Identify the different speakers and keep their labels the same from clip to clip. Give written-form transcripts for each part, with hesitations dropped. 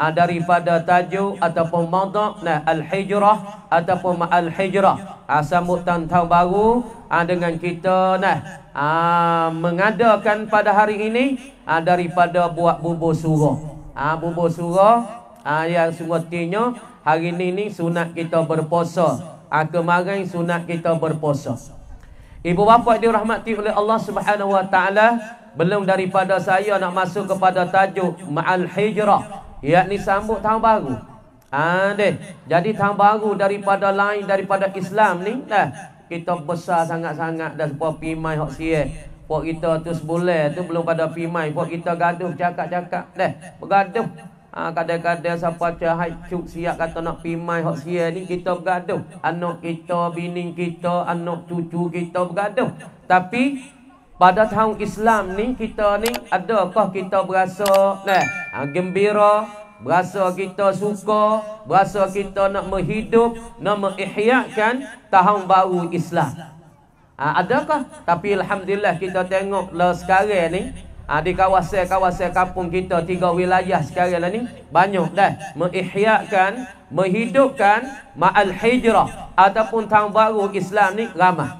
Speaker 1: daripada tajuk ataupun mawdu' al-hijrah ataupun al-hijrah. Sambut tahun baru dengan kita mengadakan pada hari ini daripada buat bubur surah. Bubur surah yang semestinya hari ini sunat kita berpuasa. Kemarin sunat kita berpuasa. Ibu bapa dirahmati oleh Allah Subhanahu wa taala, belum daripada saya nak masuk kepada tajuk ma'al hijrah, yakni sambut tahun baru. Jadi tahun baru daripada lain daripada Islam ni kita besar sangat-sangat dah sepuluh pimai hok siap. Pok kita tu sebulan tu belum pada pimai, pok kita gaduh cakap-cakap bergaduh. Kadang-kadang siapa cahai cuk siap kata nak pimai hok siap ni kita bergaduh. Anak kita, bini kita, anak cucu kita bergaduh. Tapi pada tahun Islam ni kita ni adakah kita berasa gembira, berasa kita suka, berasa kita nak menghidup, nak mengihyakan tahun baru Islam? Adakah? Tapi alhamdulillah kita tengok lah sekarang ni di kawasan-kawasan kampung kita 3 wilayah sekarang ni banyak dah mengihyakan, menghidupkan ma'al hijrah ataupun tahun baru Islam ni ramai.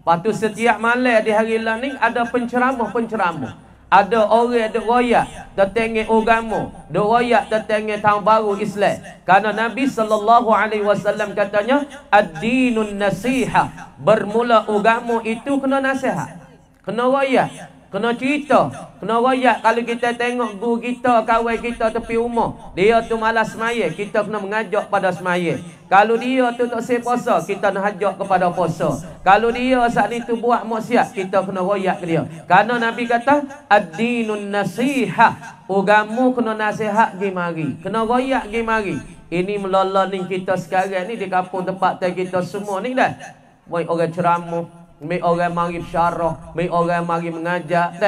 Speaker 1: Lepas tu setiap malam di hari ni ada penceramah-penceramah. Ada orang duk royak tentang agama, duk royak tentang tahun baru Islam. Karena Nabi sallallahu alaihi wasallam katanya ad-dinun nasiha. Bermula agama itu kena nasihat. Kena royak, kena cerita, kena royak. Kalau kita tengok guru kita, kawan kita tepi rumah, dia tu malas semaya, kita kena mengajak pada semaya. Kalau dia tu tak siap puasa, kita nak ajak kepada puasa. Kalau dia saat itu buat maksiat, kita kena royak ke dia. Karena Nabi kata ad-dinun nasiha. Agama kena nasihat gi mari, kena royak gi mari. Ini melala ni kita sekarang ni di kampung tempat kita semua ni dah. Mai orang ceramah, mai orang mari bersyarah, mai orang mari mengajak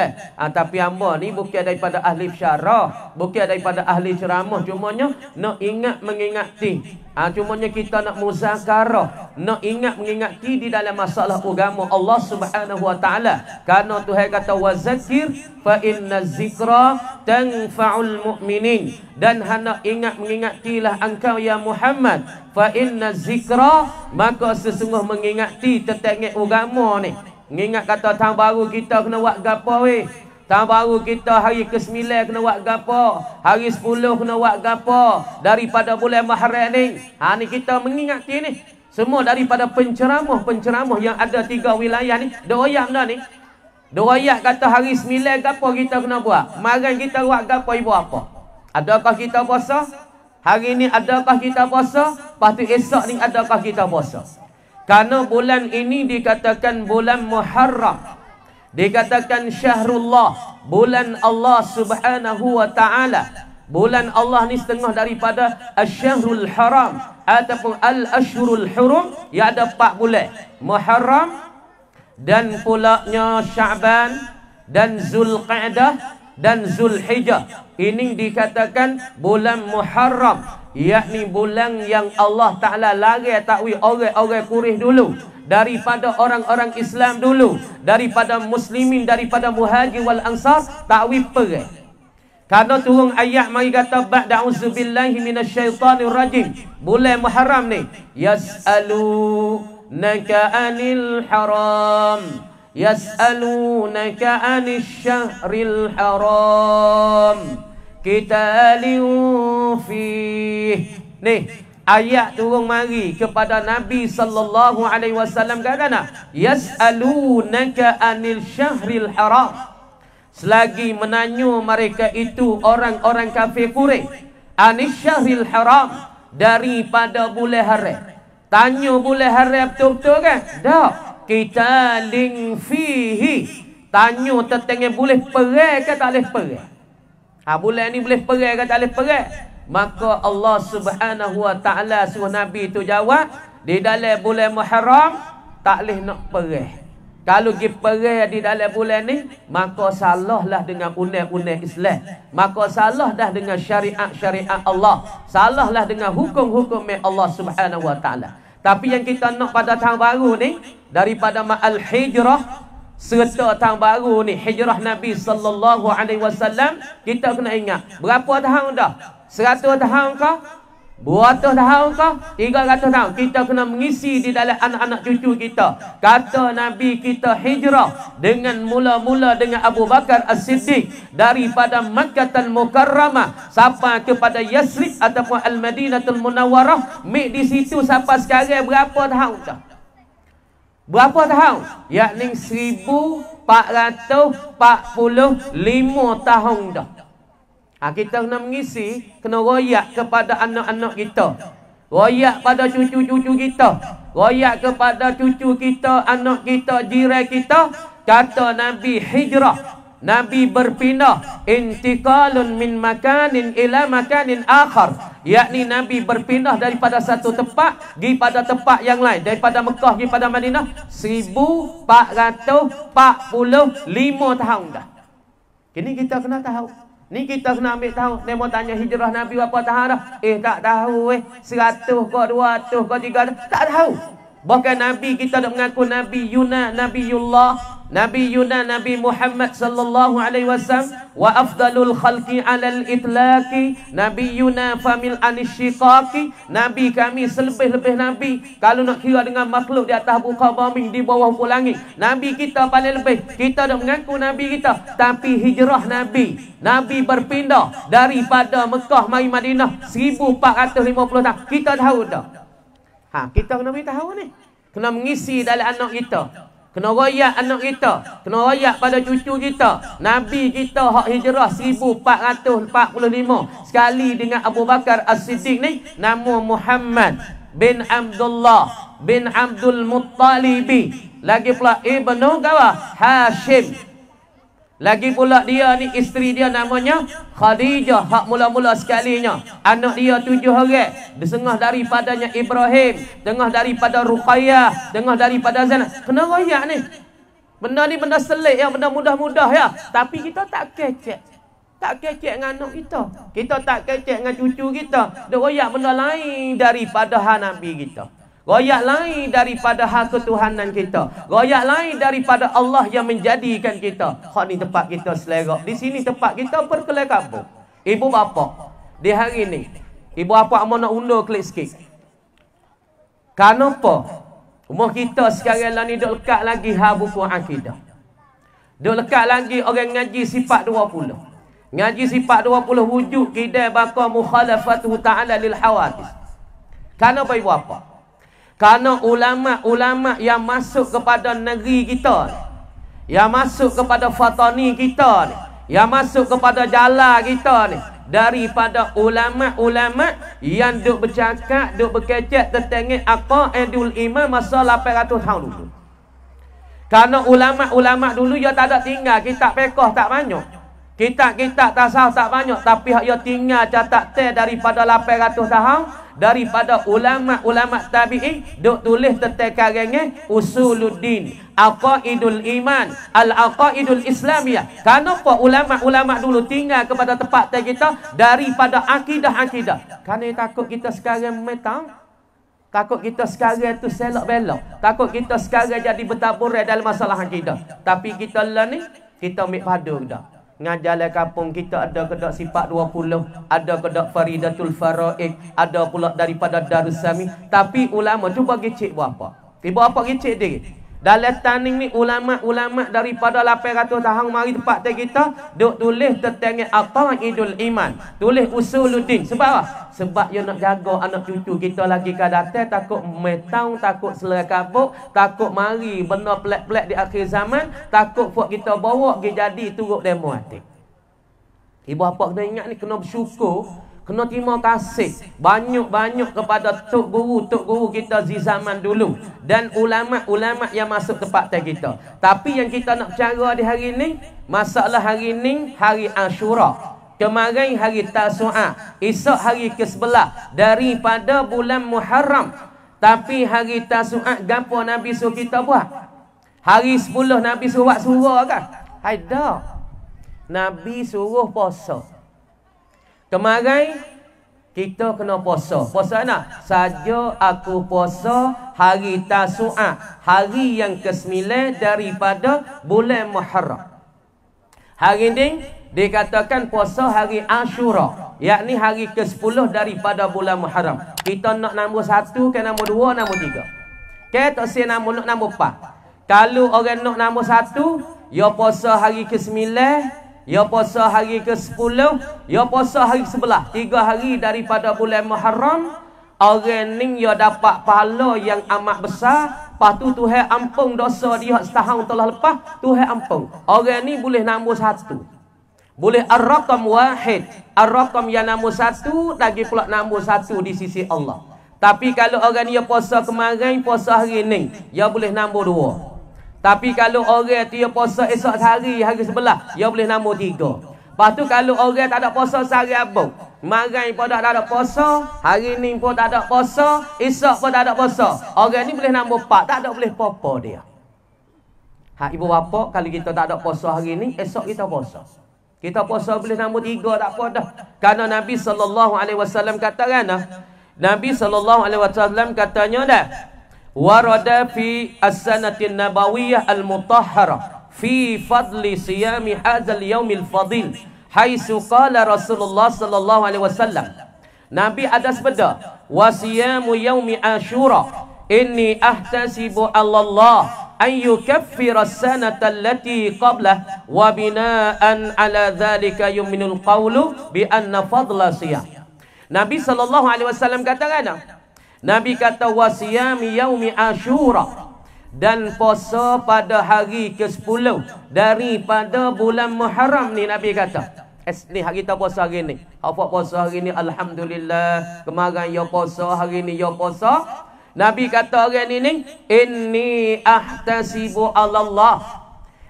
Speaker 1: tapi hamba ni bukan daripada ahli bersyarah, bukan daripada ahli ceramah, cumanya nak ingat mengingati. Cumanya kita nak muzakarah, nak ingat mengingati di dalam masalah agama Allah Subhanahu wa taala. Karena Tuhan kata wazakir fa inna zikra tanfa'ul mu'minin. Dan hendak ingat mengingatilah engkau ya Muhammad, fa inna zikra, maka sesungguh mengingati tentang agama ni. Mengingat kata tahun baru kita kena buat gapo weh. Tahun baru kita hari ke-9 kena buat gapo, hari 10 kena buat gapo daripada bulan Muharram ni. Ni kita mengingati ni. Semua daripada penceramah-penceramah yang ada 3 wilayah ni. Doyak dah ni. Doyak kata hari 9 gapo kita kena buat. Kemarin kita buat gapo ibu apa? Adakah kita puasa? Hari ni adakah kita puasa? Lepas tu esok ni adakah kita puasa? Karena bulan ini dikatakan bulan Muharram. Dikatakan syahrullah, bulan Allah Subhanahu wa taala. Bulan Allah ni setengah daripada asy-syahrul haram ataupun al-ashhurul hurum, yang ada 4 bulan. Muharram dan pulaknya Sya'ban dan Zulqa'dah dan Zulhijjah. Ini dikatakan bulan Muharram, yakni bulan yang Allah Taala larang takwi orang-orang Quraisy dulu, daripada orang-orang Islam dulu, daripada muslimin, daripada muhajir wal ansar, takwi perang. Karena turun ayat mari kata ba'da'udzubillahi minasyaitanir rajim. Bulan Muharram ni yas'alunaka 'anil haram, yas'alunaka 'anil syahril haram qitalin fih. Ni ayat turun mari kepada Nabi sallallahu alaihi wasallam katana yas'alunaka 'anil syahril haram. Selagi menanya mereka itu orang-orang kafir Quraisy, 'anil syahril haram, daripada bulan haram. Tanya bulan haram betul-betul kan? Tak. Qitalin fihi, tanya tentang boleh perang ke tak boleh perang. Bulan ni boleh perang ke tak boleh perang? Maka Allah Subhanahu wa taala suruh Nabi tu jawab, di dalam bulan Muharram tak boleh nak perang. Kalau pergi perang di dalam bulan ni, maka salahlah dengan undang-undang Islam. Maka salah dah dengan syariat-syariat Allah. Salahlah dengan hukum-hukum Allah Subhanahu wa taala. Tapi yang kita nak pada tahun baru ni, daripada ma'al hijrah serta tahun baru ni, hijrah Nabi sallallahu alaihi wasallam, kita kena ingat berapa tahun dah? 100 tahun kah? 200 tahun kah? 300 tahun. Kita kena mengisi di dalam anak-anak cucu kita. Kata Nabi kita hijrah dengan mula-mula dengan Abu Bakar As-Siddiq daripada Makkah Al-Mukarramah sampai kepada Yasrib ataupun Al-Madinatul Munawwarah. Di situ sampai sekarang berapa tahun dah? Berapa tahun? Yakni 1445 tahun dah. Kita kena mengisi, kena royak kepada anak-anak kita, royak pada cucu-cucu kita, royak kepada cucu kita, anak kita, jiran kita. Kata Nabi hijrah, Nabi berpindah, intiqalun min makanin ila makanin akhar, yakni Nabi berpindah daripada satu tempat pergi pada tempat yang lain, daripada Mekah pergi pada Madinah 1445 tahun dah. Kini kita kena tahu. Ni kita kena ambil tahu. Dia mau tanya hijrah Nabi berapa tahun dah? Tak tahu 100 ke 200 ke 300. Tak tahu. Bahkan Nabi kita dah mengaku Nabi Yuna, Nabiullah, Nabi Yuna, Nabi Muhammad sallallahu alaihi wasallam wa afdalul khalqi alal itlaqi Nabi Yuna famil anishiqaqi. Nabi kami selebih-lebih Nabi. Kalau nak kira dengan makhluk di atas buka bumi, di bawah buku langit, Nabi kita paling lebih. Kita dah mengaku Nabi kita. Tapi hijrah Nabi, Nabi berpindah daripada Mekah mari Madinah 1450 tahun. Kita tahu dah. Kita kena beritahu ni. Kena mengisi dalam anak kita. Kena royak anak kita, kena royak pada cucu kita. Nabi kita hak hijrah 1445 sekali dengan Abu Bakar As-Siddiq ni nama Muhammad bin Abdullah bin Abdul Muttalibi. Lagi pula ibnu Hashim. Lagi pula dia ni isteri dia namanya Khadijah, hak mula-mula sekalinya. Anak dia 7 orang. Setengah daripadanya Ibrahim, setengah daripada Ruqayyah, setengah daripada Zainab. Kena royak ni. Benda ni benda selit ya, benda mudah-mudah ya. Tapi kita tak kecek. Tak kecek dengan anak kita. Kita tak kecek dengan cucu kita. Dia royak benda lain daripada hak Nabi kita. Royak lain daripada hak ketuhanan kita. Royak lain daripada Allah yang menjadikan kita. Hak ni tempat kita selerak. Di sini tempat kita berkelai kabur. Ibu bapa, di hari ni ibu bapa amat nak undur klik sikit. Kenapa? Umur kita sekarang lah ni duk lekat lagi buku akidah. Duk lekat lagi orang ngaji sifat 20. Ngaji sifat 20 wujud kidai bakal mukhalafatuhu ta'ala lil hawadis. Kenapa ibu bapa? Karena ulama-ulama yang masuk kepada negeri kita, yang masuk kepada fatani kita, yang masuk kepada jala kita ni, daripada ulama-ulama yang duk bercakap, duk berkecek tentang aqaidul iman masa 800 tahun dulu. Karena ulama-ulama dulu dia tak ada tinggal kitab fiqh tak banyak. Kitab-kitab tasawuf tak banyak, tapi hak dia tinggal catat daripada 800 tahun daripada ulama-ulama tabi'in duk tulis tentang karangan usuluddin, aqaidul iman, al-aqaidul islamiyah. Kenapa ulama-ulama dulu tinggal kepada tempat kita daripada akidah-akidah? Kerana takut kita sekarang metang, takut kita sekarang tu selok belok, takut kita sekarang jadi bertabur dalam masalah akidah. Tapi kita lah ni, kita ambil padu dah. Ngajar kampung kita ada kedak sifat 20, ada kedak faridatul faraid, ada pula daripada Darussami. Tapi ulama cuba gicik buat apa? Ibu apa gicik diri? Dalam taning ni ulama-ulama daripada 800 tahun mari tempat kita duk tulis tentang aqaidul iman, tulis usuluddin. Sebab apa? Sebab dia nak jaga anak cucu kita lagi ke datang, takut metang, takut selera kabut, takut mari benda pelak-pelak di akhir zaman, takut buat kita bawa pergi jadi turut demo hati. Ibu apa kena ingat ni, kena bersyukur, kena terima kasih banyak-banyak kepada tok guru kita di zaman dulu dan ulama-ulama yang masuk tempat kita. Tapi yang kita nak bicara di hari ni, masalah hari ni hari Ashura. Kemarin hari Tasu'a, esok hari ke-11 daripada bulan Muharram. Tapi hari Tasu'a gapo Nabi suruh kita buat? Hari 10 Nabi suruh buat surah kan? Haida. Nabi suruh puasa. Kemarin kita kena puasa. Puasa nak? Saja aku puasa hari Tasu'a, hari yang ke-9 daripada bulan Muharram. Hari ni Dikatakan puasa hari Ashura, yakni hari ke-10 daripada bulan Muharram. Kita nak nombor 1 ke nombor 2, nombor 3? Ke tak say nombor 4. Kalau orang nak nombor 1, ya puasa hari ke-9, ya puasa hari ke-10, ya puasa hari ke-11. 3 hari daripada bulan Muharram. Orang ni ya dapat pahala yang amat besar. Lepas tu Tuhan ampun dosa dia setahun telah lepas, Tuhan ampun. Orang ni boleh nombor 1. Boleh ar-raqam wahid. Ar-raqam yang nombor 1, lagi pula nombor 1 di sisi Allah. Tapi kalau orang ni puasa kemarin, puasa hari ni, dia boleh nombor 2. Tapi kalau orang tu dia puasa esok hari, hari sebelah, dia boleh nombor 3. Lepas tu kalau orang tak ada puasa sehari abang, kemarin pun tak ada puasa, hari ni pun tak ada puasa, esok pun tak ada puasa, orang ni boleh nombor 4, tak ada boleh apa-apa dia. Hak ibu bapa, kalau kita tak ada puasa hari ni, esok kita puasa. Kita puasa boleh nombor 3, tak apa dah. Karena Nabi SAW katakan, Nabi SAW katanya dah, warada fi as-sanatin nabawiyah al-mutahharah fi fadli siyami hadzal yaumil fadil haitsu qala Rasulullah sallallahu alaihi wasallam. Nabi ada sabda, wa siyamu yaumi Ashura inni ahtasibu 'ala Allah an yukaffira as-sanata allati qablah wa bina'an 'ala dhalika yuminul qawlu bi anna fadla siyam. Nabi sallallahu alaihi wasallam katakan, Nabi kata wasiyami yaumi Ashura, dan puasa pada hari ke-10 daripada bulan Muharram ni. Nabi kata, ni hari kita puasa hari ni. Apa puasa hari ni? Alhamdulillah. Kemarin ya puasa, hari ni ya puasa. Nabi kata orang ni, inni ahtasibu 'ala Allah.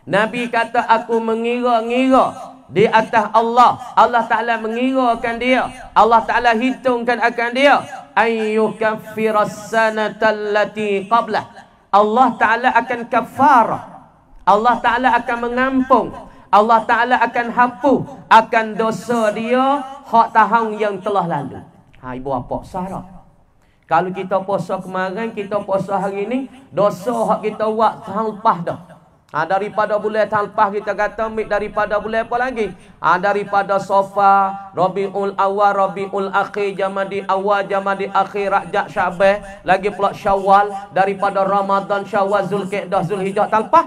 Speaker 1: Nabi kata aku mengira-ngira di atas Allah. Allah Ta'ala mengirakan dia. Allah Ta'ala hitungkan akan dia. Ayyukaffiras sanatallati qablah. Allah Ta'ala akan kafarah. Allah Ta'ala akan mengampung. Allah Ta'ala akan hapus akan dosa dia hak tahun yang telah lalu. Ibu bapa syarat. Kalau kita puasa kemarin, kita puasa hari ni, dosa hak kita buat tahun lepas dah. Daripada bulan tahun lepas kita kata daripada bulan apa lagi? Daripada Safar, Rabiul Awal, Rabiul Akhir, Jamadi Awal, Jamadi Akhir, Rajab, Syaban, lagi pula Syawal, daripada Ramadan, Syawal, Zulkaidah, Zulhijjah tahun lepas.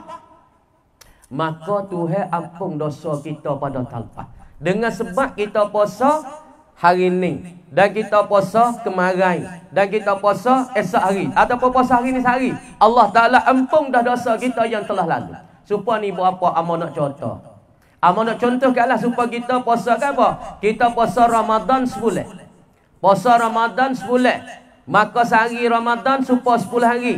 Speaker 1: Maka Tuhan ampun dosa kita pada tahun lepas. Dengan sebab kita puasa hari ni, dan kita puasa kemarin, dan kita puasa esok hari, ataupun puasa hari ni sehari, Allah Ta'ala ampun dah dosa kita yang telah lalu. Supaya ni buat apa? Amal nak contoh. Amal nak contoh ke Allah supaya kita puasa ke apa? Kita puasa Ramadan sebulan. Puasa Ramadan sebulan. Maka sehari Ramadan supaya 10 hari.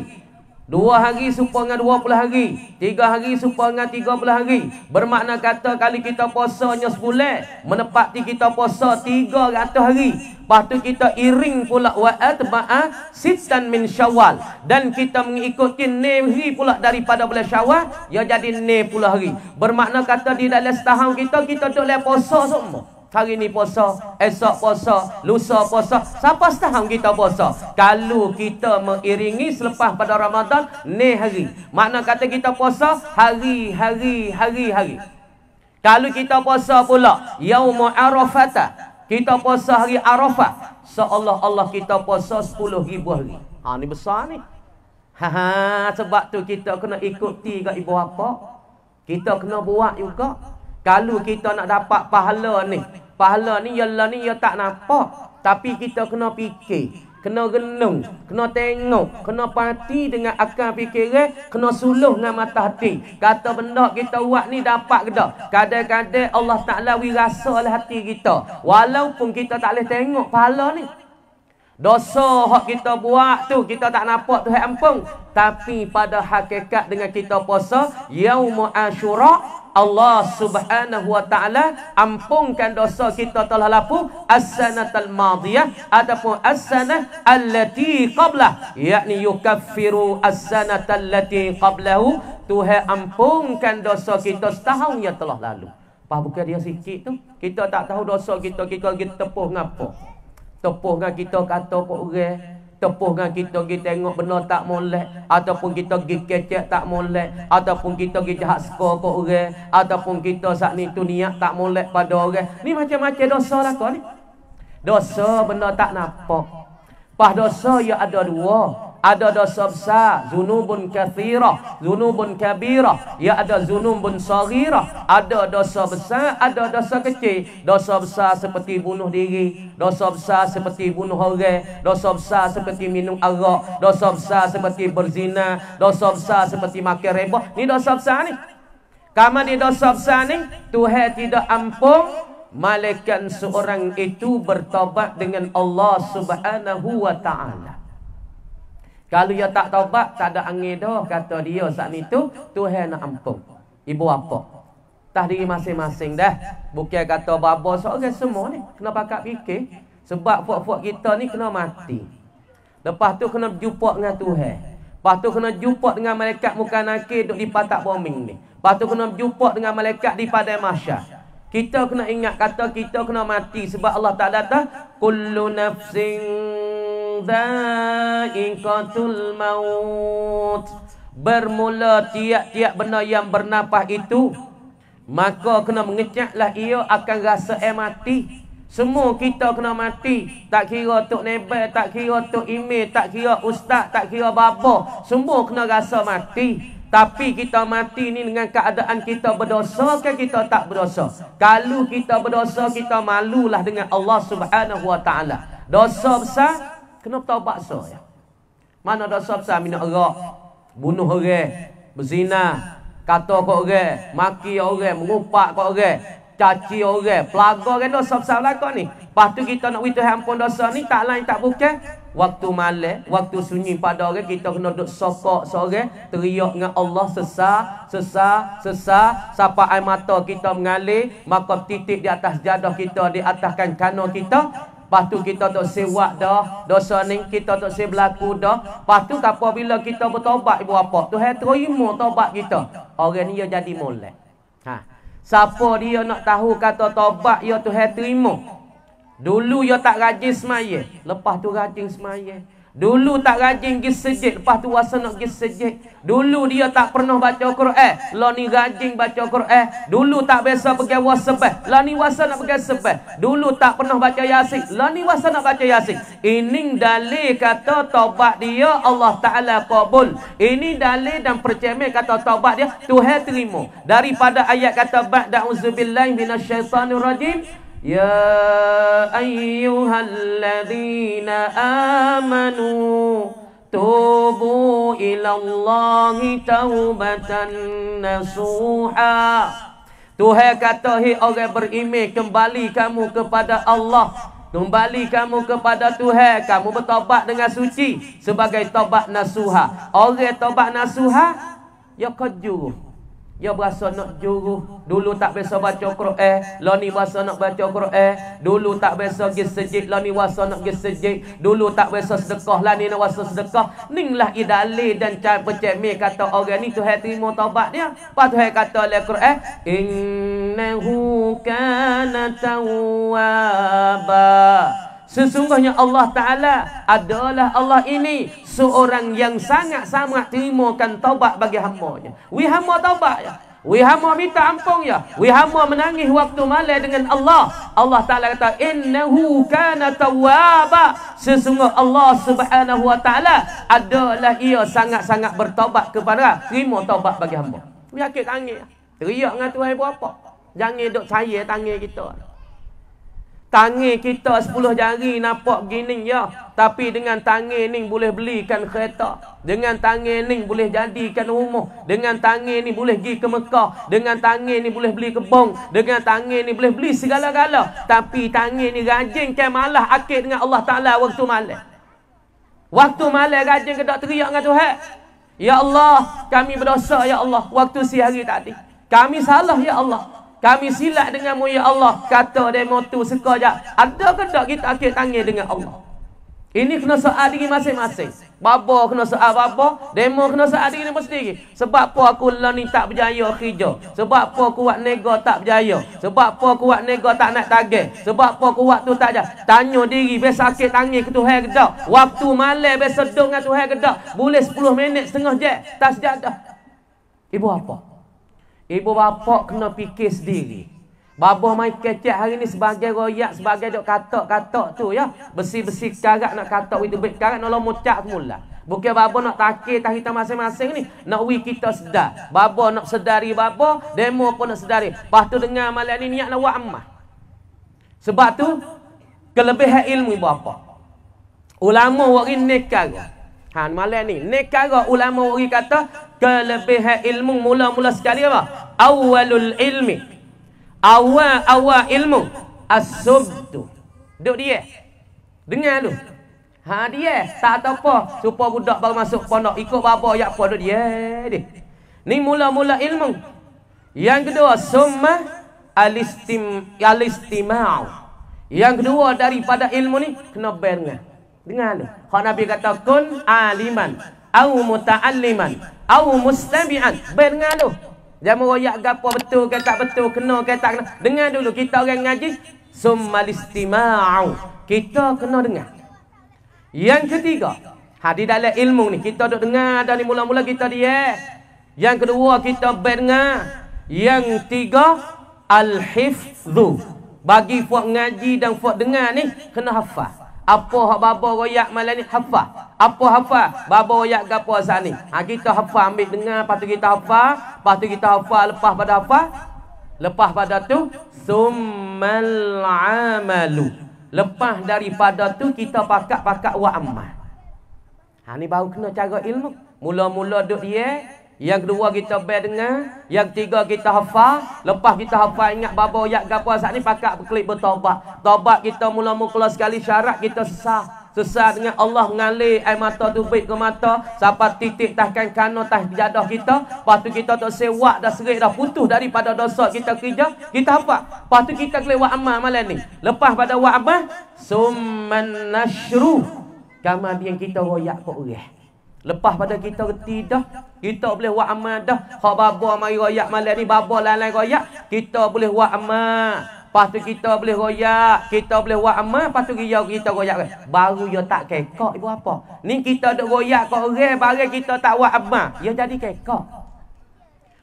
Speaker 1: 2 hari supaya dengan 20 hari. 3 hari supaya dengan 30 hari. Bermakna kata kali kita puasanya sebulan, menepati kita puasa 300 hari. Lepas tu kita iring pula wa atba'a sittan min Syawal, dan kita mengikuti 6 hari pula daripada bulan Syawal, ya jadi 60 hari. Bermakna kata di dalam setahun kita boleh puasa semua. Hari ni puasa, esok puasa, lusa puasa, sampai setahun kita puasa. Kalau kita mengiringi selepas pada Ramadan, ni hari. Makna kata kita puasa hari-hari. Kalau kita puasa pula Yaum Arafah, kita puasa hari Arafah, seolah-olah kita puasa 10,000 hari. Ni besar ni. Sebab tu kita kena ikuti kat ibu bapa. Kita kena buat juga. Kalau kita nak dapat pahala ni ialah ni ya tak nampak. Tapi kita kena fikir, kena renung, kena tengok, kena pati dengan akal fikiran, kena suluh dengan mata hati. Kata benda kita buat ni dapat ke tak? Kadang-kadang Allah Ta'ala wirasa lah hati kita, walaupun kita tak boleh tengok pahala ni. Dosa hak kita buat tu kita tak nampak Tuhan ampun. Tapi pada hakikat dengan kita puasa Yaum Ashura, Allah Subhanahu wa Ta'ala ampunkan dosa kita telah lalu as-sanatal madiyah ataupun as-sanah allati qablah, yakni yukaffiru as-sanatal allati qablahu. Tuhan ampunkan dosa kita setahun yang telah lalu. Bukan dia sikit tu. Kita tak tahu dosa kita lagi tepuh ngapa. Tepuh dengan kita kata kok orang, Tepuh dengan kita pergi tengok benda tak molek, ataupun kita pergi kecek tak molek, ataupun kita pergi jahat skor ke orang, ataupun kita saat ni tu niat tak molek pada orang. Ni macam-macam dosa lah kau ni. Dosa benda tak nampak. Pas dosa ya ada dua. Ada dosa besar, zunubun kathirah, zunubun kabirah. Ya ada zunubun saghirah. Ada dosa besar, ada dosa kecil. Dosa besar seperti bunuh diri, dosa besar seperti bunuh orang, dosa besar seperti minum arak, dosa besar seperti berzina, dosa besar seperti makan riba. Ni dosa besar ni. Kamu di dosa besar ni, Tuhan tidak ampun, malaikat seorang itu bertaubat dengan Allah Subhanahu wa ta'ala. Kalau dia tak taubat, tak ada angin dah, kata dia saat itu, Tuhan nak ampun. Ibu apa? Tah diri masing-masing dah. Bukan kata baba seorang semua ni. Kena pakat fikir. Sebab fuak-fuak kita ni kena mati. Lepas tu kena berjumpa dengan Tuhan. Lepas tu kena jumpa dengan malaikat muka nakir duduk di patak bombing ni. Lepas tu kena berjumpa dengan malaikat di padang mahsyar. Kita kena ingat kata kita kena mati. Sebab Allah tak datang. Kullu nafsin dha'iqatul maut. Bermula tiap-tiap benda yang bernafas itu, maka kena mengecaklah ia akan rasa mati. Semua kita kena mati. Tak kira tok nebel, tak kira tok imam, tak kira ustaz, tak kira bapa, semua kena rasa mati. Tapi kita mati ni dengan keadaan kita berdosa ke kita tak berdosa. Kalau kita berdosa, kita malulah dengan Allah Subhanahu wa ta'ala. Dosa besar kena taubat ya. Mana dosa besar? Minum arak, bunuh orang, berzina, kata ke orang, maki orang, mengupak ke orang, caci orang, pelaga kan, dosa besar belakang ni. Lepas tu kita nak minta ampun dosa ni, tak lain tak bukan waktu malam, waktu sunyi pada orang, kita kena duduk sokok seorang, teriak dengan Allah sesah, sesah, sesah, sampai air mata kita mengalir, maka titik di atas jadah kita, di atas kano kita. Lepas tu kita tak sewak dah dosa ni, kita tak berlaku dah. Lepas tu apabila kita bertobat, ibu apa, Tuhan terima taubat kita, orang ni dia jadi molek. Siapa dia nak tahu kata taubat ya Tuhan terima? Dulu dia tak rajin semaya, lepas tu rajin semaya. Dulu tak rajin pergi sejid, lepas tu rasa nak pergi sejid. Dulu dia tak pernah baca Quran, lah ni rajin baca Quran. Dulu tak biasa pergi wasbah, lah ni rasa nak pergi sebah. Dulu tak pernah baca Yasin, lah ni rasa nak baca Yasin. Ini dalil kata taubat dia Allah Ta'ala qabul. Ini dalil dan percaya kata taubat dia Tuhan terima. Daripada ayat kata ba'da auzubillahi minasyaitanir rajim. Ya ayyuhalladzina amanu tubu ilallahi taubatan nasuha. Tuhan kata, hei orang beriman, kembali kamu kepada Allah, kembali kamu kepada Tuhan, kamu bertobat dengan suci sebagai tobat nasuha. Orang tobat nasuha ya kejuru, ya berasa nak juru. Dulu tak biasa baca Quran, lah ni berasa nak baca Quran. Dulu tak biasa pergi sejid, lah ni berasa nak pergi sejid. Dulu tak biasa sedekah, lah ni nak berasa sedekah. Inilah idalil dan cara percaya kata orang ni Tuhan terima taubat dia. Lepas Tuhan kata dalam Quran, innahu kana tawwaba. Sesungguhnya Allah Ta'ala adalah Allah ini seorang yang sangat-sangat terimakan taubat bagi hamba-Nya. Wi hamba taubat ya. Wi hamba minta ampun ya. Wi hamba menangis waktu malam dengan Allah. Allah Ta'ala kata innahu kana tawwaba. Sesungguhnya Allah Subhanahu wa Ta'ala adalah ia sangat-sangat bertaubat kepada, terima taubat bagi hamba. Yakin tangis. Teriak dengan Tuhan berapa? Jangan duk saya tangan kita. Tangan kita 10 jari nampak begini ya, tapi dengan tangan ni boleh belikan kereta. Dengan tangan ni boleh jadikan rumah. Dengan tangan ni boleh pergi ke Mekah. Dengan tangan ni boleh beli kebun. Dengan tangan ni boleh beli segala-gala. Tapi tangan ni rajin kan malah akid dengan Allah Ta'ala waktu malam. Waktu malam rajin ke tak teriak dengan Tuhan. Ya Allah, kami berdosa ya Allah waktu sehari tadi. Kami salah ya Allah. Kami silap denganmu ya Allah. Kata demo tu sekejap. Ada ke tak kita akhir tangan dengan Allah? Ini kena soal diri masing-masing. Bapa kena soal bapa, demo kena soal diri sendiri. Sebab apa aku lah ni tak berjaya kerja? Sebab apa aku buat nego tak berjaya? Sebab apa aku buat nego tak nak target? Sebab apa aku buat tu tak jaya? Tanya diri, biasa sakit tangan ke Tuhan kedak? Waktu malam biasa duduk dengan Tuhan kedak? Boleh 10 minit setengah jam tak sejadah. Ibu apa? Ibu bapa kena fikir sendiri. Babah mai kecek hari ni sebagai royak, sebagai dok katak-katak tu ya. Besi-besi karat nak katak itu baik karat nak mucak semula. Bukan babah nak takir tah kita masing-masing ni. Nak wi kita sedar. Babah nak sedari babah, demo pun nak sedari. Lepas tu dengar malam ni niat nak buat amal. Sebab tu kelebihan ilmu ibu apa? Ulama wari nekara. Malam ni nekara ulama wari kata kelebihan ilmu mula-mula sekali apa? Awalul ilmi. Awal ilmu as-subtu. Duk dia. Dengar lu. Dia tak tahu apa. Supaya budak baru masuk pondok ikut bapa yak apa duk dia. Ni mula-mula ilmu. Yang kedua summa al-istima'u. Yang kedua daripada ilmu ni kena dengar. Dengar lu. Hak Nabi kata kun aliman au muta'alliman au mustami'an. Dengar lu. Jangan royak gapo betul ke tak betul, kena ke tak kena. Dengar dulu kita orang ngaji summal istima'u. Kita kena dengar. Yang ketiga, di dalam ilmu ni kita duk dengar dari mula-mula kita dia. Yang kedua kita dengar. Yang tiga al-hifdzu. Bagi puak ngaji dan puak dengar ni kena hafal. Apa hak baba royak malam ni hafal. Apa hafal? Baba royak gapo asal ni. Kita hafal ambil dengar, lepas tu kita hafal, lepas tu kita hafal, lepas pada hafal, lepas pada tu summal amalu. Lepas daripada tu kita pakat-pakat buat amal. Ni baru kena cara ilmu. Mula-mula duk dia. Yang kedua kita dengar, yang ketiga kita hafal, lepas kita hafal ingat baba yak gapo asal ni pakat berklik bertaubat. Taubat kita mula-mula sekali syarat kita sesat dengan Allah mengalir air mata tu baik ke mata sampai titik tahkan kano tah jadah kita. Lepas tu kita tak sewak dah serik dah putus daripada dosa kita kerja, kita hafal. Lepas tu kita boleh buat amal malam ni. Lepas pada buat amal summan nashru. Kemudian kita royak ke orang. Lepas pada kita reti dah, kita boleh buat amal dah. Hak baba mari royak malam ni, baba lain-lain royak, kita boleh buat amal. Lepas tu kita boleh royak, kita boleh buat amal, lepas tu kita royak. Baru dia tak kekok ibu apa? Ni kita duk royak kat orang, barang kita tak buat amal, dia jadi kekok.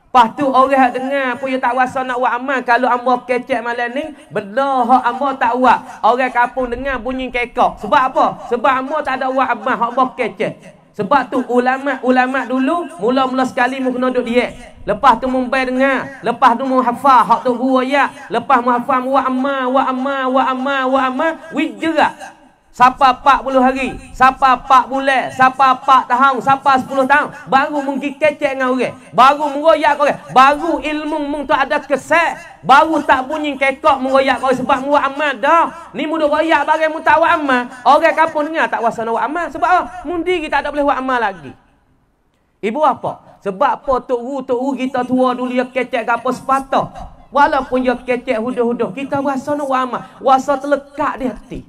Speaker 1: Lepas tu orang dengar pun dia tak rasa nak buat amal. Kalau amba kecek malam ni, benda hak amba tak buat. Orang kampung dengar bunyi kekok. Sebab apa? Sebab amba tak ada buat amal, hak amba kecek. Sebab tu ulama dulu mula-mula sekali mu kena duduk dia. Lepas tu membayar dengar, lepas tu mu hafal hak tu guru ayat, lepas mu hafal wa amma wijra. Siapa 40 hari, siapa 4 bulan, siapa 4 tahun, siapa 10 tahun, baru mungkin kecek dengan orang, baru mengoyak orang, baru ilmu mung tu ada kesan, baru tak bunyi kekok mengoyak orang sebab mu amal dah. Ni mu duk royak barang mu tak buat amal, orang kampung dengar tak rasa nak buat amal sebab mu diri tak ada boleh buat amal lagi. Ibu apa? Sebab apa tok guru kita tua dulu dia kecek gapo sepatah. Walaupun dia kecek huduh-huduh, kita rasa nak buat amal, rasa terlekat di hati.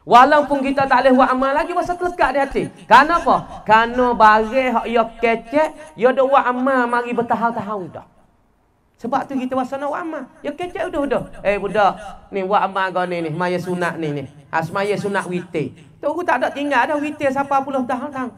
Speaker 1: Walaupun kita tak boleh buat amal lagi, rasa terlekat di hati. Kenapa? Kerana barang hak dia kecek, dia dah buat amal mari bertahun-tahun dah. Sebab tu kita rasa nak buat amal. Dia kecek udah. Budak, ni buat amal kau ni, maya sunat ni. Semaya sunat witir. Tu tak ada tinggal dah witir siapa puluh tahun-tahun.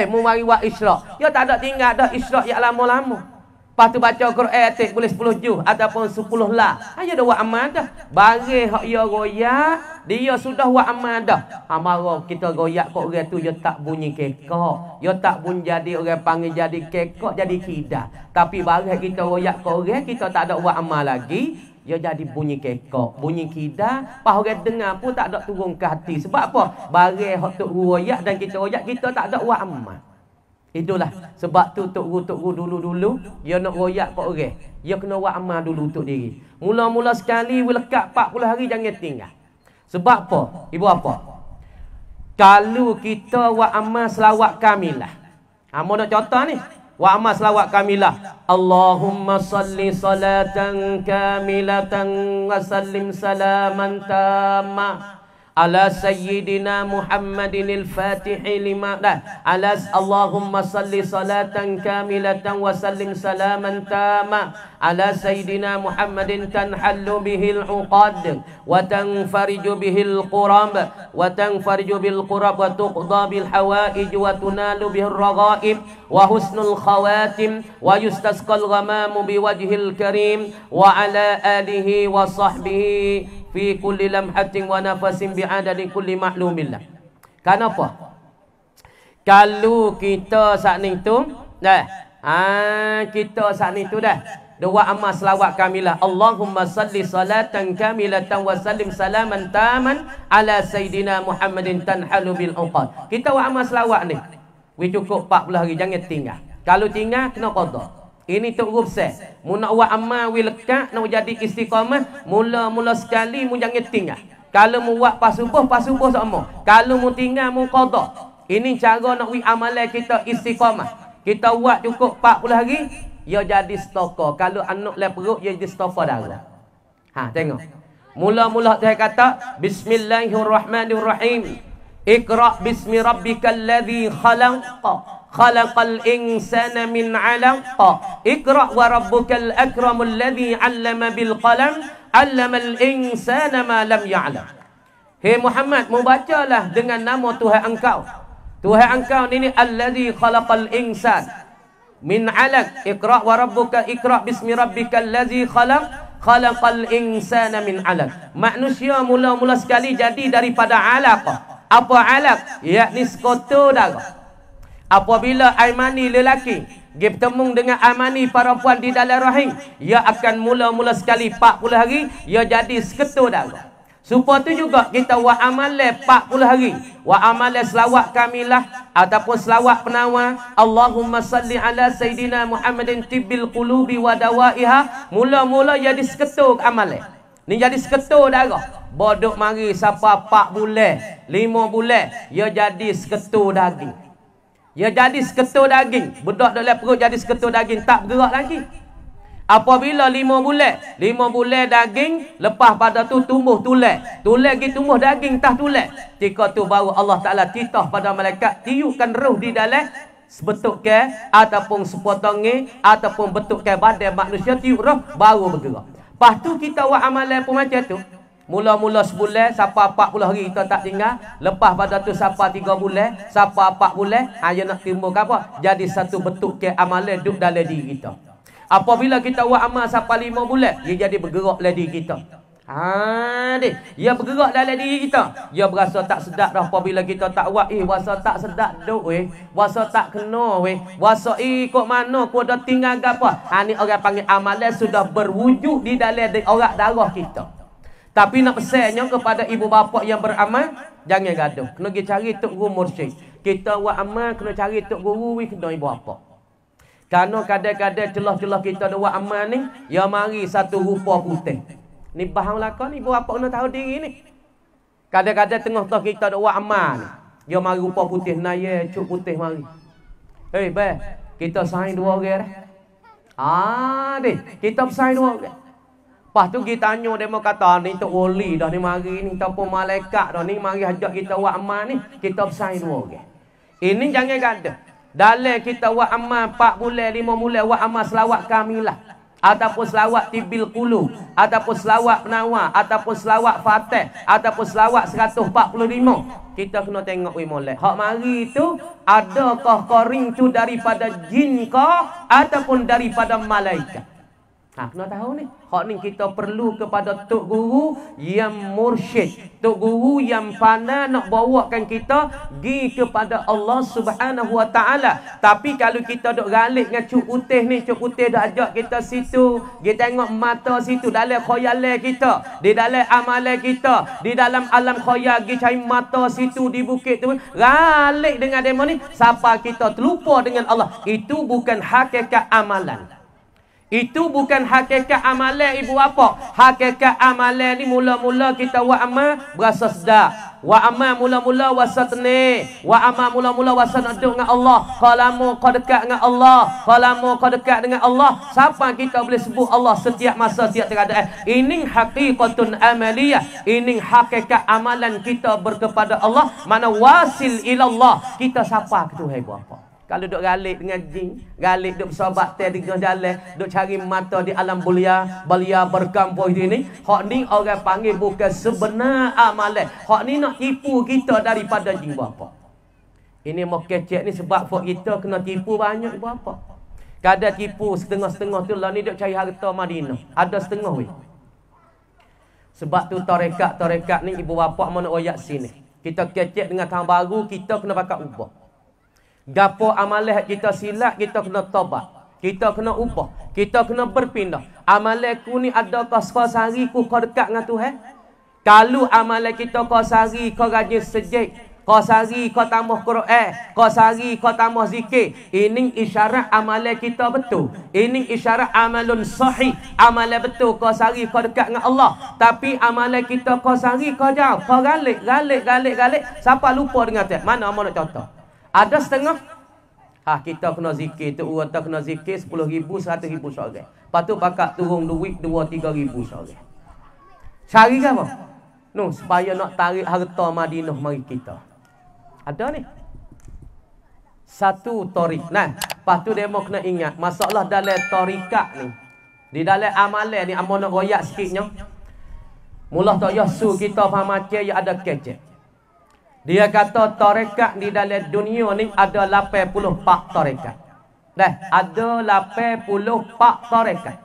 Speaker 1: Mu mari buat isyak. Dia tak ada tinggal dah isyak yang lama-lama. Lepas tu baca Quran atik boleh 10 juz ataupun 10 lah. Dia dah buat amal dah. Barang hak dia royak, dia sudah buat amal dah. Marah kita royak kok orang tu dia tak bunyi kekok. Dia tak bunyi jadi orang panggil jadi kekok, jadi kidah. Tapi barang kita royak kok orang, kita tak ada buat amal lagi, dia jadi bunyi kekok, bunyi kidah. Pas orang dengar pun tak ada turun ke hati. Sebab apa? Barang hak tu royak dan kita royak, kita tak ada buat amal. Itulah sebab tu tok guru dulu dia nak royak kat orang. Dia kena buat amal dulu untuk diri. Mula-mula sekali lekat 40 hari jangan tinggal. Sebab apa? Ibu apa? Kalau kita buat amal selawat kamilah. Mau nak contoh ni. Buat amal selawat kamilah. Allahumma salli salatan kamilatan wa sallim salaman tamma ala sayyidina Muhammadin al-Fatihi lima ala Allahumma salli salatan kamilatan wa sallim salaman tama ala sayyidina Muhammadin tanhallu bihil uqad wa tanfariju bihil qurab wa tanfariju bil qurab wa tuqda bil hawaij wa tunalu bihir raghaib wa husnul khawatim wa yustasqal ghamamu biwajhil karim wa ala alihi wa sahbihi fi kulli lamhatin wa nafasin bi'adadi kulli ma'lumillah. Kenapa? Kalau kita saat ni tu dah, kita saat ni tu dah dua amal selawat kamilah. Allahumma salli salatan kamilatan wa sallim salaman taman ala sayyidina Muhammadin tanhalu bil uqad. Kita buat amal selawat ni. We cukup 40 hari, jangan tinggal. Kalau tinggal kena qada. Ini tok rubsah. Mu nak buat amal we lekat nak jadi istiqamah, mula-mula sekali mu jangan tinggal. Kalau mu buat pas subuh sama. Kalau mu tinggal mu qada. Ini cara nak we amalan kita istiqamah. Kita buat cukup 40 hari, ia jadi stoka. Kalau anak le perut ia jadi stoka darah. Tengok. Mula-mula saya kata bismillahirrahmanirrahim. Iqra bismi rabbikal ladzi khalaq. Khalaqal insana min 'alaq. Iqra wa rabbukal akramul ladzi 'allama bil qalam. 'Allamal insana ma lam ya'lam. Hei Muhammad, membacalah dengan nama Tuhan engkau. Tuhan engkau ini alladzi khalaqal insan min 'alaq. Iqra wa rabbuka iqra bismi rabbikal ladzi khalaq. Khalaqal insana min 'alaq. Manusia mula-mula sekali jadi daripada 'alaq. Apa 'alaq? Yakni sekotor darah. Apabila air mani lelaki bertemu dengan air mani perempuan di dalam rahim, ia akan mula-mula sekali 40 hari ia jadi seketul darah. Supaya tu juga kita buat amalan 40 hari. Buat amalan selawat kamilah ataupun selawat penawar. Allahumma salli ala sayyidina Muhammadin tibbil qulubi wa dawaiha. Mula-mula jadi seketul amalan. Ni jadi seketul darah. Bodok mari siapa 4 bulan, 5 bulan, ia jadi seketul daging. Ia jadi seketul daging. Budak dalam perut jadi seketul daging, tak bergerak lagi. Apabila 5 bulan daging, lepas pada tu tumbuh tulang. Tulang lagi tumbuh daging tah tulang. Ketika tu baru Allah Ta'ala titah pada malaikat, tiupkan roh di dalam sebetuk ke ataupun sepotongnya ataupun betuk ke badan manusia, tiup roh baru bergerak. Lepas tu kita buat amalan pun macam tu. Mula-mula sebulan, sampai 40 hari kita tak tinggal. Lepas pada tu sampai 3 bulan, sampai 4 bulan, hanya nak timbul apa? Jadi satu bentuk ke amalan duduk dalam diri kita. Apabila kita buat amal sampai 5 bulan, dia jadi bergerak dalam diri kita. Dia bergerak dalam diri kita. Dia berasa tak sedap dah apabila kita tak buat. Rasa tak sedap duk rasa tak kena rasa kok mana kau dah tinggal ke apa. Ni orang panggil amalan sudah berwujud di dalam orang darah kita. Tapi nak pesannya kepada ibu bapa yang beramal, jangan gaduh. Kena pergi cari tok guru mursyid. Kita buat amal kena cari tok guru kena ibu bapa. Kerana kadang-kadang celah-celah kita buat amal ni, ya mari satu rupa putih. Ni bahan lakon ibu bapa kena tahu diri ni. Kadang-kadang tengah-tengah kita buat amal ni, ya mari rupa putih, naya cuk putih mari. Bah, kita sign 2 orang dah. Kita sign 2 orang. Lepas tu kita tanya dia mau kata ni tok wali dah ni mari ni ataupun malaikat dah ni mari ajak kita buat amal ni, kita bersaing 2 orang. Ini jangan gaduh. Dalam kita buat amal 4 bulan 5 bulan buat amal selawat kamilah ataupun selawat tibil qulub ataupun selawat penawar ataupun selawat fatih ataupun selawat 145, kita kena tengok molek. Hak mari tu adakah qarin tu daripada jin kah ataupun daripada malaikat? Kena tahu ni. Hak ni kita perlu kepada tok guru yang mursyid, tok guru yang pandai nak bawakan kita pergi kepada Allah Subhanahu Wa Taala. Tapi kalau kita duk galik dengan cuk putih ni, cuk putih dak ajak kita situ, kita tengok mata situ dalam khayalan kita, di dalam amalan kita, di dalam alam khayal pergi cari mata situ di bukit tu, galik dengan demo ni, siapa kita terlupa dengan Allah. Itu bukan hakikat amalan. Itu bukan hakikat amalan ibu bapa. Hakikat amalan ni mula-mula kita buat amal berasa sedap. Wa amma mula-mula wasatne, wa amma mula-mula wasat duduk dengan Allah. Qalamu kau dekat dengan Allah, qalamu kau dekat dengan Allah. Siapa kita boleh sebut Allah setiap masa, setiap keadaan? Ini haqiqatun amaliyah. Ini hakikat amalan kita berkepada Allah. Mana wasil ilallah. Kita siapa ke Tuhan buat apa? Kalau duk galik dengan jin, galik duk bersobat teh di tengah jalan, duk cari mata di alam belia berkampung ini, hak ni orang panggil bukan sebenar amalan. Hak ni nak tipu kita daripada jin apa? Ini mau kecek ni sebab fok kita kena tipu banyak apa? Kadang tipu setengah-setengah tu lah ni duk cari harta Madinah. Ada setengah weh. Sebab tu tarekat ni ibu bapa mana royak sini. Kita kecek dengan tahun baru, kita kena pakai ubah. Gapo amalan kita silap, kita kena tobat. Kita kena ubah. Kita kena berpindah. Amalan ku ni ada kau sehari ku kau dekat dengan Tuhan. Kalau amalan kita kau sehari kau rajin sejid, kau sehari kau tambah Quran, kau sehari kau tambah zikir, ini isyarat amalan kita betul. Ini isyarat amalun sahih. Amalan betul kau sehari kau dekat dengan Allah. Tapi amalan kita kau sehari kau jauh, kau galik. Siapa lupa dengan tu? Mana nak contoh? Ada setengah. Kita kena zikir tu, orang tak kena zikir 10,000, 100,000 seorang. Lepas tu bakal turun duit 2-3,000 seorang. Cari ke apa? No, supaya nak tarik harta Madinah mari kita. Ada ni. Satu tarik. Nah, lepas tu demo kena ingat masalah dalam tarikat ni. Di dalam amalan ni amo nak royak sikitnya. Mula tak yasu kita faham macam ya ada kecek. Dia kata tarekat di dalam dunia ni ada 84 tarekat. Dah, ada 84 tarekat.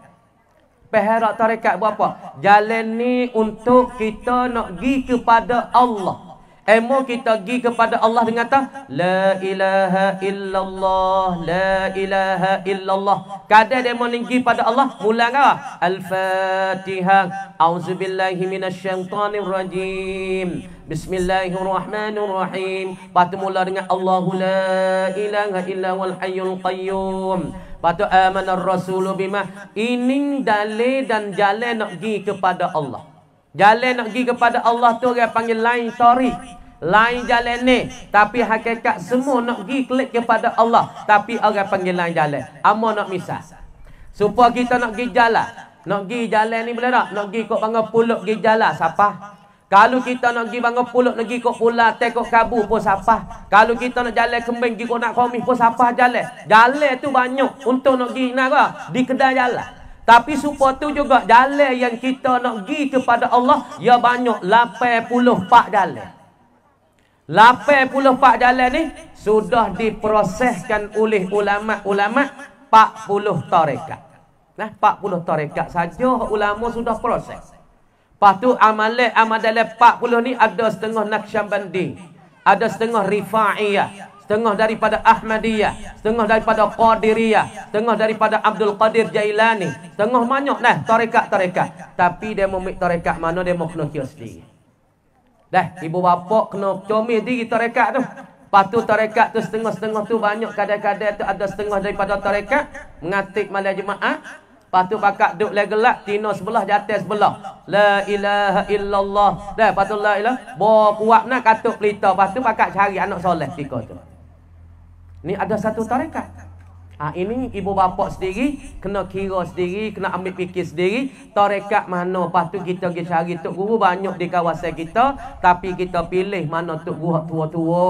Speaker 1: Peherak tarekat berapa? Jalan ni untuk kita nak pergi kepada Allah. Emo kita pergi kepada Allah dengan kata la ilaha illallah, la ilaha illallah. Kadang demo pergi pada Allah mula apa? Al-Fatihah. Auzubillahi minasyaitonir rajim. Bismillahirrahmanirrahim. Patu mula dengan Allahu la ilaha illa wal hayyul qayyum. Patu amanar rasulu bima. Ini dalil dan jalan nak pergi kepada Allah. Jalan nak pergi kepada Allah tu orang panggil lain tarik. Lain jalan ni. Tapi hakikat semua nak pergi klik kepada Allah. Tapi orang panggil lain jalan. Amo nak misal. Supaya kita nak pergi jalan. Nak pergi jalan ni boleh tak? Nak pergi kok Bangga Pulut pergi jalan. Siapa? Kalau kita nak pergi Bangga Pulut, nak pergi kok Pulau Tekok Kabu pun siapa? Kalau kita nak jalan kembing, pergi kok nak komis pun siapa jalan? Jalan tu banyak. Untuk nak pergi nak apa? Di kedai jalan. Tapi supaya tu juga jalan yang kita nak pergi kepada Allah, ya banyak 84 jalan. 84 jalan ni sudah diproseskan oleh ulama-ulama 40 tarekat. Nah, 40 tarekat saja ulama sudah proses. Lepas tu amalan dalam 40 ni ada setengah Naqsyabandi, ada setengah Rifa'iyah, setengah daripada Ahmadiyah, setengah daripada Qadiriyah, setengah daripada Abdul Qadir Jailani, setengah banyak dah tarekat-tarekat. Tapi dia mau ambil tarekat mana dia mau kena kira sendiri. Dah, ibu bapa kena comel diri tarekat tu. Lepas tu tarekat tu setengah-setengah tu banyak, kadang-kadang tu ada setengah daripada tarekat mengatik malam Jumaat. Lepas tu pakak duk legelak tino sebelah jatuh sebelah. La ilaha illallah. Dah, lepas tu la ilaha. Bawa kuat nak katuk pelita. Lepas tu pakak cari anak soleh tiga tu. Ni ada satu tarekat. Ini ibu bapa sendiri kena kira sendiri, kena ambil fikir sendiri tarekat mana. Lepas tu kita pergi cari tok guru banyak di kawasan kita, tapi kita pilih mana tok guru hak tua-tua,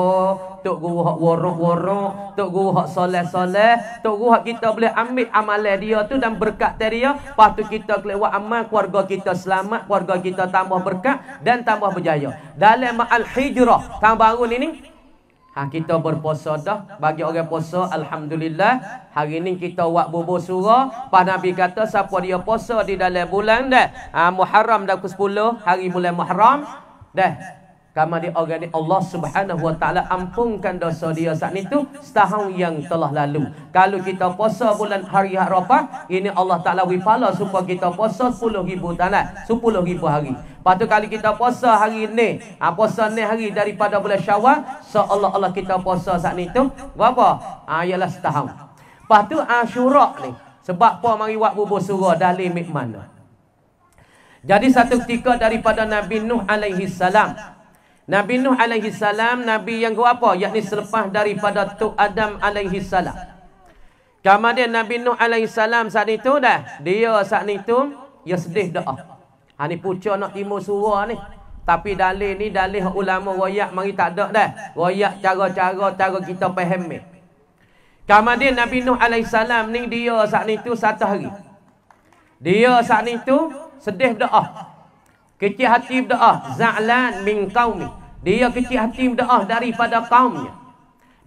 Speaker 1: tok guru hak worok-worok, tok guru hak soleh-soleh, tok guru hak kita boleh ambil amalan dia tu dan berkat dari dia. Lepas tu kita kelewat amal, keluarga kita selamat, keluarga kita tambah berkat dan tambah berjaya. Dalam al-hijrah tahun baru ni kita berpuasa dah. Bagi orang puasa, alhamdulillah. Hari ni kita buat bubur surah. Pak Nabi kata siapa dia puasa di dalam bulan dah Muharram dah ke 10 hari bulan Muharram dah. Kama dia orang ni Allah Subhanahu wa taala ampunkan dosa dia saat itu setahun yang telah lalu. Kalau kita puasa bulan hari Arafah, ini Allah Taala wifala supaya kita puasa 10,000 tahun, 10,000 hari. Lepas tu kali kita puasa hari ni, puasa ni hari daripada bulan Syawal, seolah-olah kita puasa saat itu berapa? Ialah setahun. Lepas tu Asyura ni, sebab apa mari buat bubur surah dah limit mana? Jadi satu ketika daripada Nabi Nuh alaihi salam, Nabi Nuh alaihi salam nabi yang keberapa? Yakni selepas daripada Tok Adam alaihi salam. Kemudian Nabi Nuh alaihi salam saat itu dah, dia saat itu dia sedih doa. Ha ni pucuk nak timur surah ni. Tapi dalil ni dalil ulama royak mari tak ada dah. Royak cara kita faham ni. Kemudian Nabi Nuh alaihi salam ni dia saat itu satu hari. Dia saat itu sedih doa. Kecil hati berdoa, za'lan min qaumi. Dia kecil hati berdoa daripada kaumnya.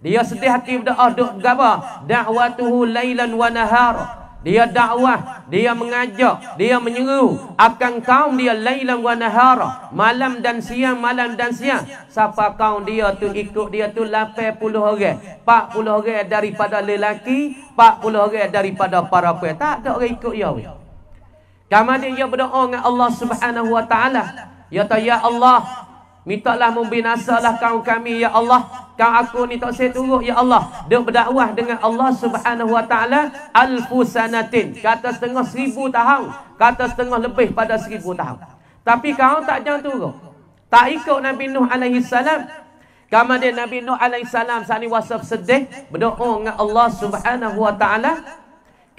Speaker 1: Dia sedih hati berdoa duk apa? Da'watuhu lailan wa nahara. Dia dakwah, dia mengajak, dia menyeru akan kaum dia lailan wa nahara, malam dan siang, malam dan siang. Siapa kaum dia tu ikut dia tu 80 orang. 40 orang daripada lelaki, 40 orang daripada para perempuan. Tak ada orang ikut dia. Kemudian dia berdoa dengan Allah Subhanahu wa taala. Ya ta ya Allah, mintalah membinasalah kaum kami ya Allah. Kaum aku ni tak saya turut ya Allah. Dia berdakwah dengan Allah Subhanahu wa taala alfu sanatin. Kata setengah 1000 tahun, kata setengah lebih pada 1000 tahun. Tapi kaum tak jangan turut. Tak ikut Nabi Nuh alaihi salam. Kemudian Nabi Nuh alaihi salam saat ni wasaf sedih berdoa dengan Allah Subhanahu wa taala.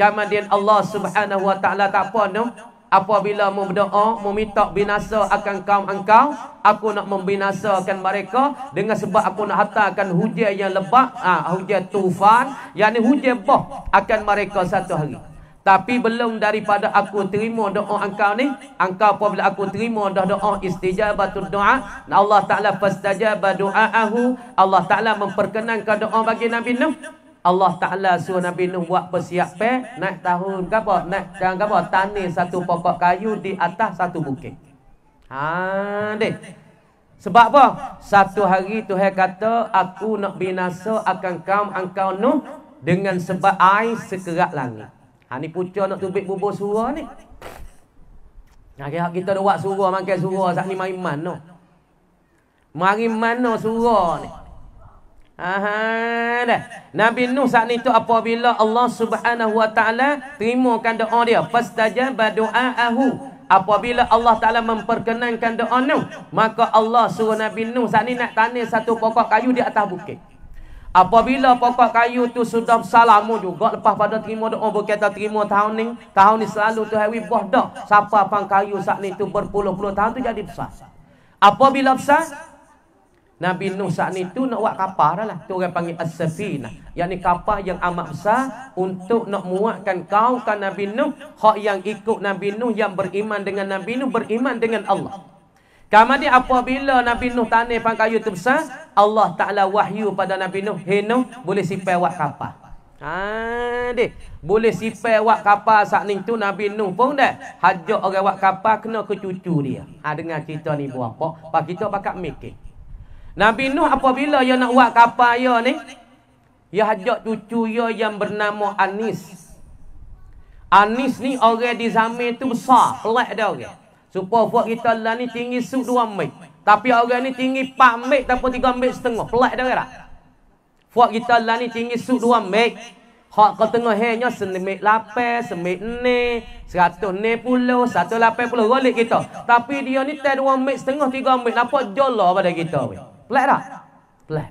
Speaker 1: Kemudian Allah Subhanahu wa taala tak apa no. Apabila mau berdoa, mau minta binasa akan kaum engkau, aku nak membinasakan mereka dengan sebab aku nak hantarkan hujan yang lebat, hujan tufan, yakni hujan bah akan mereka satu hari. Tapi belum daripada aku terima doa engkau ni, engkau apabila aku terima dah doa istijabatul doa, Allah Taala fastajaba duaahu, Allah Taala memperkenankan doa bagi Nabi Nuh. Allah Ta'ala suruh Nabi Nuh buat persiapan naik tahun ke apa? Naik jangan ke apa? Tanam satu pokok kayu di atas satu bukit. Deh. Sebab apa? Satu hari Tuhan kata, aku nak binasa akan kaum engkau Nuh dengan sebab air sekerat langit. Ni pucuk nak tubik bubur surah ni. Kita nak buat surah, makan surah saat ni mari mana? Mari mana surah ni? Dah. Nabi Nuh saat itu apabila Allah Subhanahu wa taala terimakan doa dia, fastajaba duaahu. Apabila Allah Taala memperkenankan doa Nuh, maka Allah suruh Nabi Nuh saat ni nak tanam satu pokok kayu di atas bukit. Apabila pokok kayu tu sudah besar lama juga lepas pada terima doa, berkata terima tahun ni selalu tu hari buah dah. Siapa pang kayu saat ni tu berpuluh-puluh tahun tu jadi besar. Apabila besar, Nabi Nuh saat itu nak buat kapal dah lah. Tu orang panggil as-safinah. Yang ni kapal yang amat besar untuk nak muatkan kaum kan Nabi Nuh. Hak yang ikut Nabi Nuh, yang beriman dengan Nabi Nuh, beriman dengan Allah. Kemudian apabila Nabi Nuh tanam pang kayu tu besar, Allah Ta'ala wahyu pada Nabi Nuh. Hei Nuh, boleh sipai buat kapal. Boleh sipai buat kapal saat ni tu Nabi Nuh pun dah. Hajak orang buat kapal kena ke cucu dia. Dengar cerita ni buat apa? Pak kita pakat mikir. Nabi Nuh apabila dia nak buat kapal dia ni, dia hajak cucu dia yang bernama Anis. Anis ni orang di zaman tu besar, pelik dia orang. Supaya buat kita lah ni tinggi suk 2 meter. Tapi orang ni tinggi 4 meter ataupun 3 meter setengah. Pelik dia tak? Buat kita lah ni tinggi suk 2 meter. Hak ke tengah hanya 1 meter 8, 1 meter 6, 160, 180 golik kita. Tapi dia ni tak 2 meter setengah, 3 meter. Nampak jola pada kita. Pelik tak? Pelik.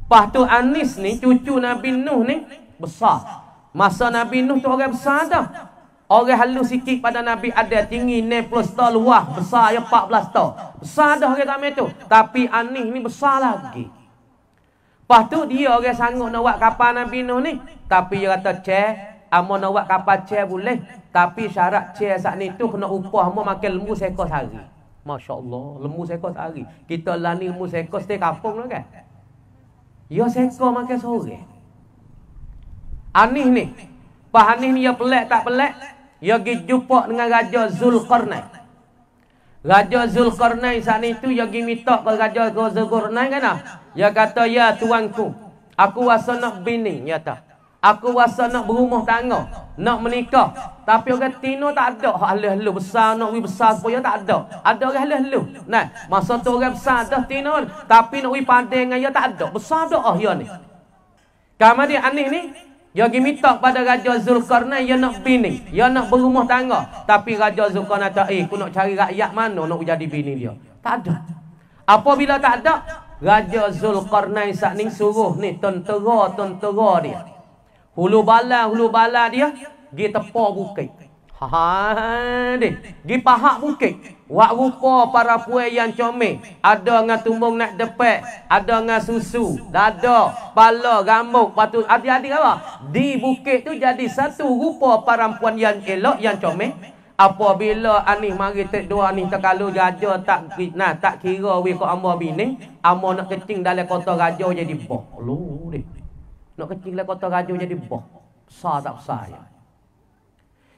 Speaker 1: Lepas tu Anis ni, cucu Nabi Nuh ni, besar. Masa Nabi Nuh tu orang besar dah. Orang halus sikit pada Nabi ada tinggi 60 tahun, luah besar ya 14 tahun. Besar dah orang ramai tu. Tapi Anis ni besar lagi. Lepas tu dia orang sanggup nak buat kapal Nabi Nuh ni. Tapi dia kata, amo nak buat kapal boleh. Tapi syarat saat ni tu kena upah amo makan lembu seekor sehari. Masya Allah, lembu seekor sehari. Kita lah ni lembu seekor setiap kampung lah kan. Ya seekor makan sore. Anis ni. Pak Anis ni dia pelik tak pelik. Dia pergi jumpa dengan Raja Zulkarnain. Raja Zulkarnain saat itu dia pergi minta ke Raja Zulkarnain kan. Dia kata, ya tuanku, aku rasa nak bini. Ya tak. Aku rasa nak berumah tangga, nak menikah. Tapi orang Tino tak ada hak halus-halus besar, nak wi besar supaya tak ada. Ada orang halus-halus. Nah, masa tu orang besar dah Tino, tapi nak wi pandai dengan dia tak ada. Besar dah dia ni. Kemudian Anis ni, dia pergi minta pada Raja Zulkarnain, dia nak bini, dia nak berumah tangga. Tapi Raja Zulkarnain kata, aku nak cari rakyat mana nak jadi bini dia. Tak ada. Apabila tak ada, Raja Zulkarnain saat ni suruh ni tentera dia. Hulu bala dia, pergi tepa bukit. Pergi pahak bukit. Wak rupa para puai yang comel. Ada dengan tumbung nak depek, ada dengan susu, dada, pala, rambut, patu adik-adik apa? Di bukit tu jadi satu rupa perempuan yang elok, yang comel. Apabila anih mari tek dua anih terkalu raja tak kira we ko amba bini, amba nak kecing dalam kota raja jadi boh. Lu deh. Nak kecing dalam kota raja jadi boh. Besar tak besar ya.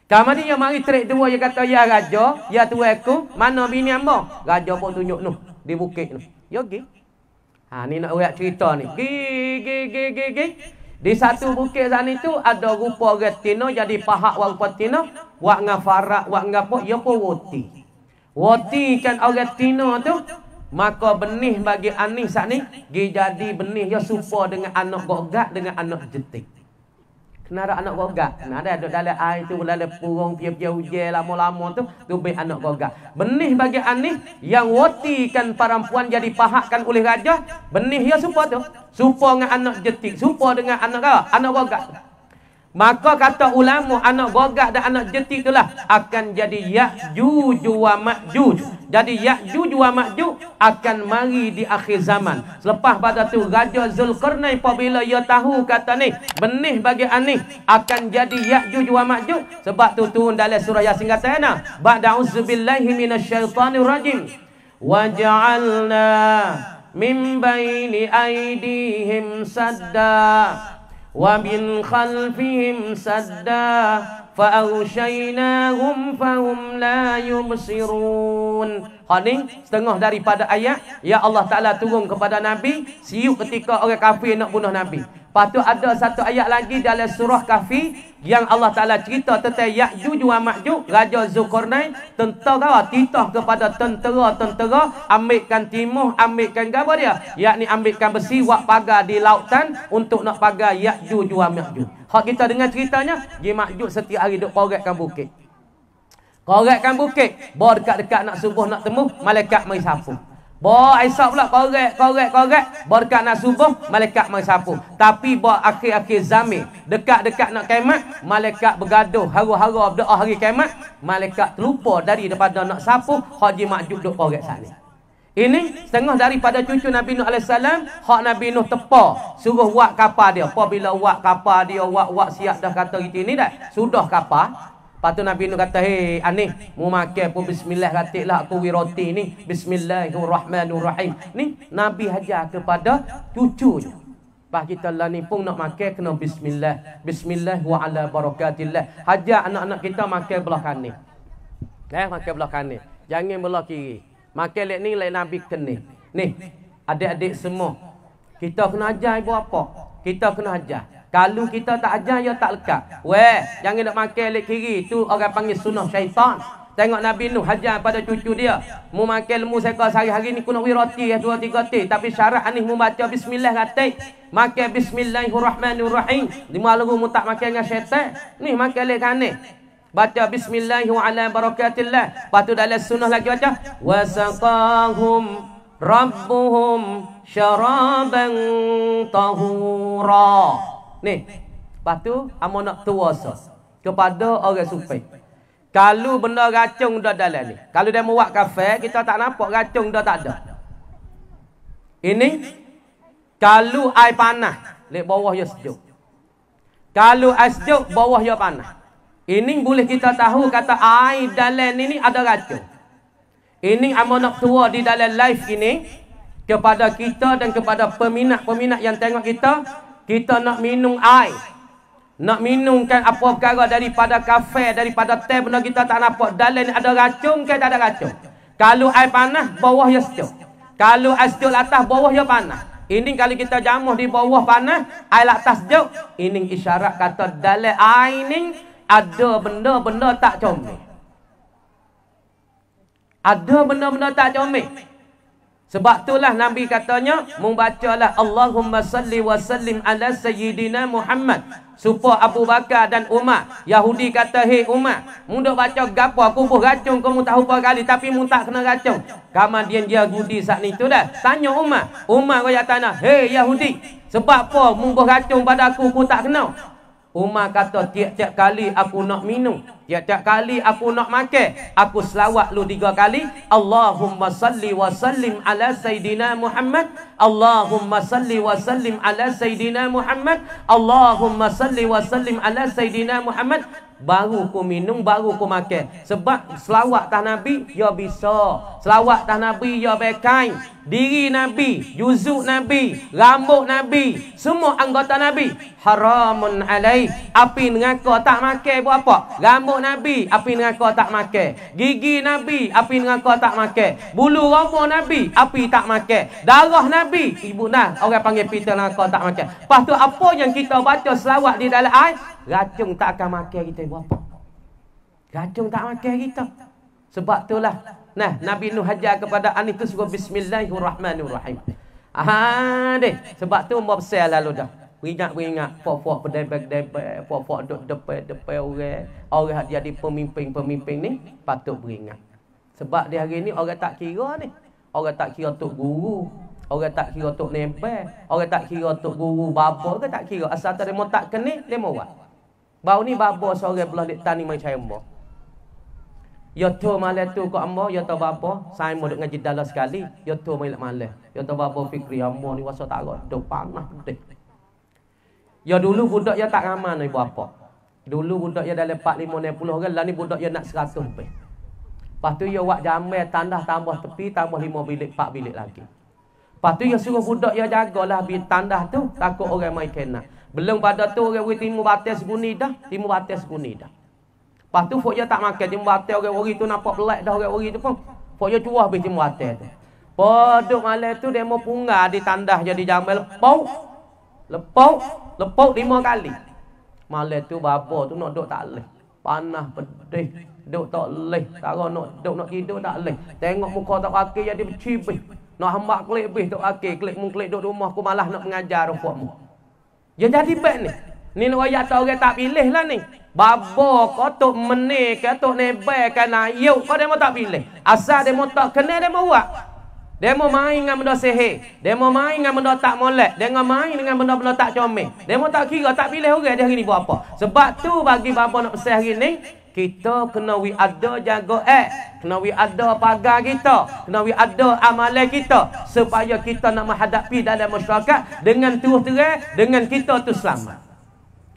Speaker 1: Kemudian yang mari trek dua, dia kata, ya raja, ya tuanku, mana bini amba? Raja pun tunjuk noh di bukit noh. Ya gi. Ni nak urat cerita ni. Gi. Di satu bukit sana itu ada rupa orang Tino jadi pahak rupa Tino, wak ngafarak, wak ngapo, ya pun woti. Woti kan orang Tino tu, maka benih bagi anih saat ni, gi jadi benih ya serupa dengan anak gogak dengan anak jetik. Kenapa anak gogak? Ada dalam air tu, dalam purung pia-pia hujan lama-lama tu be anak gogak. Benih bagi anih yang wotikan perempuan jadi pahakkan oleh raja, benih ya serupa tu. Serupa dengan anak jetik, serupa dengan anak gogak. Maka kata ulama, anak gogak dan anak jetik itulah akan jadi Ya'juj wa Ma'juj. Jadi Ya'juj wa Ma'juj akan mari di akhir zaman. Selepas pada tu Raja Zulkarnain apabila ia tahu kata ni benih bagi anih akan jadi Ya'juj wa Ma'juj, sebab tu turun dalam surah Yasin kata ana ba'da auzubillahi minasyaitonir rajim wa ja'alna min baini aydihim sadda wa min khalfihim sadda fa'aghshaynahum fahum la yubsirun. Ini setengah daripada ayat ya Allah Ta'ala turun kepada Nabi siuk ketika orang kafir nak bunuh Nabi. Lepas tu ada satu ayat lagi dalam surah Kahfi yang Allah Ta'ala cerita tentang Ya'juj wa Ma'juj. Raja Zulkarnain tentera titah kepada tentera ambilkan timuh, ambilkan apa dia? Yakni ambilkan besi wak pagar di lautan untuk nak pagar Ya'juj wa Ma'juj. Hak kita dengar ceritanya, dia Ma'juj setiap hari duk korekkan bukit. Korekkan bukit, bawa dekat-dekat nak subuh nak temu, malaikat mari sapu. Bawa Aisyah pula korek. Bawa dekat nak subuh, malaikat mari sapu. Tapi bawa akhir-akhir zaman, dekat-dekat nak kiamat, malaikat bergaduh, haru-haru berdoa hari kiamat, malaikat terlupa daripada nak sapu, Haji Ma'juj duk korek sana. Ini setengah daripada cucu Nabi Nuh AS, hak Nabi Nuh tepa, suruh wak kapal dia. Apabila wak kapal dia, wak siap dah kata gitu ni dah, sudah kapal. Lepas tu Nabi Nuh kata, hei anih, mu makan pun bismillah katiklah aku wiroti ni. Bismillahirrahmanirrahim. Ni Nabi hajar kepada cucunya. Lepas kita lah ni pun nak makan kena bismillah. Bismillah wa ala barakatillah. Hajar anak-anak kita makan belah kanan. Makan belah kanan. Jangan belah kiri. Makan lek ni lek Nabi kena. Ni, adik-adik semua. Kita kena ajar ibu apa? Kita kena ajar. Kalau kita tak ajar, ya tak lekat. Weh, jangan nak makan lek kiri. Tu orang panggil sunnah syaitan. Tengok Nabi Nuh hajar pada cucu dia. Mu makan lemu seka sehari-hari ni kuna wiroti 2-3 ti. Tapi syarat anih mu baca bismillah katik. Makan bismillahirrahmanirrahim. Lima lagu mu tak makan dengan syaitan. Ni makan lek kanan. Baca bismillah wa ala barakatillah. Lepas tu dalam sunnah lagi baca wasaqahum rabbuhum syaraban tahura. Ni, lepas tu amo nak tuasa kepada orang sufi. Kalau benda racun dah dalam ni, kalau dia buat kafe, kita tak nampak racun dah tak ada. Ini kalau air panas, lek bawah ya sejuk. Kalau air sejuk, bawah ya panas. Ini boleh kita tahu kata air dalam ni ada racun. Ini amo nak tua di dalam live ini kepada kita dan kepada peminat-peminat yang tengok kita. Kita nak minum air, nak minumkan apa perkara daripada kafe, daripada teh, benda kita tak nampak dalam ni ada racun ke tak ada racun. Kalau air panas, bawah ya sejuk. Kalau air sejuk atas, bawah ya panas. Ini kalau kita jamuh di bawah panas, air atas sejuk, ini isyarat kata dalam air ni ada benda-benda tak comel. Ada benda-benda tak comel. Sebab itulah Nabi katanya, membacalah Allahumma salli wa sallim ala sayyidina Muhammad supaya Abu Bakar dan Umar. Yahudi kata, hei Umar, mudah baca gapo aku buh racun kamu tahu apa kali tapi mu tak kena racun. Kemudian Yahudi saat itu dah tanya Umar. Umar kaya tanah, hei Yahudi, sebab apa mu buh racun pada aku tak kena? Umar kata, tiap-tiap kali aku nak minum, tiap-tiap kali aku nak makan, aku selawat lu 3 kali. Allahumma salli wa sallim ala Sayyidina Muhammad. Allahumma salli wa sallim ala Sayyidina Muhammad. Allahumma salli wa sallim ala Sayyidina Muhammad. Baru ku minum, baru ku makan. Sebab selawat tah Nabi, ya bisa. Selawat tah Nabi, ya bekai. Diri Nabi, juzuk Nabi, rambut Nabi, semua anggota Nabi haramun alaih. Api neraka tak makan buat apa? Rambut Nabi, api neraka tak makan. Gigi Nabi, api neraka tak makan. Bulu rambut Nabi, api tak makan. Darah Nabi, ibu nah, orang panggil pita neraka tak makan. Lepas tu apa yang kita baca selawat di dalam air, racun tak akan makan kita buat apa? Racun tak makan kita. Sebab itulah, nah, Nabi Nuh hajar kepada anak itu suruh bismillahirrahmanirrahim. Deh, sebab tu mau besar lalu dah. Beringat, pok-pok berdebek-debek, pok-pok duk depan orang jadi pemimpin ni patut beringat. Sebab di hari ni orang tak kira ni. Orang tak kira tok guru, orang tak kira tok nempel, orang tak kira tok guru bapa ke tak kira. Asal tak demo tak kena, demo buat. Bau ni bapa seorang belah dik tani mai caimu. Ya tu malam tu kau ambo, ya tu bapa, saya mau duk ngaji dalam sekali, ya tu malam malam. Ya tu bapa fikri ambo ni wasa tak ada, duk panas pedih. Ya dulu budak ya tak ramai ni bapa. Dulu budak ya dalam 4 5 60 orang, lah ni budak ya nak 100 lebih. Lepas tu ya wak jamai tandah tambah tepi, tambah 5 bilik, 4 bilik lagi. Lepas tu ya suruh budak ya jagalah tandah tu, takut orang mai kena. Belum pada tu orang timur batas seguni dah, timur batas seguni dah. Lepas tu fok ya tak makan timur batas orang tu nampak pelak dah orang tu pun. Fok ya cuah habis timur batas tu. Podok malam tu dia mau punggah di tandah jadi jamai lepau 5 kali. Malam tu bapa tu nak duk tak leh. Panas pedih, duk tak leh. Tara nak duk nak tidur tak leh. Tengok muka tak kaki jadi bercibih. Nak hambak klik bih duk kaki, klik mung klik duk rumah aku malah nak mengajar rumputmu. Ya jadi baik ni. Ni royak tak orang tak pilih lah ni. Babo kau tok menik ke tok nebel ke nayuk kau demo tak pilih. Asal demo tak kena demo buat. Demo main dengan benda sihir. Demo main dengan benda tak molek. Demo main dengan benda-benda tak comel. Demo tak kira, tak pilih orang dia hari ni buat apa. Sebab tu bagi bapa nak pesan hari ni, kita kena ada jaga kena ada pagar kita, kena ada amalan kita supaya kita nak menghadapi dalam masyarakat dengan terus terang, dengan kita tu selamat.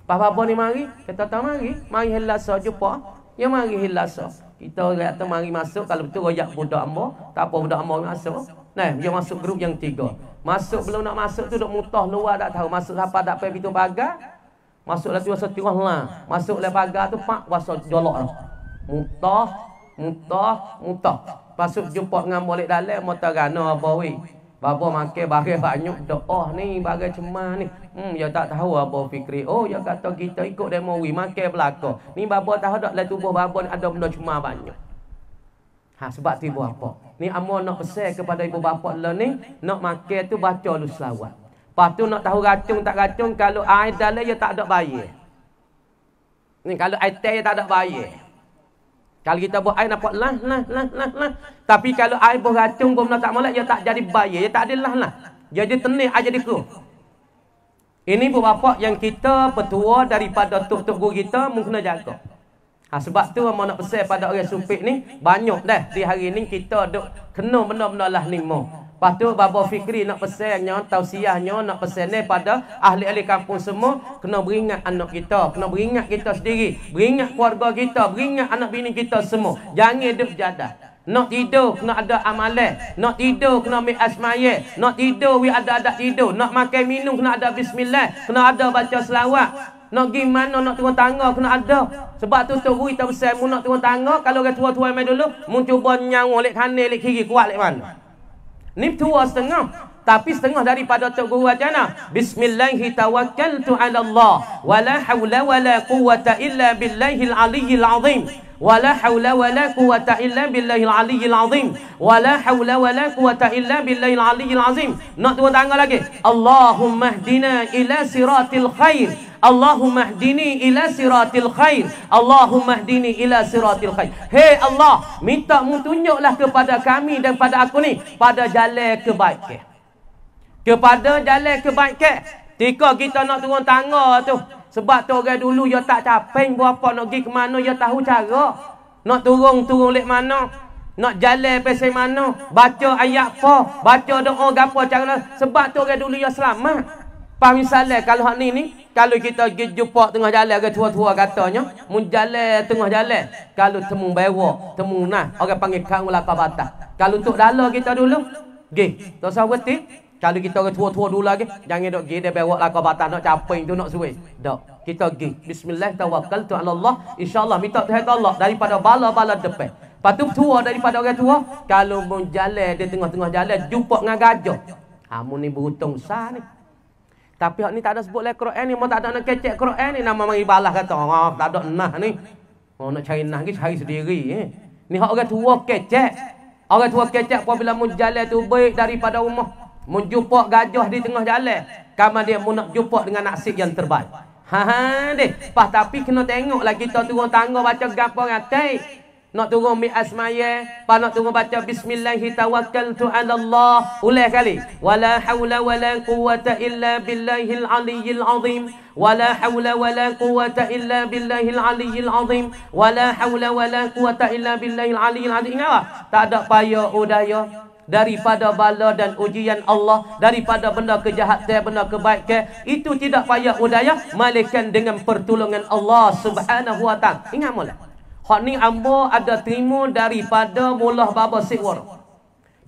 Speaker 1: Bapa ni mari, kata tak mari hilasa jumpa. Ya mari hilasa. Kita kata mari masuk, kalau betul royak budak ambo, tak apa budak ambo masuk. Nah, dia masuk grup yang 3. Masuk belum nak masuk tu duk mutah luar tak tahu. Masuk apa tak pergi pintu pagar. Masuk lah tu wasa tirah lah. Masuk le pagar tu pak wasa jolok dah. Mutah. Masuk jumpa dengan boleh dalam motor gana apa weh. Bapa makan bagai banyak doa ni, bagai cemah ni. Ya tak tahu apa fikri. Oh, ya kata kita ikut demo wi makan belaka. Ni bapa tahu dak dalam tubuh bapa ni ada benda cemah banyak. Sebab tu ibu bapa. Ni amo nak pesan kepada ibu bapa lah ni, nak makan tu baca lu selawat. Lepas tu nak tahu racun tak racun, kalau air dalam ya tak ada bayar. Ni kalau air teh ya tak ada bayar. Kalau kita buat air nampak lah. Tapi kalau air beracun guna tak molek, dia tak jadi bayar, dia tak ada lah. Dia jadi tenih, air jadi keruh. Ini ibu bapa yang kita petua daripada tok-tok guru kita mungkin kena jaga. Sebab tu mau nak pesan pada orang supik ni, banyak dah di hari ni kita duk kena benda-benda lah ni mau. Lepas tu Bapa Fikri nak pesannya, tausiahnya nak pesan ni pada ahli-ahli kampung semua, kena beringat anak kita, kena beringat kita sendiri, beringat keluarga kita, beringat anak bini kita semua. Jangan duk jadah. Nak tidur kena ada amalan, nak tidur kena ambil asmaya, nak tidur ada tidur, nak makan minum kena ada bismillah, kena ada baca selawat. Nak gimana nak turun tangga kena ada. Sebab tu Tok Guru kita pesan mu nak turun tangga, kalau orang tua-tua mai dulu, mu cuba nyawa lek kanan lek kiri kuat lek mana. Ni tua setengah, tapi setengah daripada Tok Guru wacana. Bismillahi tawakkaltu 'ala Allah, wala haula wala quwwata illa billahil aliyyil azim. Wala haula wala quwwata illa billahil aliyyil azim. Wala haula wala quwwata illa billahil aliyyil azim. Nak turun tangga lagi. Allahumma hdina ila siratil khair. Allahumma hdini ila siratil khair. Allahumma hdini ila siratil khair. Hei Allah, minta mu tunjuklah kepada kami dan pada aku ni pada jalan kebaikan. Kepada jalan kebaikan. Tika kita nak turun tangga tu. Sebab tu orang dulu dia tak capek berapa nak pergi ke mana, dia tahu cara. Nak turun lek mana. Nak jalan pasal mana. Baca ayat apa. Baca doa gapo cara. Sebab tu orang dulu dia selamat. Pas misalnya kalau hak ni kalau kita pergi jumpa tengah jalan orang tua-tua katanya, mun jalan tengah jalan, kalau temu bewok, temu nah, orang panggil kang lapar batas. Kalau untuk dalam kita dulu, pergi. Tak usah berhenti. Kalau kita orang tua-tua dulu lagi, jangan dok pergi dia bewok lakar batas nak capek tu nak suai. Dak. Kita pergi. Bismillah tawakkaltu ala Allah. Insya-Allah minta Tuhan Allah daripada bala-bala depan. Patu tua daripada orang tua, kalau mun jalan di tengah-tengah jalan jumpa dengan gajah. Ha mun ni beruntung besar ni. Tapi hak ni tak ada sebut dalam Quran ni, mau tak ada nak kecek Quran ni nama mari balas kata, "Oh, tak ada nah ni." Oh nak cari nah ni cari sendiri Ni hak orang tua kecek. Orang tua kecek apabila mun jalan tu baik daripada rumah. Mun jumpa gajah di tengah jalan, kamu dia mun nak jumpa dengan nasib yang terbaik. Deh. Pas tapi kena tengoklah kita turun tangga baca gapo ngatai. Nak turun mi asmaya, pas nak turun baca bismillahi tawakkaltu ala Allah. Ulang kali. Wala haula wala quwwata illa billahil aliyyil azim. Wala haula wala quwwata illa billahil aliyyil azim. Wala haula wala quwwata illa billahil aliyyil azim. Ingat tak ada payah udaya daripada bala dan ujian Allah, daripada benda kejahatan, benda kebaikan, itu tidak payah udaya melainkan dengan pertolongan Allah Subhanahu wa taala. Ingat mula. Hak ni ambo ada terima daripada mula Baba Sikwara.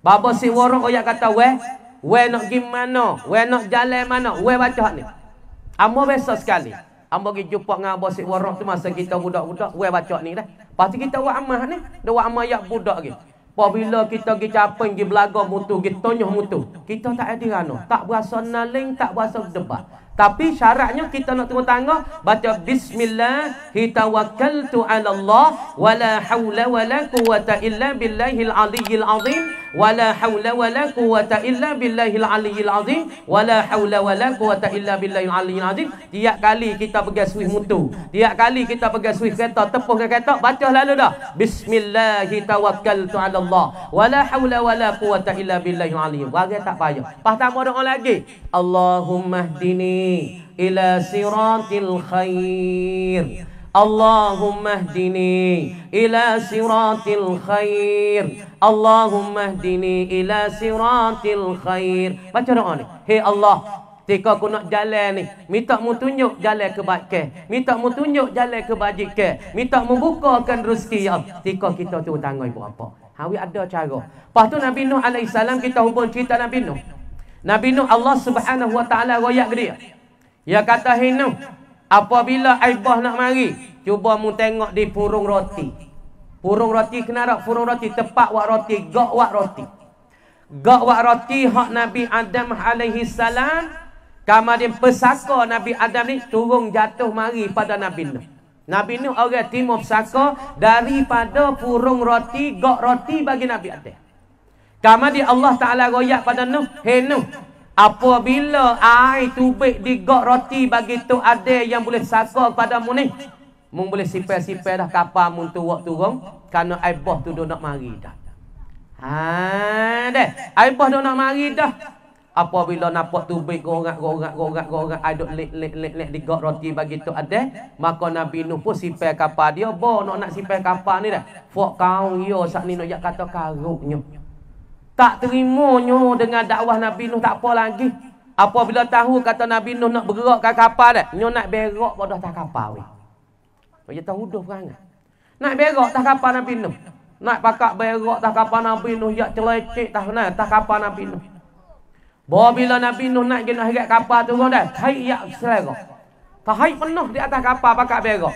Speaker 1: Baba Sikwara oyak kata we nak pergi mana? We nak jalan mana? We baca hak ni. Ambo biasa sekali. Ambo pergi jumpa dengan Baba Sikwara tu masa kita budak-budak, we baca ni dah. Pasti kita buat amal ni, dah buat amal yak budak lagi. Apabila kita pergi capeng, pergi belaga mutu, pergi tonyoh mutu, kita tak ada rano, tak berasa naling, tak berasa debat. Tapi syaratnya kita nak turun tangga, baca bismillah, tawakkaltu ala Allah, wala hawla wala quwwata illa billahil aliyyil azim, wala hawla wala quwwata illa billahil aliyyil azim, wala hawla wala quwwata illa billahil aliyyil azim. Tiap kali kita pergi suih mutu, tiap kali kita pergi suih kereta, tepuh ke kereta, baca lalu dah bismillah, tawakkaltu ala Allah, wala hawla wala quwwata illa billahil aliyyil. Bagi tak payah. Pas tambah doa lagi, Allahumma hdini ila siratil khair. Allahumma hdini ila siratil khair. Allahumma hdini ila siratil khair. Baca doa ni. Hei Allah, ketika aku nak jalan ni, minta mu tunjuk jalan kebaikan, minta mu tunjuk jalan kebajikan, minta mu bukakan rezeki ya. Ketika kita tu tangga ibu apa. Hawi ada cara. Lepas tu Nabi Nuh alaihi salam, kita hubung cerita Nabi Nuh. Nabi Nuh Allah Subhanahu wa taala royak ke dia. Dia kata, "Hei Nuh, apabila aibah nak mari, cuba mu tengok di purung roti." Purung roti kenara, purung roti tepak wak roti, gak wak roti. Gak wak roti hak Nabi Adam alaihi salam, kemudian pesaka Nabi Adam ni turun jatuh mari pada Nabi Nuh. Nabi Nuh orang timur pesaka daripada purung roti, gak roti bagi Nabi Adam. Kemudian Allah Ta'ala royak pada Nuh, "Hei Nuh, apabila air tubik di gok roti bagi tu ada yang boleh saka padamu ni, mu boleh sipai-sipai dah kapal mu turun turun, kerana air bah tu dah nak mari dah." Deh, air bah dah nak mari dah. Apabila nampak tubik gorak air duk lek di gok roti bagi tu ada, maka Nabi Nuh pun sipai kapal dia, bo nak sipai kapal ni dah. Fok kau yo sak ni nak jak kata karuknya. Tak terimanya dengan dakwah Nabi Nuh, tak apa lagi. Apabila tahu kata Nabi Nuh nak bergerak ke kapal dah, nyo nak berak pada tak kapal weh. Dia tahu dah perangai. Nak berak tak kapal Nabi Nuh. Nak pakak berak tak kapal Nabi Nuh, yak celecek tak kapal Nabi Nuh. Bila Nabi Nuh nak pergi nak hirat kapal tu dah, hai yak selera. Tak hai penuh di atas kapal pakak berak.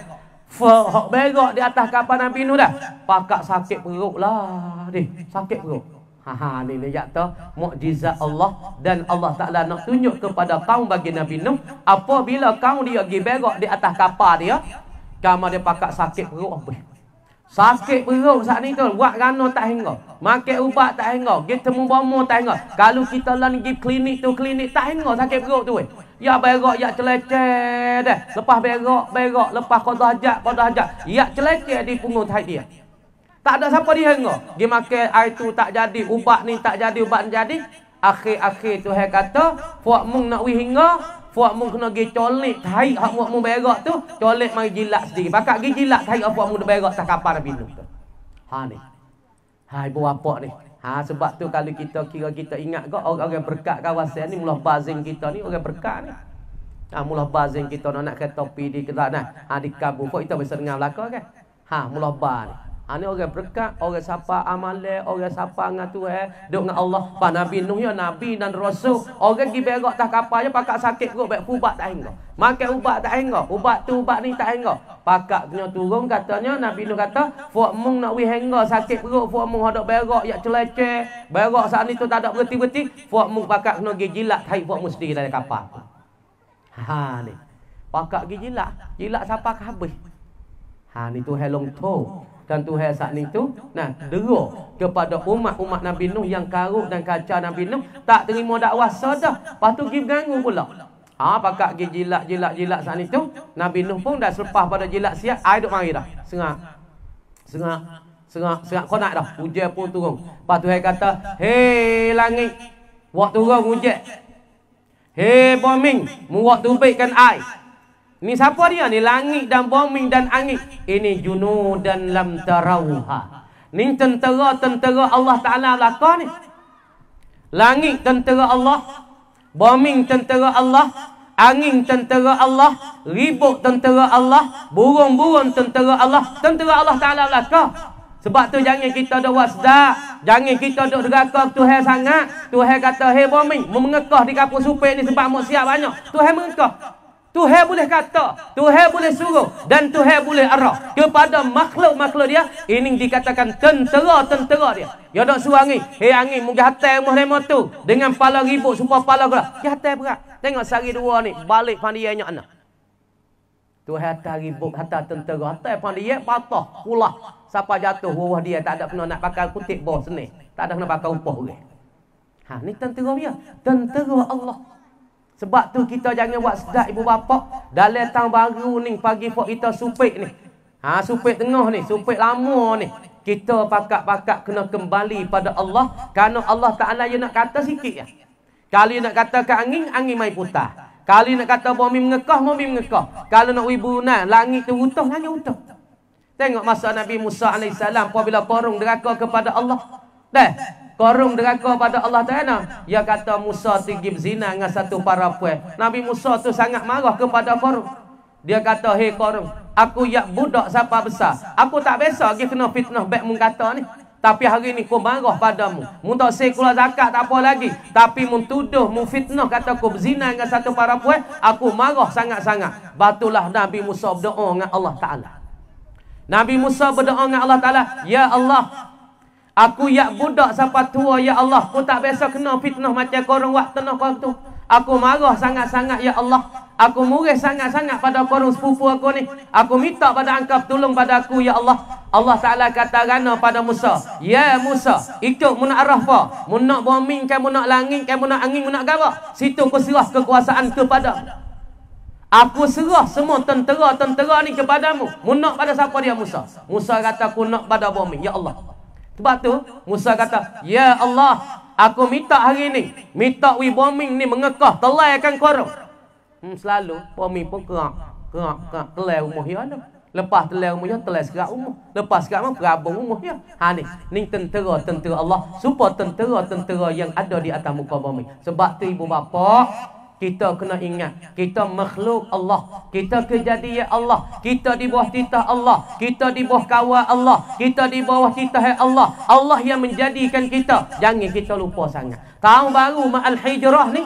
Speaker 1: Hak berak di atas kapal Nabi Nuh dah, pakak sakit perut lah deh, sakit perut. Ni lihat tu mukjizat Allah, dan Allah Ta'ala nak tunjuk kepada kaum bagi Nabi Nuh, apabila kaum dia pergi berak di atas kapal dia, kamu dia pakak sakit perut apa? Sakit perut saat ni tu, buat rana tak hingga, makan ubat tak hingga, pergi temu bomo tak hingga. Kalau kita lah pergi klinik tu klinik tak hingga sakit perut tu. Ya berak, ya celeceh dah. Lepas berak, lepas qada hajat, ya celeceh di pungut haid dia. Tak ada siapa dia hengok. Dia makan air tu tak jadi, ubat ni tak jadi, ubat ni jadi. Akhir-akhir tu hai kata, puak mung nak wi hingga, puak mung kena gi colik haid hak puak mung berak tu, colik mari jilat sendiri. Pakak gi jilat haid hak puak mung berak tak kapar minum tu. Ha ni. Hai ibu bapa ni. Ha sebab tu kalau kita kira kita ingat ke orang berkat kawasan ni mulah bazing kita ni orang berkat ni. Ha mulah bazing kita nak ke topi di kerak nah. Ha di kabu kok kita bisa dengar belaka kan. Ha mulah ba ni. Ha ni orang berkat, orang siapa amale, orang siapa dengan Tuhan, duk dengan Allah. Pa Nabi Nuh ya nabi dan rasul. Orang gi berak tak kapal je pakak sakit perut baik ubat tak hingga. Makan ubat tak hingga. Ubat tu ubat ni tak hingga. Pakak punya turun katanya Nabi Nuh kata, "Fuak mung nak wi hingga sakit perut, fuak mung hendak berak ya celeceh. Berak saat ni tu tak ada berhenti-berhenti, fuak mung pakak kena gi jilat haid fuak mesti dari kapal." Ha ni. Pakak gi jilat siapa ke habis. Ha ni tu helong tu. Dan Tuhan saat ni tu dera kepada umat-umat Nabi Nuh yang karut dan kacau Nabi Nuh tak terima dakwah dah. Lepas tu pergi berganggu pula. Ha pakak pergi jilat saat ni tu Nabi Nuh pun dah selepas pada jilat siap air duk mari dah. Sengak konak dah. Hujan pun turun. Lepas Tuhan kata, "Hei langit, wak turun hujan. Hei bumi, mu wak tumbikkan air." Ni siapa dia? Ni langit dan bumi dan angin. Ini junudan lam tarauha. Ni tentera Allah Ta'ala belaka ni. Langit tentera Allah, bumi tentera Allah, angin tentera Allah, ribut tentera Allah, burung-burung tentera Allah Ta'ala belaka. Sebab tu jangan kita duk wasdak, jangan kita duk deraka Tuhan sangat. Tuhan kata, "Hei bumi, mu mengekah di kapur supek ni sebab maksiat banyak." Tuhan mengekah. Tuhan boleh kata, Tuhan boleh suruh dan Tuhan boleh arah kepada makhluk-makhluk dia. Ini dikatakan tentera dia. Ya dak suruh angin, "Hei angin, mungkin hatai rumah demo tu dengan pala ribut supaya pala gerak." Dia hatai berat. Tengok sehari dua ni balik pandianya anak. Tuhan hatai ribut, hatai tentera, hatai pandia patah, pulah. Siapa jatuh bawah dia tak ada kena nak pakai kutip bawah seni. Tak ada kena pakai upah orang. Ha ni tentera dia, tentera Allah. Sebab tu kita jangan buat sedap ibu bapa. Dalam tahun baru ni pagi pok kita supik ni. Ha supik tengah ni, supik lama ni. Kita pakak-pakak kena kembali pada Allah. Kerana Allah Ta'ala dia nak kata sikit ya. Kali nak kata ke angin, angin mai putar. Kali nak kata bumi mengekah. Kalau nak wibunan, langit tu utuh, langit utuh. Tengok masa Nabi Musa AS apabila korung deraka kepada Allah. Korung deraka pada Allah Ta'ala. Dia kata Musa tinggi berzina dengan satu perempuan. Nabi Musa tu sangat marah kepada korung. Dia kata, "Hei korung, aku yak budak siapa besar. Aku tak biasa lagi kena fitnah baik mun kata ni. Tapi hari ni aku marah padamu. Mun tak say keluar zakat tak apa lagi. Tapi mun tuduh, mun fitnah kata aku berzina dengan satu perempuan. Aku marah sangat-sangat." Batulah Nabi Musa berdoa dengan Allah Ta'ala. Nabi Musa berdoa dengan Allah Ta'ala, "Ya Allah, aku yak budak siapa tua ya Allah. Aku tak biasa kena fitnah macam korang waktu nak tu. Aku marah sangat-sangat ya Allah. Aku murih sangat-sangat pada korang sepupu aku ni. Aku minta pada engkau tolong pada aku ya Allah." Allah Ta'ala kata gana pada Musa, "Ya Musa, ikut mu nak arah apa? Mu nak bumi kan, mu nak langit kan, mu nak angin, mu nak apa? Situ aku serah kekuasaan kepada. Aku serah semua tentera ni kepadamu. Mu nak pada siapa dia Musa?" Musa kata, "Aku nak pada bumi ya Allah." Sebab tu Musa kata, "Ya Allah, aku minta hari ni, minta wi bumi ni mengekah, telaikan korang." Selalu bumi pun kerak, telai rumah dia ada. Lepas telai rumah dia, telai sekat rumah. Lepas sekat rumah, perabung rumah dia. Ha ni tentera Allah. Supaya tentera yang ada di atas muka bumi. Sebab tu ibu bapa, kita kena ingat, kita makhluk Allah, kita kejadian Allah, kita di bawah titah Allah, kita di bawah kawal Allah, kita di bawah titah Allah. Allah yang menjadikan kita. Jangan kita lupa sangat. Tahun baru Ma'al Hijrah ni,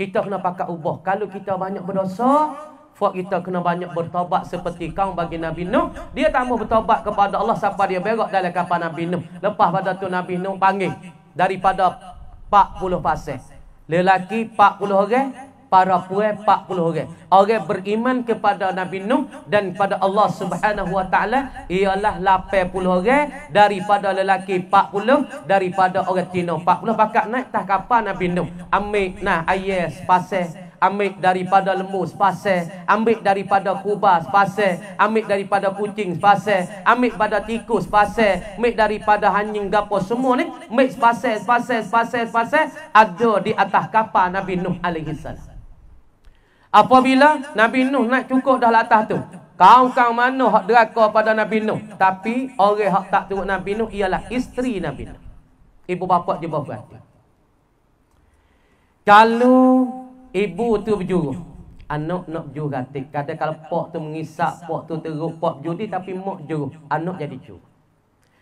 Speaker 1: kita kena pakai ubah. Kalau kita banyak berdosa, kita kena banyak bertobat seperti kaum bagi Nabi Nuh. Dia tak mau bertobat kepada Allah sampai dia berak dalam kapal Nabi Nuh. Lepas pada tu Nabi Nuh panggil daripada 40 pasal. Lelaki 40 orang, para perempuan 40 orang. Orang beriman kepada Nabi Nuh dan pada Allah Subhanahu Wa Taala ialah 80 orang, daripada lelaki 40, daripada orang Tino 40. Pakak naik tak kapal Nabi Nuh. Ambil nah ayat pasal ambil daripada lembu sepasal, ambil daripada kubah sepasal, ambil daripada kucing sepasal, ambil daripada tikus sepasal, ambil daripada anjing gapo semua ni, ambil sepasal ada di atas kapal Nabi Nuh alaihi salam. Apabila Nabi Nuh nak cukup dah atas tu, kaum-kaum mana hak deraka pada Nabi Nuh, tapi orang hak tak turut Nabi Nuh ialah isteri Nabi Nuh. Ibu bapa dia berhati. Kalau ibu tu berjuru, anak nak berjuru gatik. Kadang kalau pak tu mengisap, pak tu teruk, pak berjudi tapi mak juru, anak jadi juru.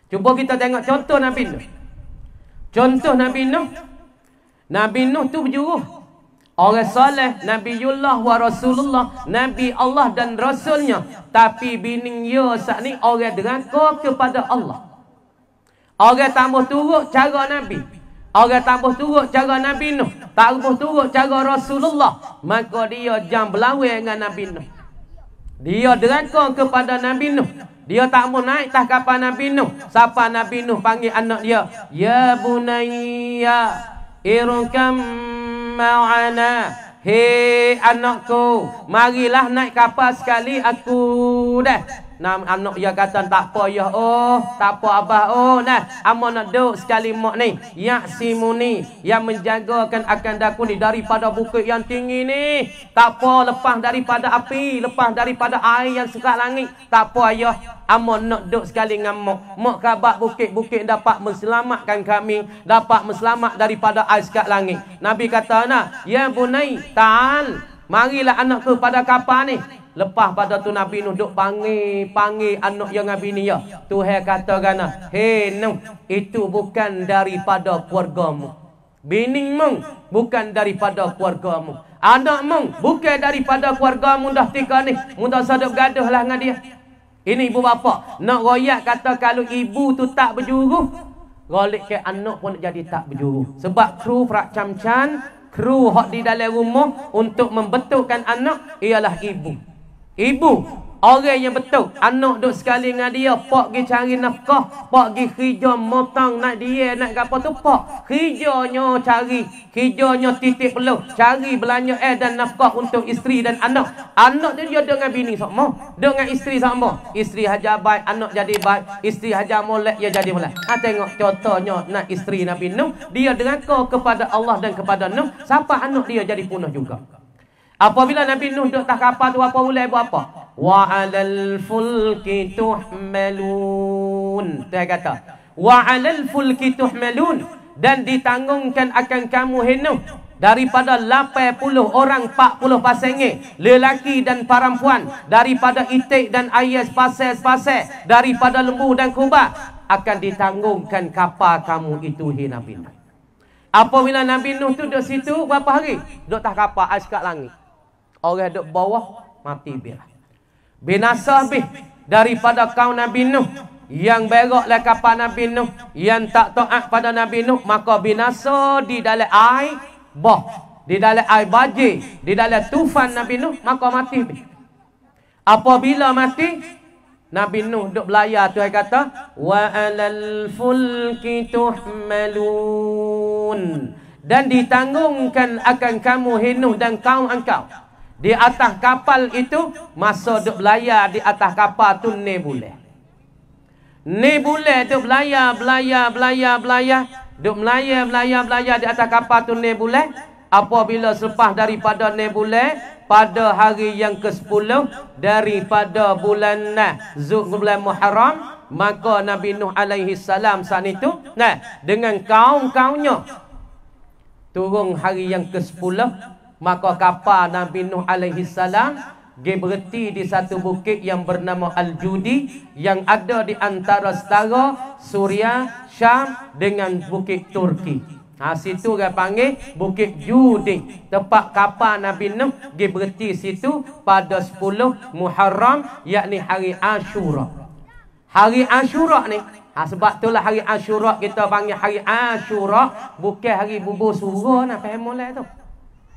Speaker 1: Cuba kita tengok contoh Nabi Nuh. Contoh Nabi Nuh. Nabi Nuh tu berjuru. Orang soleh, Nabiullah wa Rasulullah, Nabi Allah dan Rasulnya. Tapi bini dia saat ni orang deraka kepada Allah. Orang tambah turut cara Nabi. Orang tambah turut cara Nabi Nuh, tambah turut cara Rasulullah, maka dia jam berlawan dengan Nabi Nuh. Dia deraka kepada Nabi Nuh. Dia tak mau naik tak kapal Nabi Nuh. Siapa Nabi Nuh panggil anak dia? Ya bunayya irkam ma'ana. Hei anakku, marilah naik kapal sekali aku dah. Anak dia kata tak apa ya tak apa abah nah, amo nak duduk sekali mak ni. Yaksimuni, yang menjagakan akan daku ni daripada bukit yang tinggi ni. Tak apa lepas daripada api, lepas daripada air yang sekat langit. Tak apa ayah, amo nak duduk sekali dengan mak. Mak khabar bukit-bukit dapat menyelamatkan kami, dapat menyelamat daripada air sekat langit. Nabi kata nah, ya bunai ta'al, marilah anakku pada kapal ni. Lepas pada tu Nabi Nuh duk panggil anak yang Nabi ni ya. Tuhan kata gana, hei Nuh, itu bukan daripada keluargamu. Bini mung bukan daripada keluargamu. Anak mung bukan daripada keluargamu dah tika ni. Mudah sadap gaduh lah dengan dia. Ini ibu bapa nak royak kata kalau ibu tu tak berjuru, golik ke anak pun jadi tak berjuru. Sebab kru prak camcan, kru hak di dalam rumah untuk membetulkan anak ialah ibu. Ibu, orang yang betul. Anak duduk sekali dengan dia, pak pergi cari nafkah, pak pergi kerja motong nak dia nak apa tu pak. Kerjanya cari, kerjanya titik peluh, cari belanja dan nafkah untuk isteri dan anak. Anak tu dia dengan bini sama, dengan isteri sama. Isteri haja baik, anak jadi baik. Isteri haja molek, dia jadi molek. Tengok contohnya nak isteri Nabi Nuh, dia deraka kepada Allah dan kepada Nuh. Siapa anak dia jadi punah juga. Apabila Nabi Nuh duduk tak kapal tu apa boleh buat apa? Wa 'alal fulki tuhmalun. Dia kata, wa 'alal fulki tuhmalun, dan ditanggungkan akan kamu Nuh daripada 80 orang 40 pasangan, lelaki dan perempuan, daripada itik dan ayah sepasal-sepasal, daripada lembu dan kubah, akan ditanggungkan kapal kamu itu Nabi Nuh. Apabila Nabi Nuh tu duduk situ berapa hari? Duduk tak kapal ais kat langit. Orang duduk bawah mati biar. Binasa habis daripada kaum Nabi Nuh yang berak le kapal Nabi Nuh, yang tak taat pada Nabi Nuh, maka binasa di dalam air bah, di dalam air banjir, di dalam tufan Nabi Nuh, maka mati habis. Apabila mati, Nabi Nuh duk belayar tu kata wa 'alal fulki tuhmalun, dan ditanggungkan akan kamu Nuh dan kaum engkau di atas kapal itu. Masa duk belayar di atas kapal tu ni bulan. Ni bulan duk belayar duk belayar di atas kapal tu ni bulan. Apabila selepas daripada ni bulan, pada hari yang ke-10 daripada bulan bulan Muharram, maka Nabi Nuh alaihi salam saat itu dengan kaum-kaumnya turun hari yang ke-10. Maka kapal Nabi Nuh alaihi salam dia berhenti di satu bukit yang bernama Al-Judi, yang ada di antara setara Suria, Syam dengan bukit Turki. Situ dia panggil Bukit Judi. Tempat kapal Nabi Nuh dia berhenti situ pada 10 Muharram, yakni hari Ashura. Hari Ashura ni, sebab itulah hari Ashura kita panggil hari Ashura, bukan hari bubur surga nak faham mulai tu.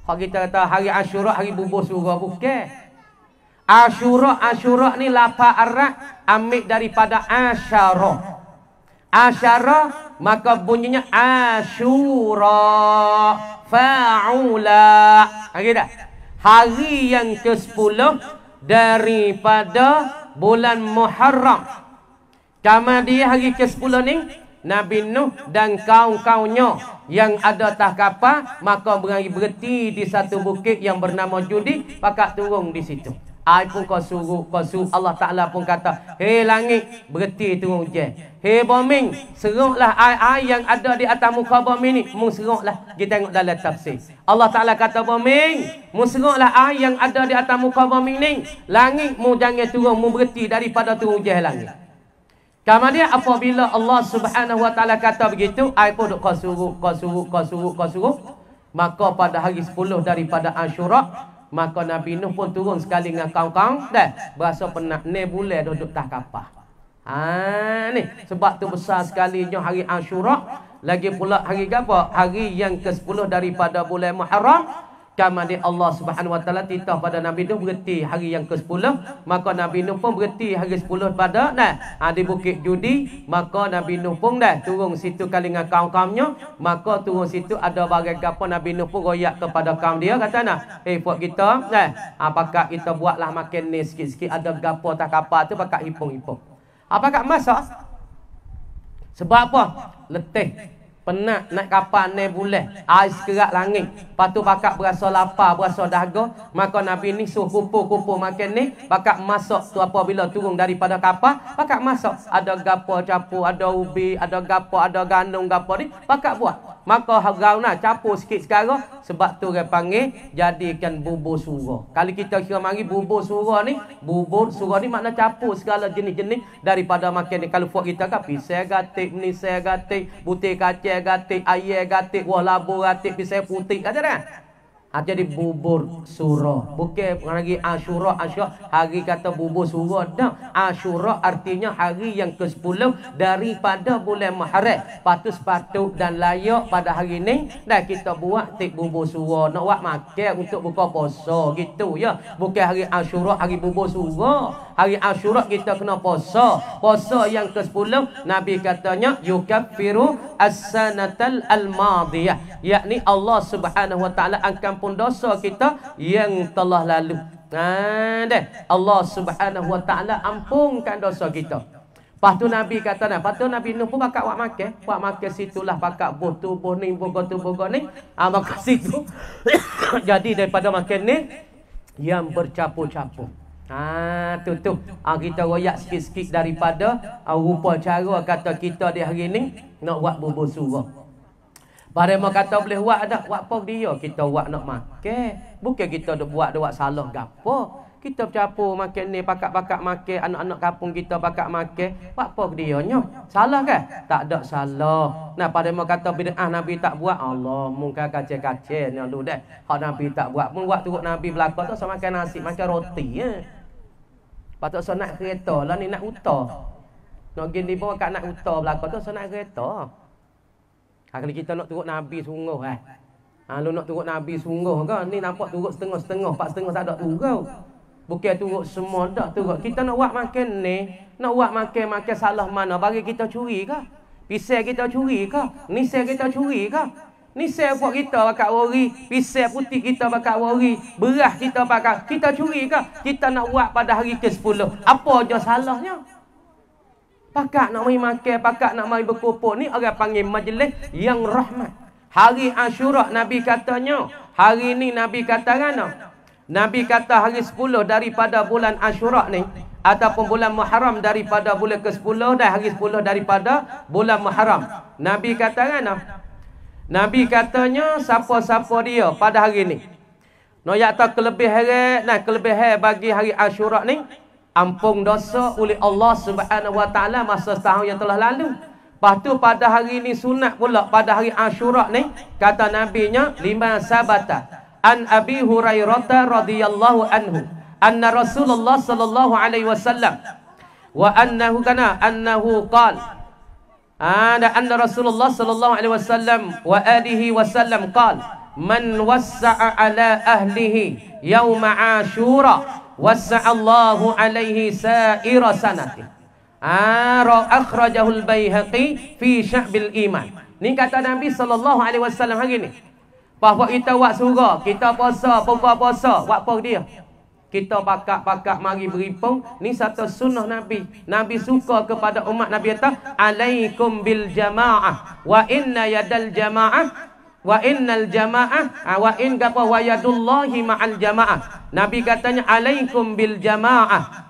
Speaker 1: Kalau kita kata hari Ashura, hari bubur surga, bukan. Ashura ni lafaz Arab ambil daripada asyara. Asyara maka bunyinya Ashura fa'ula. Gitu dah. hari yang ke-10 daripada bulan Muharram. Kemudian hari ke-10 ni Nabi Nuh dan kaum-kaumnya yang ada atas kapal maka berhenti di satu bukit yang bernama Judi, pakak turun di situ. Ai pun kau suruh Allah Ta'ala pun kata, hei langit, berhenti turun hujan. Hei bumi, seruklah air yang ada di atas muka bumi ni. Mu seruklah. Kita tengok dalam tafsir. Allah Ta'ala kata bumi, mu seruklah air yang ada di atas muka bumi ni. Langit, mu jangan turun, mu berhenti daripada turun hujan langit. Kemudian apabila Allah Subhanahu Wa Ta'ala kata begitu, air pun duk kau suruh. Maka pada hari 10 daripada Ashura, maka Nabi Nuh pun turun sekali dengan kaum-kaum dah berasa penat ni boleh duduk tak kapal. Ni sebab tu besar sekalinya hari Ashura, lagi pula hari apa? Hari yang ke-10 daripada bulan Muharram. Kemudian Allah Subhanahu Wa Taala titah pada Nabi Nuh berhenti hari yang ke-10, maka Nabi Nuh pun berhenti hari 10 pada di bukit Judi. Maka Nabi Nuh pun turun situ kali dengan kaum-kaumnya. Maka turun situ ada bagai gapo, Nabi Nuh pun royak kepada kaum dia kata buat kita pakak kita buatlah makan ni sikit-sikit, ada gapo tak kapal tu pakak hipung-hipung. Pakak masak. Sebab apa? Letih. Penat naik kapal ni boleh. Ais kerak langit. Lepas tu pakak berasa lapar, berasa dahaga. Maka Nabi ni suruh kumpul-kumpul makan ni. Pakak masak tu apabila turun daripada kapal. Pakak masak. Ada gapo capur, ada ubi, ada gapo, ada gandum gapo ni. Pakak buat. Maka harau nak capur sikit sekarang. Sebab tu orang panggil jadikan bubur surah. Kalau kita kira mari bubur surah ni. Bubur surah ni makna capur segala jenis-jenis daripada makan ni. Kalau buat kita kan pisang gatik, nisai gatik, butir kacang gatik, ayam gatik, buah labu gatik, pisang putih kata kan. Jadi bubur surah. Bukan lagi Ashura. Hari kata bubur surah dah. Ashura artinya hari yang ke-10 daripada bulan Muharram. Patut sepatut dan layak pada hari ni dah kita buat tik bubur surah. Nak buat makan untuk buka puasa gitu ya. Bukan hari Ashura hari bubur surah. Hari Ashura kita kena puasa. Puasa yang ke-10 Nabi katanya yukaffiru as-sanatal al-madiyah. Yakni Allah Subhanahu Wa Ta'ala akan pun dosa kita yang telah lalu. Allah Subhanahu Wa Ta'ala ampunkan dosa kita. Lepas tu Nabi kata lepas tu Nabi Nuh pun pakak buat makan situlah pakak buh tubuh ni, buka ni. Maka situ jadi daripada makan ni yang bercapur-capur. Tu kita royak sikit-sikit daripada rupa cara kata kita di hari ni nak buat bubur surah. Pada mau kata boleh buat ada buat apa dia kita buat nak makan. Bukan kita duk buat salah gapo. Kita bercampur makan ni pakak-pakak makan, anak-anak kampung kita pakak makan. Buat apa dia nya? Salah kan? Tak ada salah. Nah pada mau kata bid'ah Nabi tak buat, Allah mungkin kacau-kacau ni lu dah. Hak Nabi tak buat, pun buat turut Nabi belaka tu sama makan nasi, makan roti ya. Patut so nak kereta lah ni nak uta. Nak gini pun kat nak uta belaka tu so nak kereta. Kalau kita nak turut Nabi sungguh lu nak turut Nabi sungguh kan ni nampak turut setengah-setengah, 4/2 tak ada turut. Bukan turut semua dah turut. Kita nak buat makan ni, nak buat makan salah mana? Bagi kita curi ke? Pisau kita curi ke? Nisai kita curi ke? Nisai buat kita pakai wari, pisau putih kita pakai wari, beras kita pakai, kita curi ke? Kita nak buat pada hari ke-10. Apa aja salahnya? Pakak nak mai makan, pakak nak mai berkumpul ni orang panggil majlis yang rahmat. Hari Ashura Nabi katanya, hari ni Nabi kata kan? Nabi kata hari 10 daripada bulan Ashura ni ataupun bulan Muharram daripada bulan ke-10 dan hari 10 daripada bulan Muharram. Nabi kata kan? Nabi katanya siapa-siapa dia pada hari ni. Noyak tak kelebihan bagi hari Ashura ni ampun dosa oleh Allah Subhanahu Wa Ta'ala masa setahun yang telah lalu. Lepas tu pada hari ni sunat pula pada hari Ashura ni kata Nabinya lima sabata an Abi Hurairah radhiyallahu anhu anna Rasulullah sallallahu alaihi wasallam wa annahu qala anna Rasulullah sallallahu alaihi wasallam wa alihi wasallam qala man wassa'a ala ahlihi yauma Ashura wasa'allahu alaihi sa'ira sanati. Akhrajahul Baihaqi fi Sya'bil Iman. Ni kata Nabi sallallahu alaihi wasallam hari ni. Bapak kita buat surah, kita puasa, perempuan puasa, buat apa dia? Kita pakak-pakak mari beripung. Ni satu sunnah Nabi. Nabi suka kepada umat Nabi kata, alaikum bil jamaah wa inna yadal jamaah wa innal jamaah wa in gapa wa yadullahi ma'al jamaah. Nabi katanya alaikum bil jamaah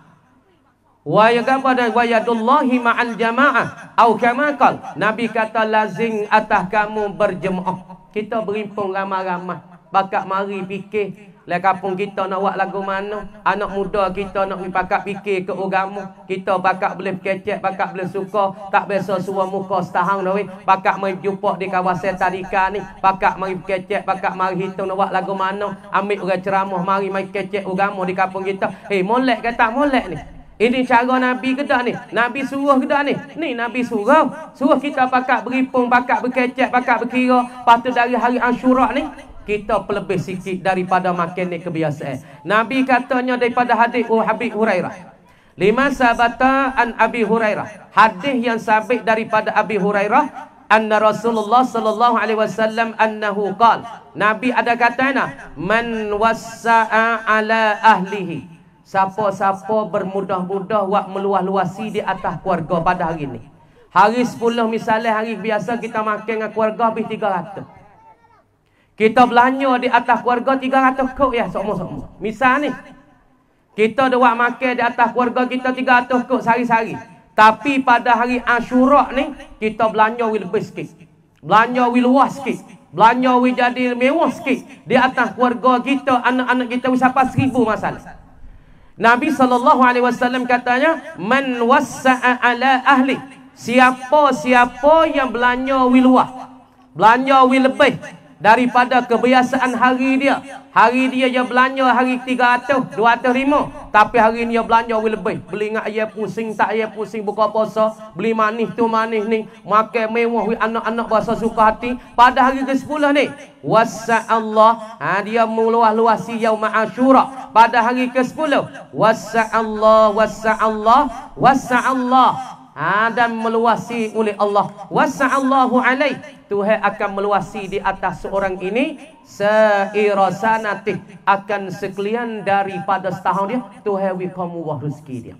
Speaker 1: wa yadullahi ma'al jamaah. Atau kama qal, Nabi kata lazim atas kamu berjemaah. Kita berimpun ramai-ramai. Pakak mari fikir. Lai kampung kita nak buat lagu mana? Anak muda kita nak pakak fikir ke agama. Kita pakak boleh kecek, pakak boleh suka. Tak biasa suruh muka setahun dah weh. Pakak mari jumpa di kawasan tadika ni. Pakak mari kecek, pakak mari hitung nak buat lagu mana. Ambil orang ceramah mari kecek agama di kampung kita. Molek ke tak molek ni? Ini cara Nabi ke tak ni? Nabi suruh ke tak ni? Ni Nabi suruh. Suruh kita pakak beripung, pakak berkecek, pakak berkira. Lepas tu dari hari Ashura ni, kita pelebih sikit daripada makan ni kebiasaan. Nabi katanya daripada hadis Abi Hurairah. Lima sabata an Abi Hurairah. Hadis yang sabit daripada Abi Hurairah. Anna Rasulullah sallallahu alaihi wasallam annahu qala. Nabi ada katanya, man wassa'a ala ahlihi. Siapa-siapa bermudah-mudah buat meluas-luasi di atas keluarga pada hari ni. Hari 10 misalnya hari biasa kita makan dengan keluarga habis 300. Kita belanja di atas keluarga 300 kok ya semua-semua. Misal ni, kita ada buat makan di atas keluarga kita 300 kok sehari-hari. Tapi pada hari Ashura ni, kita belanja lebih sikit. Belanja luas sikit. Belanja jadi mewah sikit. Di atas keluarga kita, anak-anak kita sampai 1000 masalah. Nabi SAW katanya, man wassa'a ala ahli. Siapa-siapa yang belanja luas, belanja lebih daripada kebiasaan hari dia. Hari dia belanja hari 300, 205. Tapi hari ni dia belanja lebih. Beli ingat ayah pusing, tak ayah pusing buka puasa. Beli manis tu manis ni. Makan mewah anak-anak bahasa suka hati. Pada hari ke-10 ni. Wassa'allah. Dia meluas-luasi yaum Ashura. Pada hari ke-10. Wassa'allah, wassa'allah, wassa'allah. Dan meluasi oleh Allah. Wassa'allahu alaih. Tuhan akan meluasi di atas seorang ini seirasanatih, akan sekalian daripada setahun dia. Tuhan wikamu rezeki dia.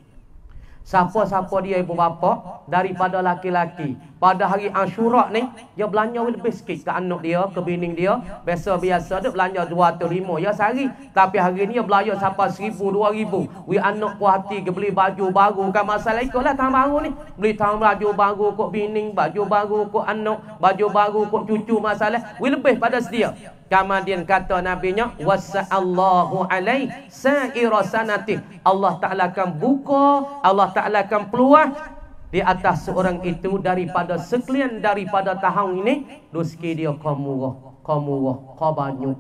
Speaker 1: Siapa-siapa dia ibu bapa daripada laki-laki pada hari Ashura ni, dia belanja lebih sikit ke anak dia, ke bini dia. Biasa-biasa dia belanja 205 ya sehari. Tapi hari ni dia belanja sampai 1000, 2000. Anak puas hati ke beli baju baru. Kan masalah ikutlah tahun baru ni. Beli tahun baju baru kok bini, baju baru kok anak, baju baru kok cucu masalah. Lebih pada sedia. Kemudian kata Nabi-nya, wassa'allahu alaih sa'irasanatih. Allah Ta'ala akan buka, Allah Ta'ala akan peluang di atas seorang itu daripada sekalian daripada tahun ini. Rezeki dia kau banyak.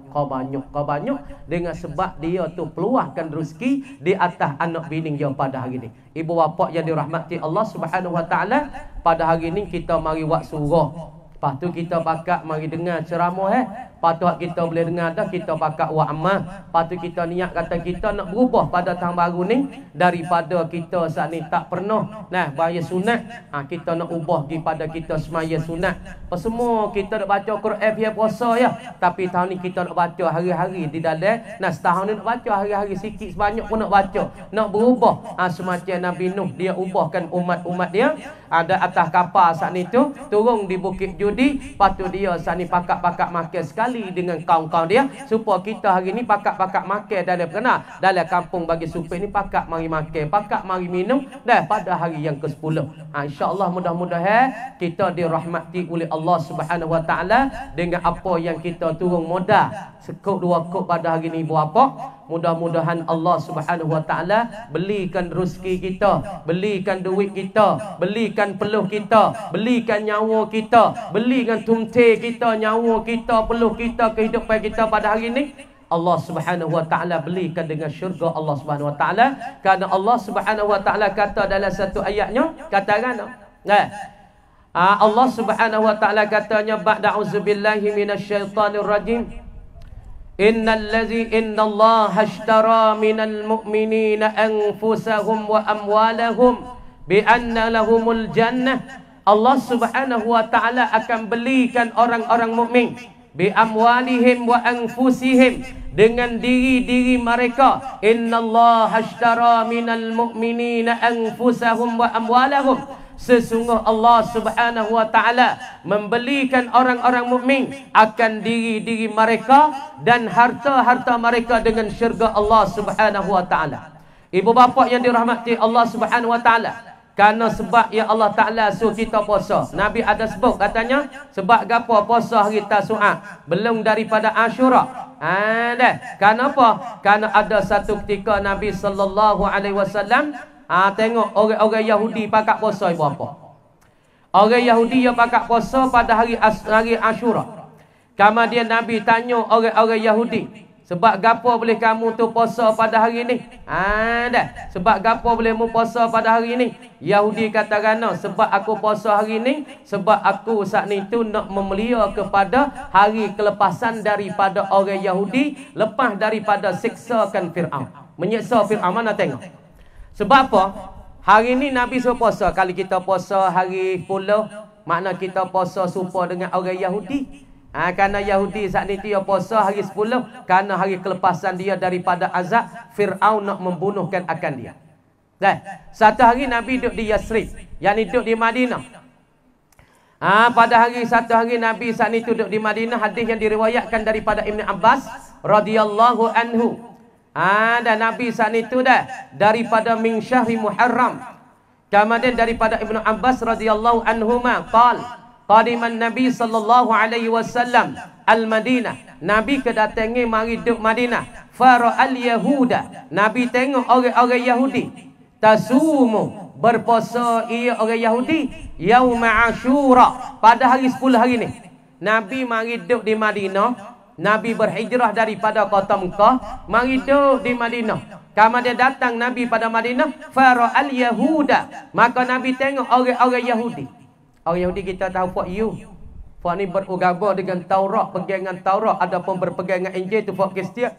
Speaker 1: Dengan sebab dia tu peluahkan rezeki di atas anak bini dia pada hari ini. Ibu bapa yang dirahmati Allah Subhanahu Wa Ta'ala, pada hari ini kita mari buat surah. Lepas tu kita pakak mari dengar ceramah Lepas tu kita boleh dengar dah, kita pakak buat amal. Lepas tu kita niat kata kita nak berubah pada tahun baru ni. Daripada kita saat ni tak pernah bayar sunat, kita nak ubah daripada kita semaya sunat. Semua kita nak baca Quran via puasa ya. Tapi tahun ni kita nak baca hari-hari di dalam. Setahun ni nak baca hari-hari sikit sebanyak pun nak baca. Nak berubah semacam Nabi Nuh, dia ubahkan umat-umat dia. Ada atas kapal saat ni tu, turun di Bukit Judi. Lepas tu dia saat ni pakak-pakak makan sekali dengan kaum-kaum dia, supaya kita hari ni pakak-pakak makan dalam kampung bagi supir ni, pakak mari makan, pakak mari minum pada hari yang ke-10. InsyaAllah mudah-mudahan kita dirahmati oleh Allah Subhanahu Wa Ta'ala dengan apa yang kita turun modal sekok dua kok pada hari ni ibu bapa. Mudah-mudahan Allah Subhanahu Wa Ta'ala belikan rezeki kita, belikan duit kita, belikan peluh kita, belikan nyawa kita, belikan tumte kita, nyawa kita, peluh kita, kehidupan kita pada hari ini. Allah Subhanahu Wa Ta'ala belikan dengan syurga Allah Subhanahu Wa Ta'ala. Kerana Allah Subhanahu Wa Ta'ala kata dalam satu ayatnya, katakan Allah Subhanahu Wa Ta'ala katanya, ba'da auzubillahi minasyaitanir rajim, innallaha ashtara minal mu'minina anfusahum wa amwalahum bi anna lahumul jannah. Allah Subhanahu Wa Ta'ala akan belikan orang-orang mukmin bi amwalihim wa anfusihim, dengan diri-diri mereka. Innallaha ashtara minal mu'minina anfusahum wa amwalahum. Sesungguh Allah Subhanahu wa taala membelikan orang-orang mukmin akan diri-diri mereka dan harta-harta mereka dengan syurga Allah Subhanahu wa taala. Ibu bapa yang dirahmati Allah Subhanahu wa taala, kerana sebab yang Allah Ta'ala suruh kita puasa. Nabi ada sebut katanya, sebab gapo puasa hari Tasu'a, belum daripada Ashura. Kerana apa? Kerana ada satu ketika Nabi sallallahu alaihi wasallam tengok orang-orang Yahudi pakat puasa, ibu bapa. Orang Yahudi yang pakat puasa pada hari Ashura. Kemudian Nabi tanya orang-orang Yahudi, sebab gapo boleh kamu tu puasa pada hari ni? Sebab gapo boleh mu puasa pada hari ni? Yahudi kata kerana sebab aku puasa hari ni, sebab aku saat ni tu nak memelia kepada hari kelepasan daripada orang Yahudi lepas daripada siksakan Fir'aun. Menyiksa Fir'aun. Mana tengok? Sebab apa? Hari ni Nabi suruh puasa. Kalau kita puasa hari 10, makna kita puasa serupa dengan orang Yahudi. Kerana Yahudi saat ni dia puasa hari 10, kerana hari kelepasan dia daripada azab Fir'aun nak membunuhkan akan dia. Satu hari Nabi duduk di Yasrib, yang ni duduk di Madinah. Pada satu hari Nabi saat ni duduk di Madinah. Hadis yang diriwayatkan daripada Ibn Abbas radhiyallahu anhu. Dan Nabi saat ni daripada min syahri Muharram. Kemudian daripada Ibn Abbas radhiyallahu anhuma qala qadiman Nabi sallallahu alaihi wasallam al-Madinah. Nabi kedatangi mari duduk Madinah. Fara'al Yahuda. Nabi tengok orang-orang Yahudi. Tasumu, berpuasa ia orang Yahudi. Yauma Ashura, pada hari 10 hari ni. Nabi mari duduk di Madinah. Nabi berhijrah daripada kota Mekah, mari duduk di Madinah. Kemudian datang Nabi pada Madinah. Fara'al Yahuda, maka Nabi tengok orang-orang Yahudi. Orang Yahudi kita tahu Pak Yu. Pak ni beragama dengan Taurat, pegang dengan Taurat, ada pun berpegang dengan Injil tu Pak Kristian.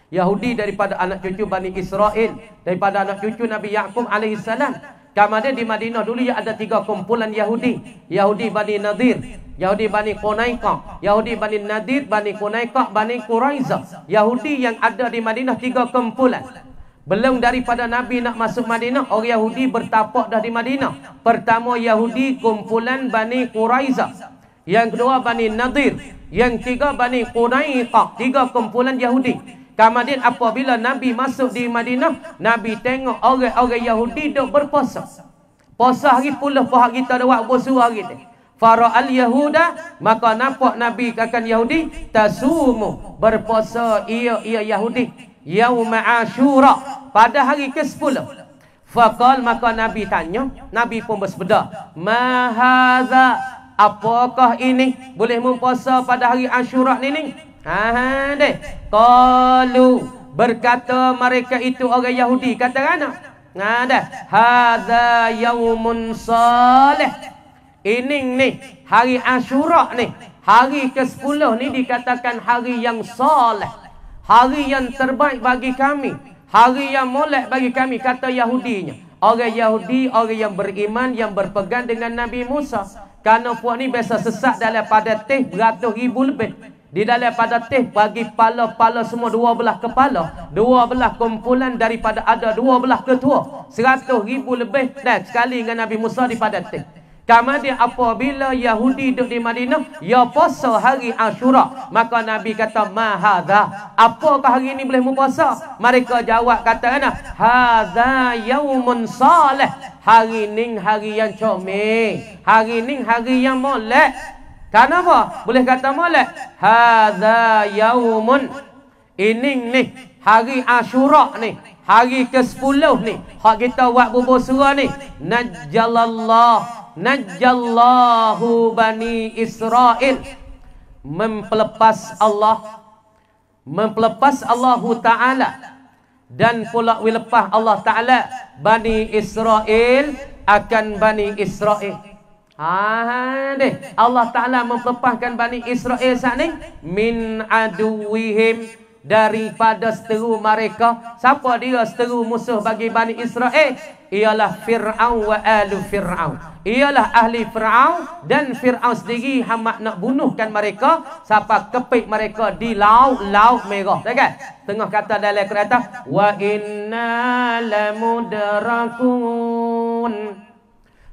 Speaker 1: Yahudi daripada anak cucu Bani Israel, daripada anak cucu Nabi Yaqub alaihi salam. Kemudian di Madinah dulu ya ada 3 kumpulan Yahudi. Yahudi Bani Nadir, Yahudi Bani Qunaiqah, Yahudi Bani Nadir, Bani Qunaiqah, Bani Quraizah. Yahudi yang ada di Madinah 3 kumpulan. Belum daripada Nabi nak masuk Madinah, orang Yahudi bertapak dah di Madinah. Pertama Yahudi kumpulan Bani Quraizah, yang kedua Bani Nadir, yang ketiga Bani Qunaiqah. 3 kumpulan Yahudi. Kemudian apabila Nabi masuk di Madinah, Nabi tengok orang-orang Yahudi duk berpuasa. Puasa hari 10 pahak kita dah buat puasa hari ni. Fara'al Yahuda, maka nampak Nabi akan Yahudi. Tasumu, berpuasa ia Yahudi. Yauma Ashura, pada hari ke-10. Faqal, maka Nabi tanya, Nabi pun bersabda, ma hadza, apakah ini? Boleh mempuasa pada hari Ashura ni? Qalu, berkata mereka itu orang Yahudi, kata kana? Hadza yaumun salih. Ini ni hari Ashura ni, hari ke-10 ni dikatakan hari yang salih, hari yang terbaik bagi kami, hari yang molek bagi kami, kata Yahudinya. Orang Yahudi, orang yang beriman, yang berpegang dengan Nabi Musa. Kerana puak ni biasa sesat dalam pada teh beratus ribu lebih. Di dalam pada teh bagi pala-pala semua 12 kepala, 12 kumpulan daripada ada 12 ketua, 100,000 lebih dan sekali dengan Nabi Musa di pada teh. Kemudian apabila Yahudi duduk di Madinah, ya puasa hari Ashura, maka Nabi kata, ma hadza, apakah hari ini boleh mempuasa? Mereka jawab kata, hadza yaumun salih, hari ini hari yang comel, hari ini hari yang molek. Kenapa boleh kata molek? Hadza yaumun, ini ni hari Ashura ni, hari ke-10 ni, hak kita buat berpuasa ni. Najjallahu Bani Israel, mempelepas Allah Ta'ala, dan pula wilepah Allah Ta'ala Bani Israel akan Bani Israel. Allah Ta'ala mempelepaskan Bani Israel saat ni min aduwihim, daripada seteru mereka. Siapa dia seteru musuh bagi Bani Israel? Ialah Fir'aun wa alu Fir'aun. Ialah ahli Fir'aun dan Fir'aun sendiri hamak nak bunuhkan mereka sampai kepik mereka di laut merah. Kan? Tengah kata dalam kereta wa inna lamudrakun.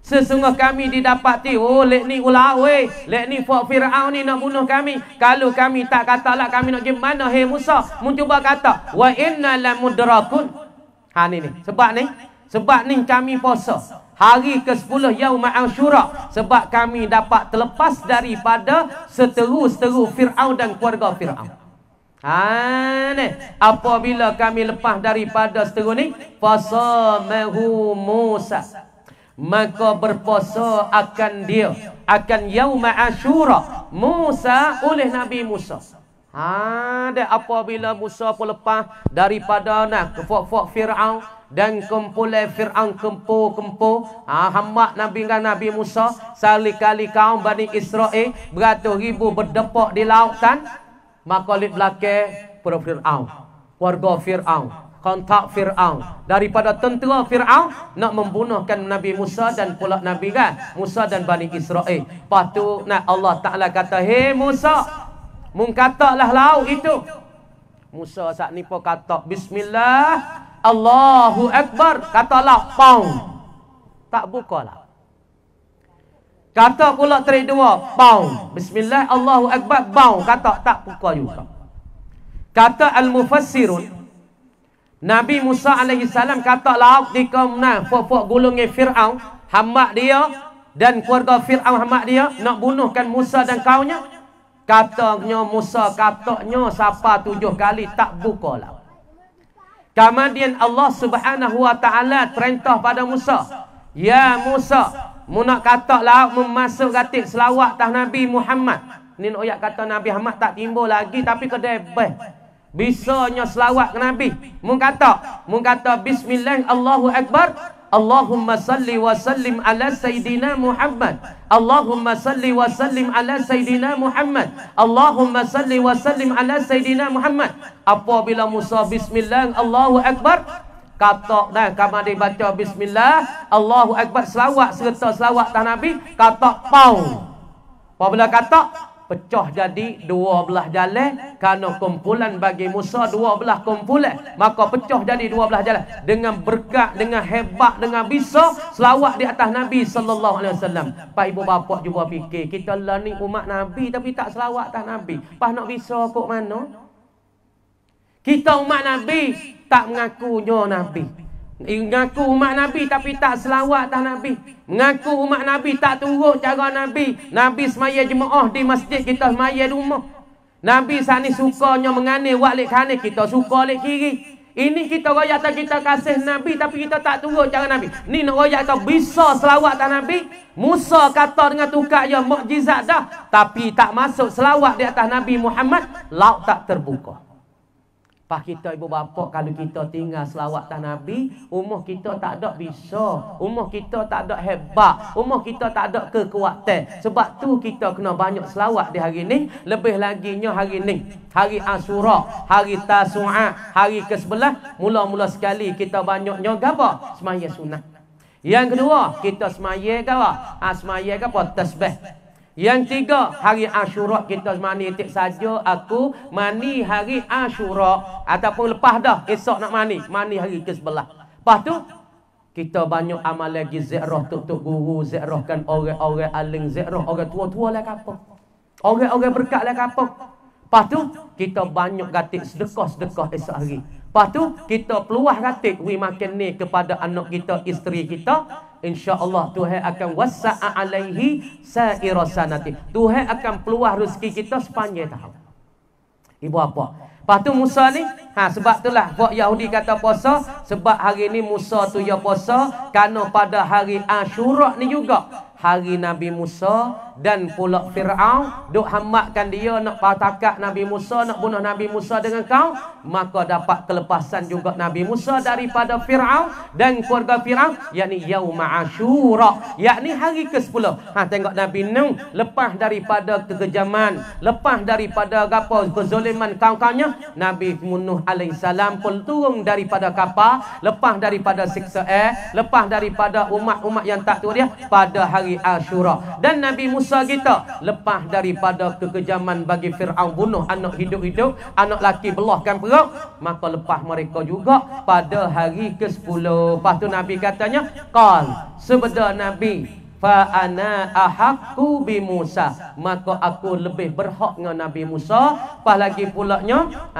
Speaker 1: Sesungguh kami didapati, lek ni ulah lek ni Fir'aun ni nak bunuh kami. Kalau kami tak katalah kami nak pergi mana, hei Musa, mun cuba kata wa inna lamudrakun. Ni sebab ni kami puasa hari ke-10 Yaum Ashura, sebab kami dapat terlepas daripada seteru-seteru Fir'aun dan keluarga Fir'aun. Apabila kami lepas daripada seteru ni, fasamahu Musa, maka berpuasa akan dia, akan Yaum Ashura Musa oleh Nabi Musa. Apabila Musa pun lepas daripada kefok-fok Fir'aun dan kumpulan Fir'aun kempo-kempo, hamak Nabi dan Nabi Musa, sekali-kali kaum Bani Israel beratus ribu berdepak di lautan, maka di belakang pada Fir'aun, keluarga Fir'aun, kontak Fir'aun, daripada tentera Fir'aun nak membunuhkan Nabi Musa dan pula Nabi Musa dan Bani Israel. Lepas tu Allah Ta'ala kata, hei Musa, mun katalah laut itu. Musa saat ni pun kata bismillah, Allahu Akbar, katalah paung, tak buka lah. Kata pula teri dua, paung, bismillah Allahu Akbar, paung, kata tak buka juga. Kata al-mufassirun, Nabi Musa alaihi salam kata laut di kaum fok gulungnya Fir'aun, hamak dia dan keluarga Fir'aun hamak dia nak bunuhkan Musa dan kaumnya. Katanya Musa, katanya siapa 7 kali tak buka laut. Kemudian Allah Subhanahu wa taala perintah pada Musa, ya Musa, mu nak kata laut memasuk gatik selawat tah Nabi Muhammad. Ni nak ayat kata Nabi Muhammad tak timbul lagi, tapi kedai bisanya selawat ke Nabi. Mu kata bismillah Allahu Akbar, Allahumma salli wa sallim ala Sayyidina Muhammad, Allahumma salli wa sallim ala Sayyidina Muhammad, Allahumma salli wa sallim ala Sayyidina Muhammad. Apabila Musa bismillah Allahu Akbar, kata kama dia baca bismillah Allahu Akbar, selawat serta selawat tah Nabi, kata paung. Apabila kata pecah jadi 12 jalan, kerana kumpulan bagi Musa 12 kumpulan, maka pecah jadi 12 jalan dengan berkat, dengan hebat, dengan bisa selawat di atas Nabi sallallahu alaihi wasallam. Pak ibu bapa cuba fikir, kita lah ni umat Nabi tapi tak selawat atas Nabi, pas nak bisa kok mana? Kita umat Nabi tak mengakunya Nabi, mengaku umat Nabi tapi tak selawat atas Nabi, mengaku umat Nabi tak turut cara Nabi. Nabi semaya jemaah di masjid, kita semaya di rumah. Nabi saat ni sukanya menganil wak lek kanan, kita suka lek kiri. Ini kita royak tak kita kasih Nabi tapi kita tak turut cara Nabi. Ni nak royak tak bisa selawat atas Nabi. Musa kata dengan tukar je mukjizat dah, tapi tak masuk selawat di atas Nabi Muhammad, laut tak terbuka. Pas kita ibu bapa, kalau kita tinggal selawat atas Nabi, umur kita tak ada bisa, umur kita tak ada hebat, umur kita tak ada kekuatan. Sebab tu kita kena banyak selawat di hari ni. Lebih lagi nya hari ni, hari Ashura, hari Tasu'a, hari ke-11, mula-mula sekali kita banyaknya apa? Semaya sunat. Yang kedua, kita semaya apa? Semaya apa? Tasbih. Yang tiga, hari Ashura kita mani tik saja, aku mani hari Ashura ataupun lepas dah esok nak mani hari ke-11. Lepas tu kita banyak amal lagi, ziarah tok guru, ziarahkan orang-orang alim, ziarah orang tua-tua lah kapok, orang-orang berkat lah kapok. Lepas tu kita banyak gatik sedekah esok hari. Lepas tu kita peluah gatik makan ni kepada anak kita, isteri kita. InsyaAllah Tuhan akan wasa'a alaihi sa'ira sanati. Tuhan akan peluah rezeki kita sepanjang tahun. Ibu apa? Lepas tu Musa ni, sebab itulah Pak Yahudi kata puasa, sebab hari ni Musa tu ya puasa, kerana pada hari Ashura ni juga hari Nabi Musa dan pula Fir'aun duk hamakkan dia nak patakat Nabi Musa, nak bunuh Nabi Musa dengan kaum, maka dapat kelepasan juga Nabi Musa daripada Fir'aun dan keluarga Fir'aun, yakni Yaum Ashura, yakni hari ke-10. Tengok Nabi Nuh lepas daripada kekejaman, lepas daripada kezaliman kaum-kaumnya, Nabi Nuh alaihissalam pun turun daripada kapal, lepas daripada siksa air, lepas daripada umat-umat yang tak tahu dia pada hari Ashura. Dan Nabi Musa kita lepas daripada kekejaman bagi Fir'aun bunuh anak hidup-hidup, anak laki belahkan perut, maka lepas mereka juga pada hari ke-10. Lepas tu Nabi katanya, qal, sebeda Nabi, fa ana ahaqqu bi Musa, maka aku lebih berhak dengan Nabi Musa. Pas lagi pulaknya,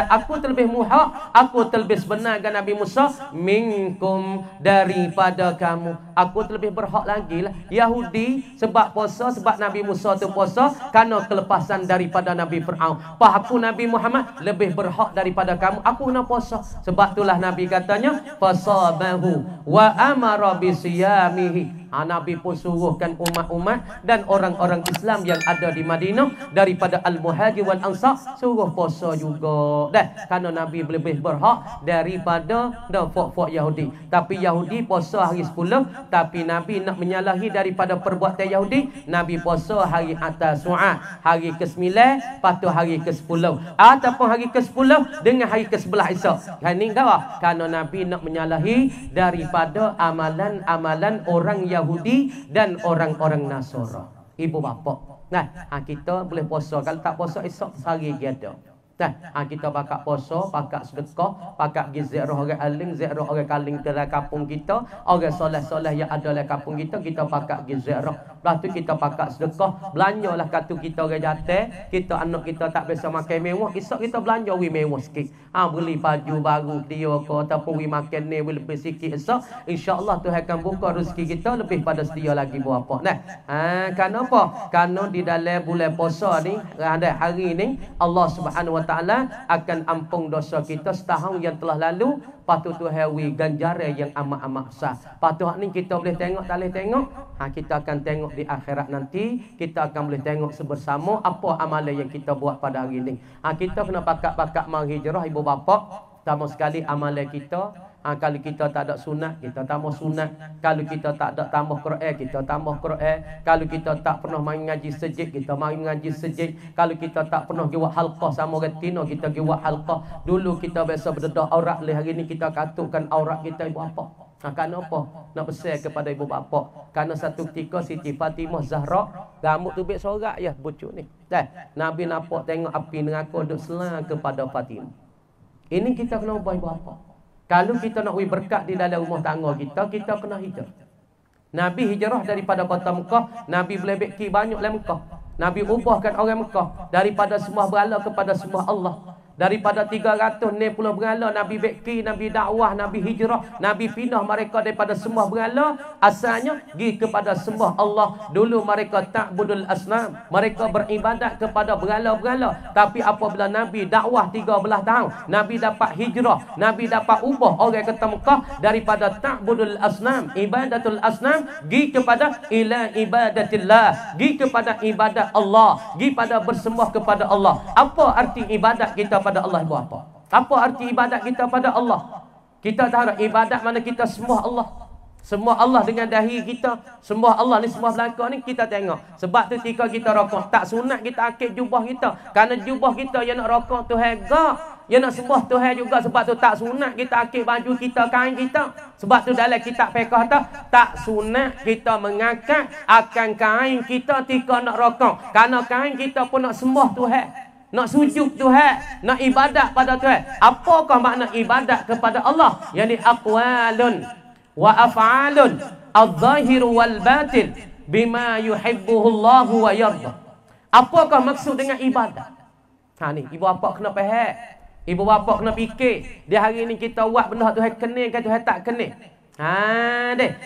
Speaker 1: aku terlebih muhak, aku terlebih sebenar dengan Nabi Musa, minkum, daripada kamu. Aku terlebih berhak lagi lah. Yahudi sebab puasa, sebab Nabi Musa tu puasa kerana kelepasan daripada Nabi Fir'aun. Pas aku Nabi Muhammad lebih berhak daripada kamu, aku kena puasa. Sebab itulah Nabi katanya, fasabahu wa amara bisiyamihi. Nabi pun suruhkan umat-umat dan orang-orang Islam yang ada di Madinah daripada Al-Muhajir wal Ansar suruh puasa juga. Dah, kerana Nabi lebih berhak daripada fok-fok Yahudi. Tapi Yahudi puasa hari 10, tapi Nabi nak menyalahi daripada perbuatan Yahudi, Nabi puasa hari Atasua, hari ke-9, lepas tu hari ke-10, ataupun hari ke-10 dengan hari ke-11 esok. Ini apa? Kerana Nabi nak menyalahi daripada amalan-amalan orang Yahudi dan orang-orang Nasara. Ibu bapa, kita boleh puasa. Kalau tak puasa esok sehari kita. Kita pakak puasa, pakak sedekah, pakak pergi ziarah orang alim, ziarah orang kaling dalam kampung kita, orang soleh-soleh yang ada dalam kampung kita, kita pakak pergi ziarah. Lepas tu kita pakak sedekah, belanjalah kata kita orang jatuh, kita anak kita tak biasa makan mewah, esok kita belanja wi mewah sikit. Beli baju baru dia ke, ataupun wi makan ni wi lebih sikit esok, insya-Allah Tuhan akan buka rezeki kita lebih pada sedia lagi buat apa. Kenapa? Kerana di dalam bulan puasa ni, ada hari ni Allah Subhanahu Wa Ta'ala akan ampun dosa kita setahun yang telah lalu. Patut tu hawi ganjaran yang amat-amat besar. Patut ni kita boleh tengok, tak boleh tengok. Kita akan tengok di akhirat nanti. Kita akan boleh tengok sebersama apa amalan yang kita buat pada hari ni. Kita kena pakat-pakat mau hijrah ibu bapa. Pertama sekali amalan kita. Kalau kita tak ada sunat, kita tambah sunat. Kalau kita tak ada tambah Quran, kita tambah Quran. Kalau kita tak pernah main ngaji sejid, kita main ngaji sejid. Kalau kita tak pernah pergi buat halqah sama orang Tino, kita pergi buat halqah. Dulu kita biasa berdedah aurat, hari ni kita katukkan aurat kita ibu bapa. Kerana apa? Nak pesan kepada ibu bapa. Kerana satu ketika Siti Fatimah Zahra rambut tu bek sorak ya bucuk ni. Nabi nampak tengok api neraka duk selang kepada Fatimah. Ini kita kena ubah ibu bapa. Kalau kita nak beri berkat di dalam rumah tangga kita, kita kena hijrah. Nabi hijrah daripada kota Mekah, Nabi boleh beki banyak dalam Mekah. Nabi ubahkan orang Mekah daripada sembah berhala kepada sembah Allah. Daripada 300 ni puluh berhala, Nabi beki, Nabi dakwah, Nabi hijrah, Nabi pindah mereka daripada sembah berhala, asalnya pergi kepada sembah Allah. Dulu mereka ta'budul asnam, mereka beribadat kepada berhala-berhala. Tapi apabila Nabi dakwah 13 tahun, Nabi dapat hijrah, Nabi dapat ubah orang kata Mekah daripada ta'budul asnam, ibadatul asnam, pergi kepada ila ibadatillah, pergi kepada ibadat Allah, pergi pada bersembah kepada Allah. Apa arti ibadat kita pada Allah ibu apa? Apa arti ibadat kita pada Allah? Kita tahu ibadat mana kita sembah Allah. Sembah Allah dengan dahi kita. Sembah Allah ni sembah belaka ni kita tengok. Sebab tu ketika kita rokok, tak sunat kita akid jubah kita. Kerana jubah kita yang nak rokok Tuhan gak. Yang nak sembah Tuhan juga. Sebab tu tak sunat kita akid baju kita, kain kita. Sebab tu dalam kitab fiqh tak sunat kita mengangkat akan kain kita ketika nak rokok. Kerana kain kita pun nak sembah Tuhan, nak sujud Tuhan, nak ibadat pada Tuhan. Apakah makna ibadat kepada Allah? Yani aqwalun wa af'alun adh-dhahiru wal batin bima yuhibbuhu Allah wa yarda. Apakah maksud dengan ibadat? Ni ibu bapa kena faham. Ibu bapa kena fikir. Di hari ni kita buat benda Tuhan kenal ke Tuhan tak kenal.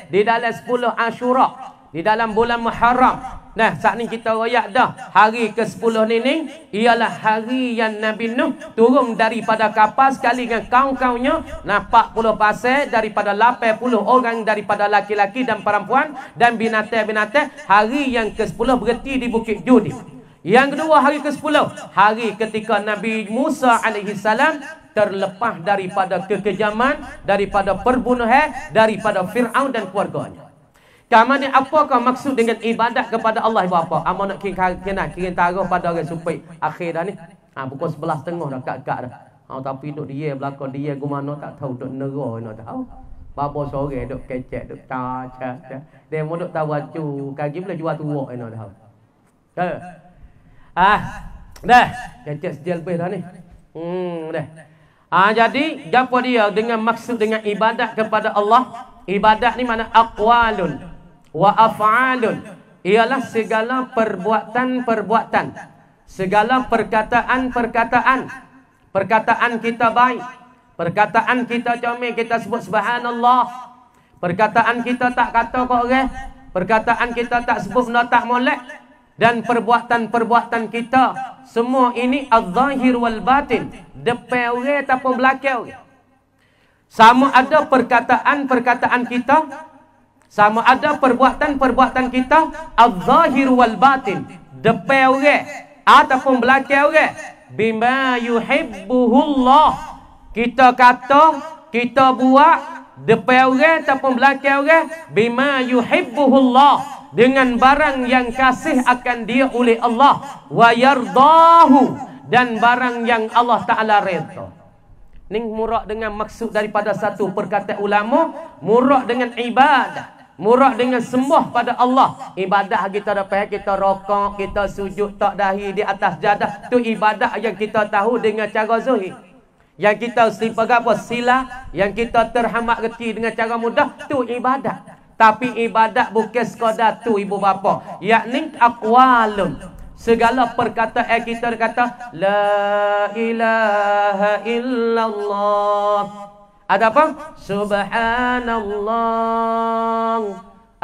Speaker 1: Di dalam 10 Ashura, di dalam bulan Muharram. Nah, saat ni kita royak dah. Hari ke-10 ni ialah hari yang Nabi Nuh turun daripada kapal sekali dengan kaum-kaumnya. Nah, 40 pasal daripada 80 orang daripada laki-laki dan perempuan dan binatang-binatang. Hari yang ke-10 berhenti di Bukit Judi. Yang kedua hari ke-10, hari ketika Nabi Musa alaihissalam terlepas daripada kekejaman, daripada perbunuhan, daripada Fir'aun dan keluarganya. Kemudian apakah maksud dengan ibadat kepada Allah ibu apa? Amo nak kira taruh pada orang supaya akhir dah ni. Pukul 11.30 dah kat dah. Tapi duk dia belakang dia gimana tak tahu duk nera nak tahu. Bapa sore duk kecek duk ta. Dia mau duk tahu baju kaki boleh jual tuak nak tahu. Dah. Kecek sejal lebih dah ni. Dah. Jadi gapo dia dengan maksud dengan ibadat kepada Allah? Ibadat ni mana aqwalun wa af'alun, ialah segala perbuatan-perbuatan, segala perkataan-perkataan. Perkataan kita baik, perkataan kita comel, kita sebut subhanallah. Perkataan kita tak kata kok orang, perkataan kita tak sebut benda tak molek. Dan perbuatan-perbuatan kita semua ini az-zahir wal batin, depan orang ataupun belakang orang. Sama ada perkataan-perkataan kita, sama ada perbuatan-perbuatan kita az-zahir wal batin, depan orang ataupun belakang orang. Bima yuhibbuhullah, kita kata, kita buat depan orang ataupun belakang orang. Bima yuhibbuhullah, dengan barang yang kasih akan dia oleh Allah. Wa yardahu, dan barang yang Allah Ta'ala redha. Ni murak dengan maksud daripada satu perkataan ulama. Murak dengan ibadah, murak dengan sembah pada Allah. Ibadah kita dapat, kita rokok, kita sujud tak dahi di atas jadah, tu ibadah yang kita tahu dengan cara zahir. Yang kita sepakat apa sila, yang kita terhamak reti dengan cara mudah, tu ibadah. Tapi ibadat bukan sekadar tu ibu bapa, yakni aqwalun, segala perkataan kita kata la ilaha illallah. Ada apa? Subhanallah,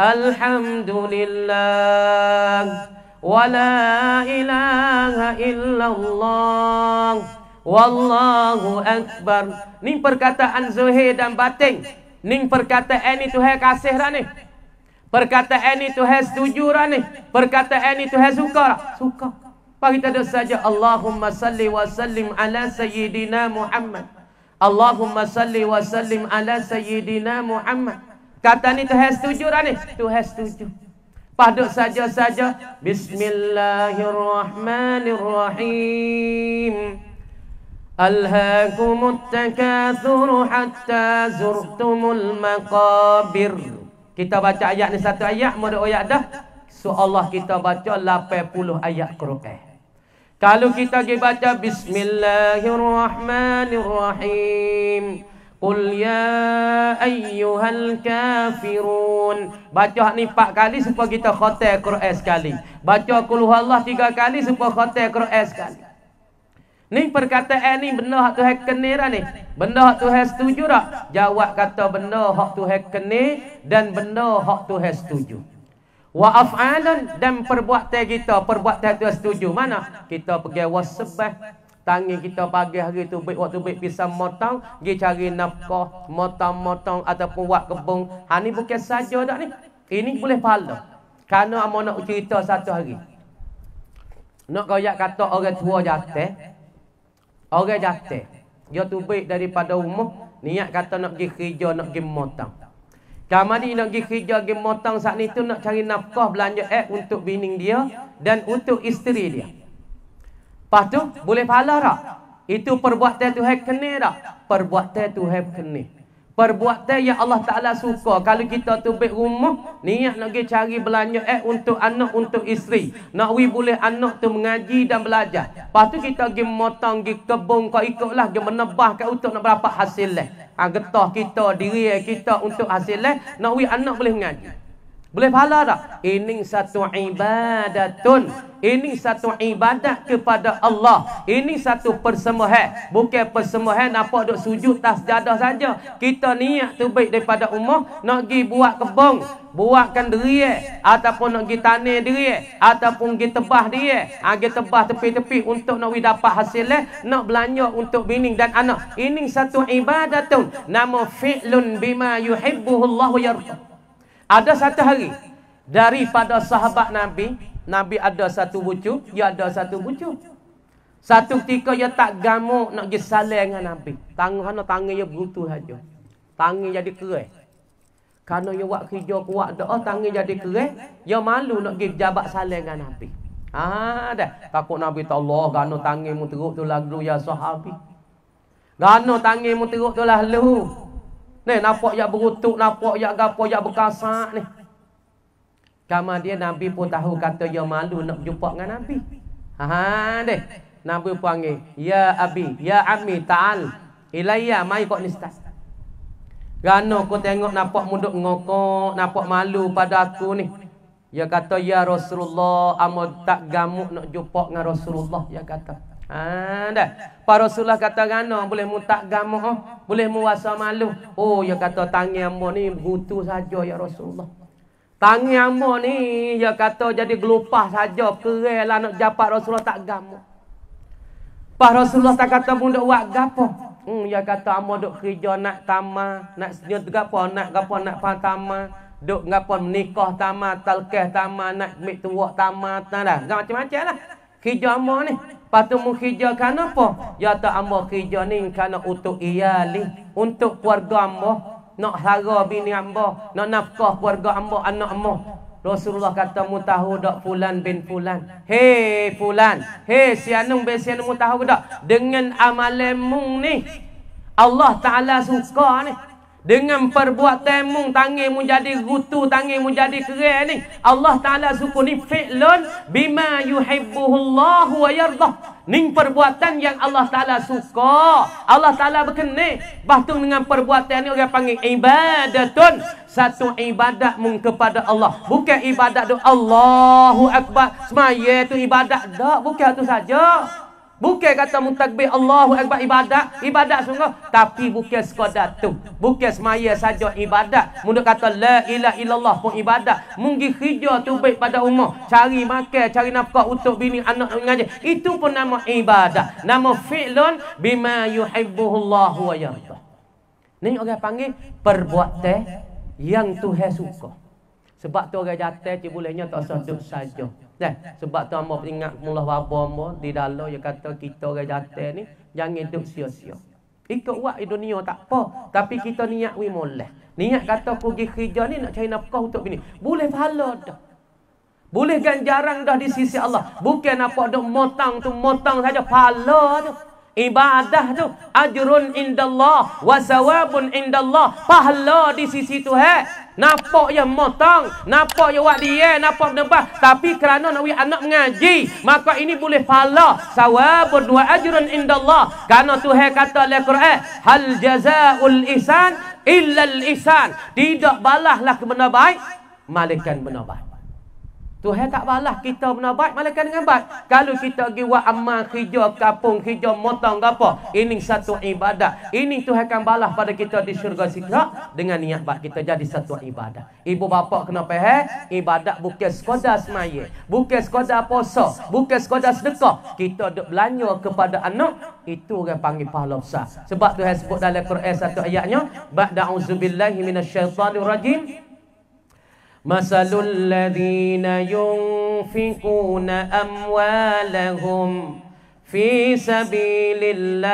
Speaker 1: alhamdulillah, wa la ilaha illallah, wallahu akbar. Ni perkataan zahir dan batin. Ning perkataan ni Tuhan kasih dah ni. Perkataan ni Tuhan setuju dah ni. Perkataan ni Tuhan suka dah. Suka. Pak kita doa saja Allahumma salli wa sallim ala sayyidina Muhammad. Allahumma salli wa sallim ala sayyidina Muhammad. Kata ni Tuhan setuju dah ni. Tuhan setuju. Paduk saja. Bismillahirrahmanirrahim. Alhaakumut takatsur hatta zurtumul maqabir. Kita baca ayat ni satu ayat, mau ayat dah. So Allah kita baca 80 ayat Quran. Kalau kita pergi baca Bismillahirrahmanirrahim. Qul ya ayyuhal kafirun. Baca ni 4 kali supaya kita khatam Quran sekali. Baca qul huwallah 3 kali supaya khatam Quran sekali. Ni perkataan ni benda hak Tuhan kena dah ni. Benda hak Tuhan setuju dah. Jawab kata benda hak Tuhan kena dan benda hak Tuhan setuju. Wa af'alan, dan perbuatan kita, perbuatan Tuhan setuju. Mana? Kita pergi wasbah. Tangan kita pagi hari tu waktu baik pisang motong, pergi cari nafkah, motong-motong ataupun buat kebun. Ni bukan saja dak ni. Ini boleh pahala. Kerana amo nak cerita satu hari. Nak koyak kata orang tua jatuh. Orang jatuh, dia tu baik daripada umur, niat kata nak pergi kerja, nak pergi motong. Kemudian nak pergi kerja, pergi motong saat ni tu nak cari nafkah belanja untuk bini dia dan untuk isteri dia. Lepas tu, boleh pahala tak? Itu perbuatan Tuhan kena tak? Perbuatan Tuhan kena. Perbuatan yang Allah Ta'ala suka. Kalau kita tu baik rumah, niat nak pergi cari belanja untuk anak, untuk isteri. Nak boleh anak tu mengaji dan belajar. Lepas tu kita pergi motong, pergi kebun, kau ikutlah, pergi menebah kat untuk nak berapa hasil. Getah kita, diri kita untuk hasil. Nak anak boleh mengaji. Boleh pahala tak? Ini satu ibadatun. Ini satu ibadat kepada Allah. Ini satu persembahan. Bukan persembahan nampak duk sujud tas sejadah saja. Kita niat tu baik daripada umah, nak pergi buat kebun, buatkan diri, ataupun nak pergi tanam diri, ataupun pergi tebah diri, pergi tebah tepi-tepi untuk nak dapat hasil, nak belanja untuk bini dan anak. Ini satu ibadatun. Nama fi'lun bima yuhibbuhullahu yarda. Ada satu hari daripada sahabat Nabi, Nabi ada satu bucu, dia ada satu bucu. Satu ketika dia tak gamuk nak pergi saling dengan Nabi. Tangan dia berutuh saja. Tangan jadi keras. Kerana dia buat kerja kuat doa, tangan jadi keras, dia malu nak pergi jabat saling dengan Nabi. Dah. Takut Nabi ta Allah, kerana tanganmu teruk tu lagu ya sahabi. Kerana tanganmu teruk tu lah lu. Ni nampak ya berutuk, nampak ya gapo, ya berkasak ni. Kemudian Nabi pun tahu kata dia malu nak jumpa dengan Nabi. Deh. Nabi panggil, ya abi, ya ami ta'al ilayya mai kok ni ustaz. Gano aku tengok nampak muduk ngokok, nampak malu pada aku ni. Dia kata, ya Rasulullah, amat tak gamuk nak jumpa dengan Rasulullah. Dia kata. Dah. Pak Rasulullah kata gano boleh mu tak gamuk, boleh mu wasa malu. Oh, dia kata tangan ambo ni berutu saja ya Rasulullah. Tangan ambo ni dia kata jadi gelupah saja, kerela nak japat Rasulullah tak gamuk. Pak Rasulullah tak kata mu duk buat gapo. Dia kata ambo duk kerja nak tamah, nak senyut gapo, nak gapo nak patama, duk gapo menikah tamah, talkeh tamah, nak mik tuak tamah, dah. Macam-macam lah. Kerja ambo ni. Patu mu kerja kan apa? Ya tak ambo kerja ni kerana untuk iyali, untuk keluarga ambo, nak hara bini ambo, nak nafkah keluarga ambo, anak ambo. Rasulullah kata mu tahu dak fulan bin fulan. Hei fulan, hei si anung bin si anung mu tahu dak dengan amalanmu ni Allah Taala suka ni. Dengan perbuatanmu, tanganmu jadi gutu, tanganmu jadi keras ni, Allah Ta'ala suka ni fi'lun bima yuhibbuhullahu wa yardah. Ni perbuatan yang Allah Ta'ala suka, Allah Ta'ala berkenan. Bahtu dengan perbuatan ni orang panggil ibadatun. Satu ibadat mung kepada Allah. Bukan ibadat tu Allahu Akbar, semaya tu ibadat dak, bukan tu saja. Bukan kata mutakbir Allahu Akbar ibadat sungguh, tapi bukan sekadar tu. Bukan semaya saja ibadat. Mula kata la ilaha illallah pun ibadat. Mungkin kerja tu baik pada umur, cari makan, cari nafkah untuk bini anak mengaji. Itu pun nama ibadat. Nama fi'lun bima yuhibbuhullahu wa yarda. Ni orang panggil perbuatan yang Tuhan suka. Sebab tu orang jatuh dia bolehnya tak sedut saja. Sebab tu hamba ingat mula bapa hamba di dalam dia kata kita orang jatuh ni jangan hidup sia-sia. Ikut buat di dunia tak apa, tapi kita niat we moleh. Niat kata aku pergi kerja ni nak cari nafkah untuk bini. Boleh pahala dah. Boleh ganjaran dah di sisi Allah. Bukan apa dok motang tu motang saja, pahala tu. Ibadah tu ajrun indallah wa sawabun indallah. Pahala di sisi Tuhan. Nampak yang motong, nampak yang buat dia, nampak nebah, tapi kerana nak anak mengaji, maka ini boleh pahala. Sawabun wa ajrun indallah. Karena Tuhan kata dalam Quran, hal jazaul ihsan illa al ihsan. Tidak balaslah kebenar baik malaikat benar baik. Tuhan tak balas kita benar baik, malaikat dengan baik. Kalau kita pergi buat amal kerja kapung, kerja motong ke apa, ini satu ibadat. Ini Tuhan akan balas pada kita di syurga sikra dengan niat baik kita jadi satu ibadat. Ibu bapa kena faham, ibadat bukan sekadar semaya, bukan sekadar puasa, bukan sekadar sedekah. Kita duk belanja kepada anak, itu orang panggil pahala besar. Sebab Tuhan sebut dalam Quran satu ayatnya, ba'da auzubillahi minasyaitanir rajim. Masalul ladzina yunfikuna amwalahum fi sabilillah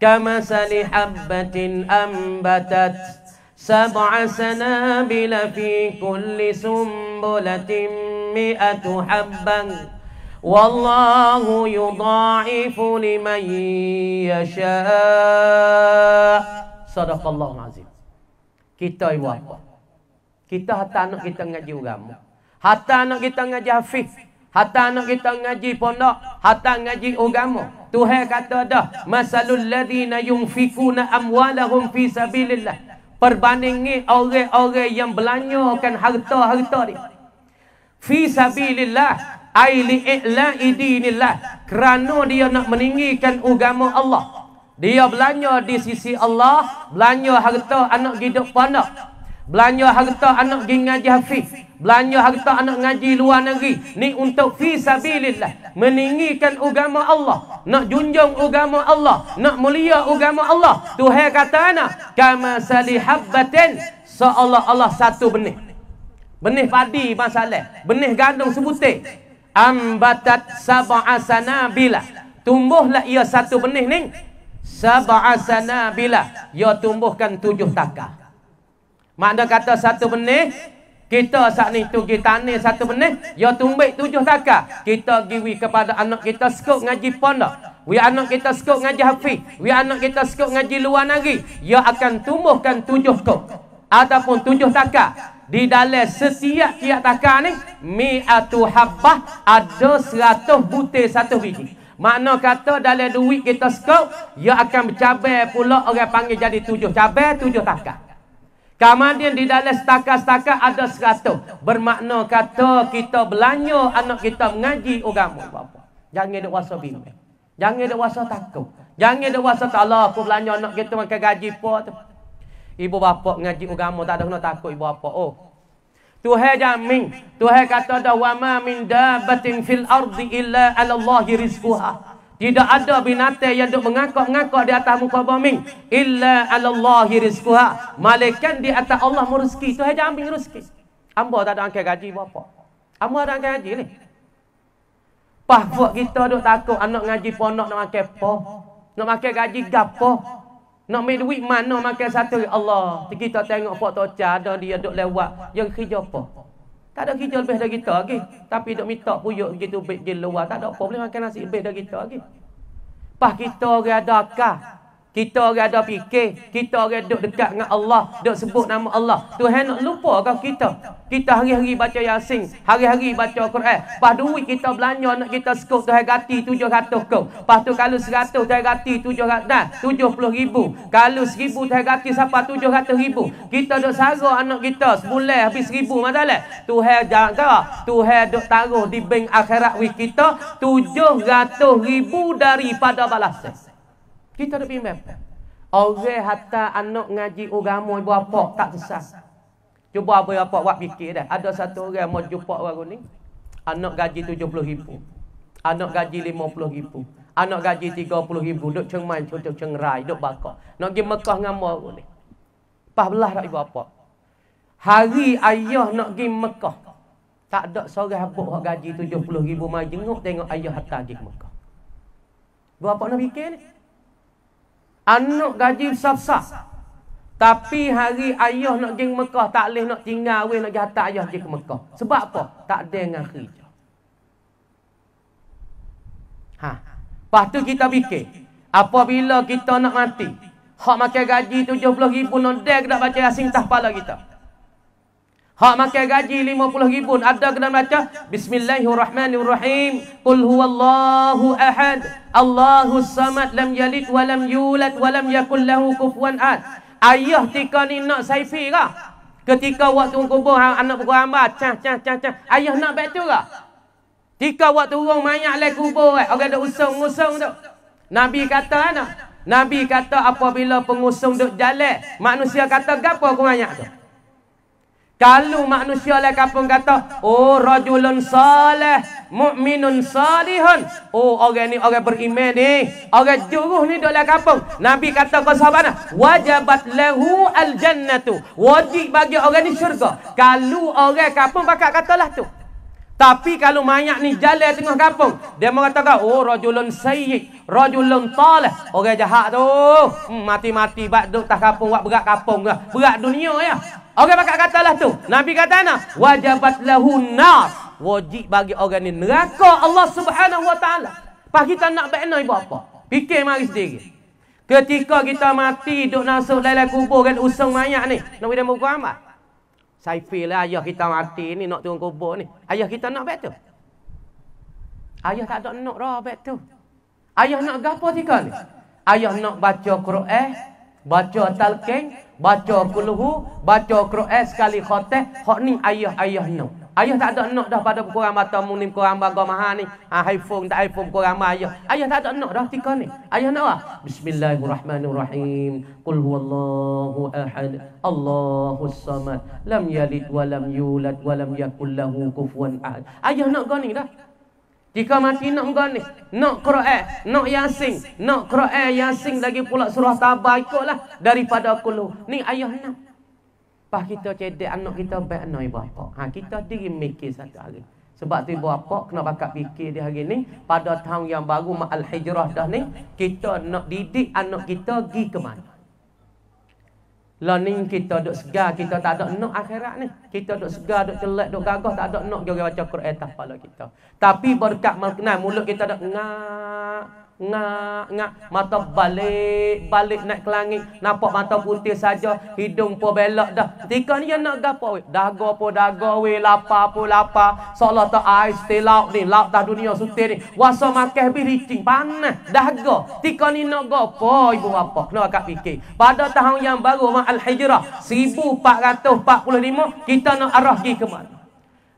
Speaker 1: kamasali habbatin ambatat sab'a sanabila fi kulli sumbulatin mi'atu habban wallahu yudha'ifu liman yasha'. Sadaqallahul azim. Kita ibu apa? Kita hatta anak kita ngaji agama, hatta anak kita ngaji hafiz, hatta anak kita ngaji pondok, hatta ngaji agama. Tuhan kata dah, masalul ladzina yunfikuna amwalahum fi sabilillah. perbandingi orang-orang yang belanyakan harta-harta dia. Fi sabilillah ai li'i'la'i dinillah, kerana dia nak meninggikan agama Allah. Dia belanja di sisi Allah, belanja harta anak hidup pondok, belanja harta anak pergi ngaji hafiz, belanja harta anak ngaji luar negeri. Ni untuk fi sabilillah, meninggikan agama Allah, nak junjung agama Allah, nak mulia agama Allah. Tuhan kata anak, kama salihabbatin, seolah-olah satu benih. Benih padi masalah, benih gandum sebutir. Ambatat sab'a sanabila, tumbuhlah ia satu benih ni. Sab'a sanabila, ia tumbuhkan 7 takar. Makna kata satu benih, kita saat ni tu kita tanam satu benih, ia tumbuh 7 takar. Kita giwi kepada anak kita sekut ngaji pondok, we anak kita sekut ngaji hafiz, we anak kita sekut ngaji luar negeri, ia akan tumbuhkan 7 kok ataupun 7 takar. Di dalam setiap tiap takar ni mi'atu habbah, ada 100 butir satu biji. Makna kata dalam duit kita sekut, ia akan bercabai pula, orang panggil jadi 7 cabai 7 takar. Kemudian di dalam stakar-stakar ada 100. Bermakna kata kita belanja anak kita mengaji agama bapa. Jangan duk rasa bimbang. Jangan duk rasa takut. Jangan duk rasa tak Allah aku belanja anak kita makan gaji apa tu. Ibu bapa ngaji agama tak ada kena takut ibu bapa. Oh. Tuhan jamin. Tuhan kata dah wa ma min dabatin fil ardi illa 'ala Allahi rizquha. Tidak ada binatang yang duk mengakak-ngakak di atas muka bumi illa 'ala Allahi rizquha. Malaikat di atas Allah merezeki. Tuhan jamin rezeki. Hamba tak ada angkat gaji bapa. Hamba ada angkat gaji ni. Pah buat kita duk takut anak ngaji pondok nak makan apa? Nak makan gaji gapo? Nak ambil duit mana makan satu Allah. Kita tengok Pak Toca ada dia duk lewat. Yang kerja apa? Tak ada kerja lebih dari kita lagi. Tapi duk minta puyuk begitu pergi luar. Tak ada apa boleh makan nasi lebih dari kita lagi. Pas kita orang ada akal. Kita orang ada fikir. Kita orang duk dekat dengan Allah. Duk sebut nama Allah. Tuhan nak lupa kau kita. Kita hari-hari baca Yasin. Hari-hari baca Quran. Pas duit kita belanja nak kita sekut Tuhan ganti 700 kau. Pas tu kalau 100 Tuhan ganti 70,000. Kalau 1,000 Tuhan ganti sampai 700,000. Kita duk sara anak kita sebulan habis 1,000 masalah. Tuhan jaga. Tuhan duk taruh di bank akhirat wik kita 700,000 daripada balasan. Kita duk bimbang. Orang hatta anak ngaji agama ibu bapa tak sesat. Cuba apa apa buat fikir dah. Ada satu orang mau jumpa orang ni. Anak gaji 70,000. Anak gaji 50,000. Anak gaji 30,000. Duk cengmai cucuk cengrai, duk bakar. Nak pergi Mekah dengan orang ni. Pas belah dak ibu bapa. Hari ayah nak pergi Mekah. Tak ada seorang habuk hak gaji 70,000 mai jenguk tengok ayah hatta pergi ke Mekah. Ibu bapa nak fikir ni. Anak gaji besar-besar. Tapi hari ayah nak pergi Mekah tak boleh nak tinggal weh nak hantar ayah pergi ke Mekah. Sebab apa? Tak ada dengan kerja. Lepas tu kita fikir, apabila kita nak mati, hak makan gaji 70,000 nodek tak baca Yasin tah kepala kita. Hak makan gaji 50,000 ada kena baca Bismillahirrahmanirrahim. Qul huwallahu ahad, Allahus samad, lam yalid wa lam yulad wa lam yakul lahu kufuwan ahad. Ayah tika ni nak saifi ke? Ketika waktu kubur anak pukul hamba, cah. Ayah nak baik tu ke? Tika waktu urung mayat le kubur, orang dah usung-usung tu. Nabi kata anak. Nabi kata apabila pengusung duk jalan, manusia kata gapo ku mayat tu? Kalau manusia lah kampung kata, oh rajulun salih, mu'minun salihun. Oh orang ni orang beriman ni, orang juruh ni duduk lah kampung. Nabi kata ke sahabat, wajabat lahu al-jannatu. Wajib bagi orang ni syurga. Kalau orang kampung bakal katalah tu. Tapi kalau mayat ni jalan tengah kampung, dia mengatakan, oh rajulun sayyid, rajulun talih. Orang jahat tu, mati-mati bak duduk tak kampung, buat berat kampung ke. Berat dunia ya. Orang bakal katalah tu. Nabi kata nak, wajabat lahu nar. Wajib bagi orang ni neraka Allah Subhanahu wa taala. Pas kita nak bakna ibu apa? Fikir mari sendiri. Ketika kita mati duk masuk dalam kubur kan usung mayat ni, nak kita muka amal. Saifil lah ayah kita mati ni nak turun kubur ni. Ayah kita nak baik tu. Ayah tak ada nak dah baik tu. Ayah nak gapo tika ni? Ayah nak baca Quran, baca talqin, baca kulhu, baca Quran sekali khoteh. Hak ni ayah nak. Ayah tak ada nak dah pada kurang mata mu ni kurang baga mahal ni. iPhone tak iPhone kurang ayah. Ayah tak ada nak dah tika ni. Ayah nak apa? Bismillahirrahmanirrahim. Qul huwallahu ahad. Allahus samad. Lam yalid wa lam yulad wa lam yakul lahu kufuwan ahad. Ayah nak gani dah. Jika mati nak gani, nak Quran, nak Yasin, nak Quran Yasin lagi pula surah Tabah ikutlah daripada kulhu. Ni ayah nak. Pas kita cedek anak kita baik anak ibu bapa. Kita diri mikir satu hari. Sebab tu ibu bapa kena bakat fikir di hari ni pada tahun yang baru Ma'al Hijrah dah ni, kita nak didik anak kita pergi ke mana. Lah ni kita duk segar, kita tak ada nak akhirat ni. Kita duk segar, duk celak, duk gagah, tak ada nak juga baca Quran tak kepala kita. Tapi berkat mengenal mulut kita duk ngak, mata balik naik ke langit, nampak mata putih saja, hidung pun belak dah. Ketika ni yang nak gapo we? Dago pun dago we, lapar pun lapar. Seolah tak ais teh lauk ni, lauk dah dunia sutir ni. Wasa makan biricing panas, dago. Ketika ni nak gapo ibu bapa? Kena akak fikir. Pada tahun yang baru Ma'al Hijrah 1445 kita nak arah pergi ke mana?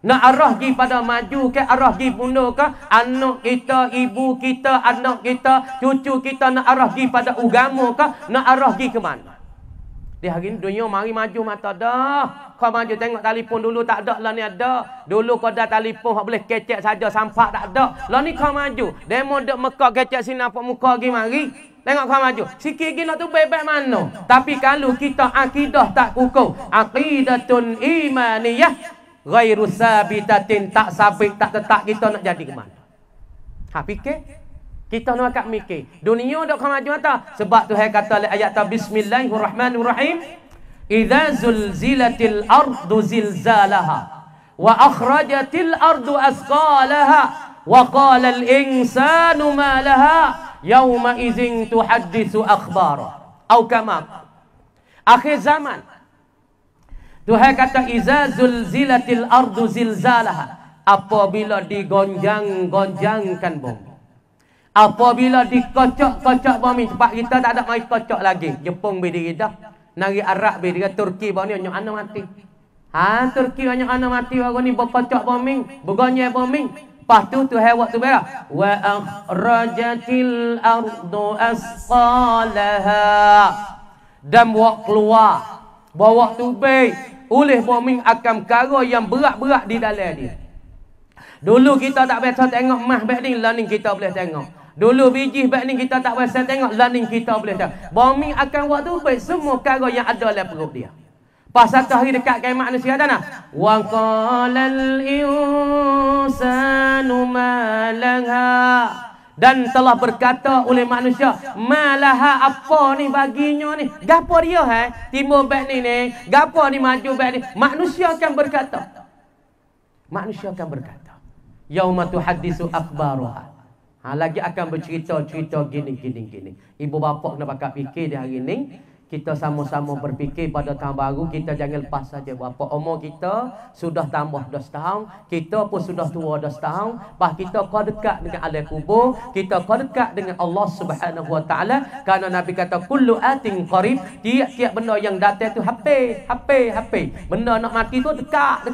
Speaker 1: Nak arah pergi pada maju ke, arah pergi mundur ke, anak kita, ibu kita, anak kita, cucu kita nak arah pergi pada agama ke, nak arah pergi ke mana? Di hari ni dunia mari maju mata dah. Kau maju tengok telefon dulu tak ada, lah ni ada. Dulu kau dah telefon hak boleh kecek saja sampak tak ada. Lah ni kau maju. Demo dek Mekah kecek sini nampak muka pergi mari. Tengok kau maju. Sikit lagi nak tu baik-baik mana. Tapi kalau kita akidah tak kukuh, aqidatun imaniyah ghairu sabitatin, tak sabit, tak tetap, kita nak jadi ke mana? Fikir. Kita nak akak mikir. Dunia dak maju mata. Sebab Tuhan kata dalam ayat ta Bismillahirrahmanirrahim. Idza zulzilatil ardu zilzalaha wa akhrajatil ardu asqalaha wa qala al insanu ma laha yawma idzin tuhaddisu akhbara. Atau kama akhir zaman. Tuhan kata iza zulzilatil ardu zilzalaha, apabila digonjang-gonjangkan bumi. Apabila dikocok-kocok bumi, sebab kita tak ada mai kocok lagi. Jepun berdiri dah. Nari Arab berdiri, Turki baru ni anak mati. Turki banyak anak mati baru ni berkocok bumi, bergonjang bumi. Lepas tu Tuhan waktu berapa? Wa akhrajatil ardu asqalaha. Dan buat keluar, bawa tubik oleh bumi akan perkara yang berat-berat di dalam dia. Dulu kita tak biasa tengok mah baik ni, lah ni kita boleh tengok. Dulu biji baik ni kita tak biasa tengok, lah ni kita boleh tengok. Bumi akan buat tubik semua perkara yang ada dalam perut dia. Pas satu hari dekat kain manusia dah nak. Wa qalal insanu ma laha. Dan telah berkata oleh manusia, malaha, apa ni baginya ni? Gapo dia timbul baik ni gapo ni maju baik ni? Manusia akan berkata. Manusia akan berkata. Yauma tuhaddisu akhbaruha. Lagi akan bercerita-cerita gini. Ibu bapa kena pakat fikir di hari ni. Kita sama-sama berfikir pada tahun baru, kita jangan lepas saja. Berapa umur kita sudah tambah 10 tahun, kita pun sudah tua 10 tahun. Pas kita kau dekat dengan alam kubur, kita kau dekat dengan Allah Subhanahu Wa Taala. Karena Nabi kata kullu atin qarib, tiap-tiap benda yang datang tu HP. Benda nak mati tu dekat.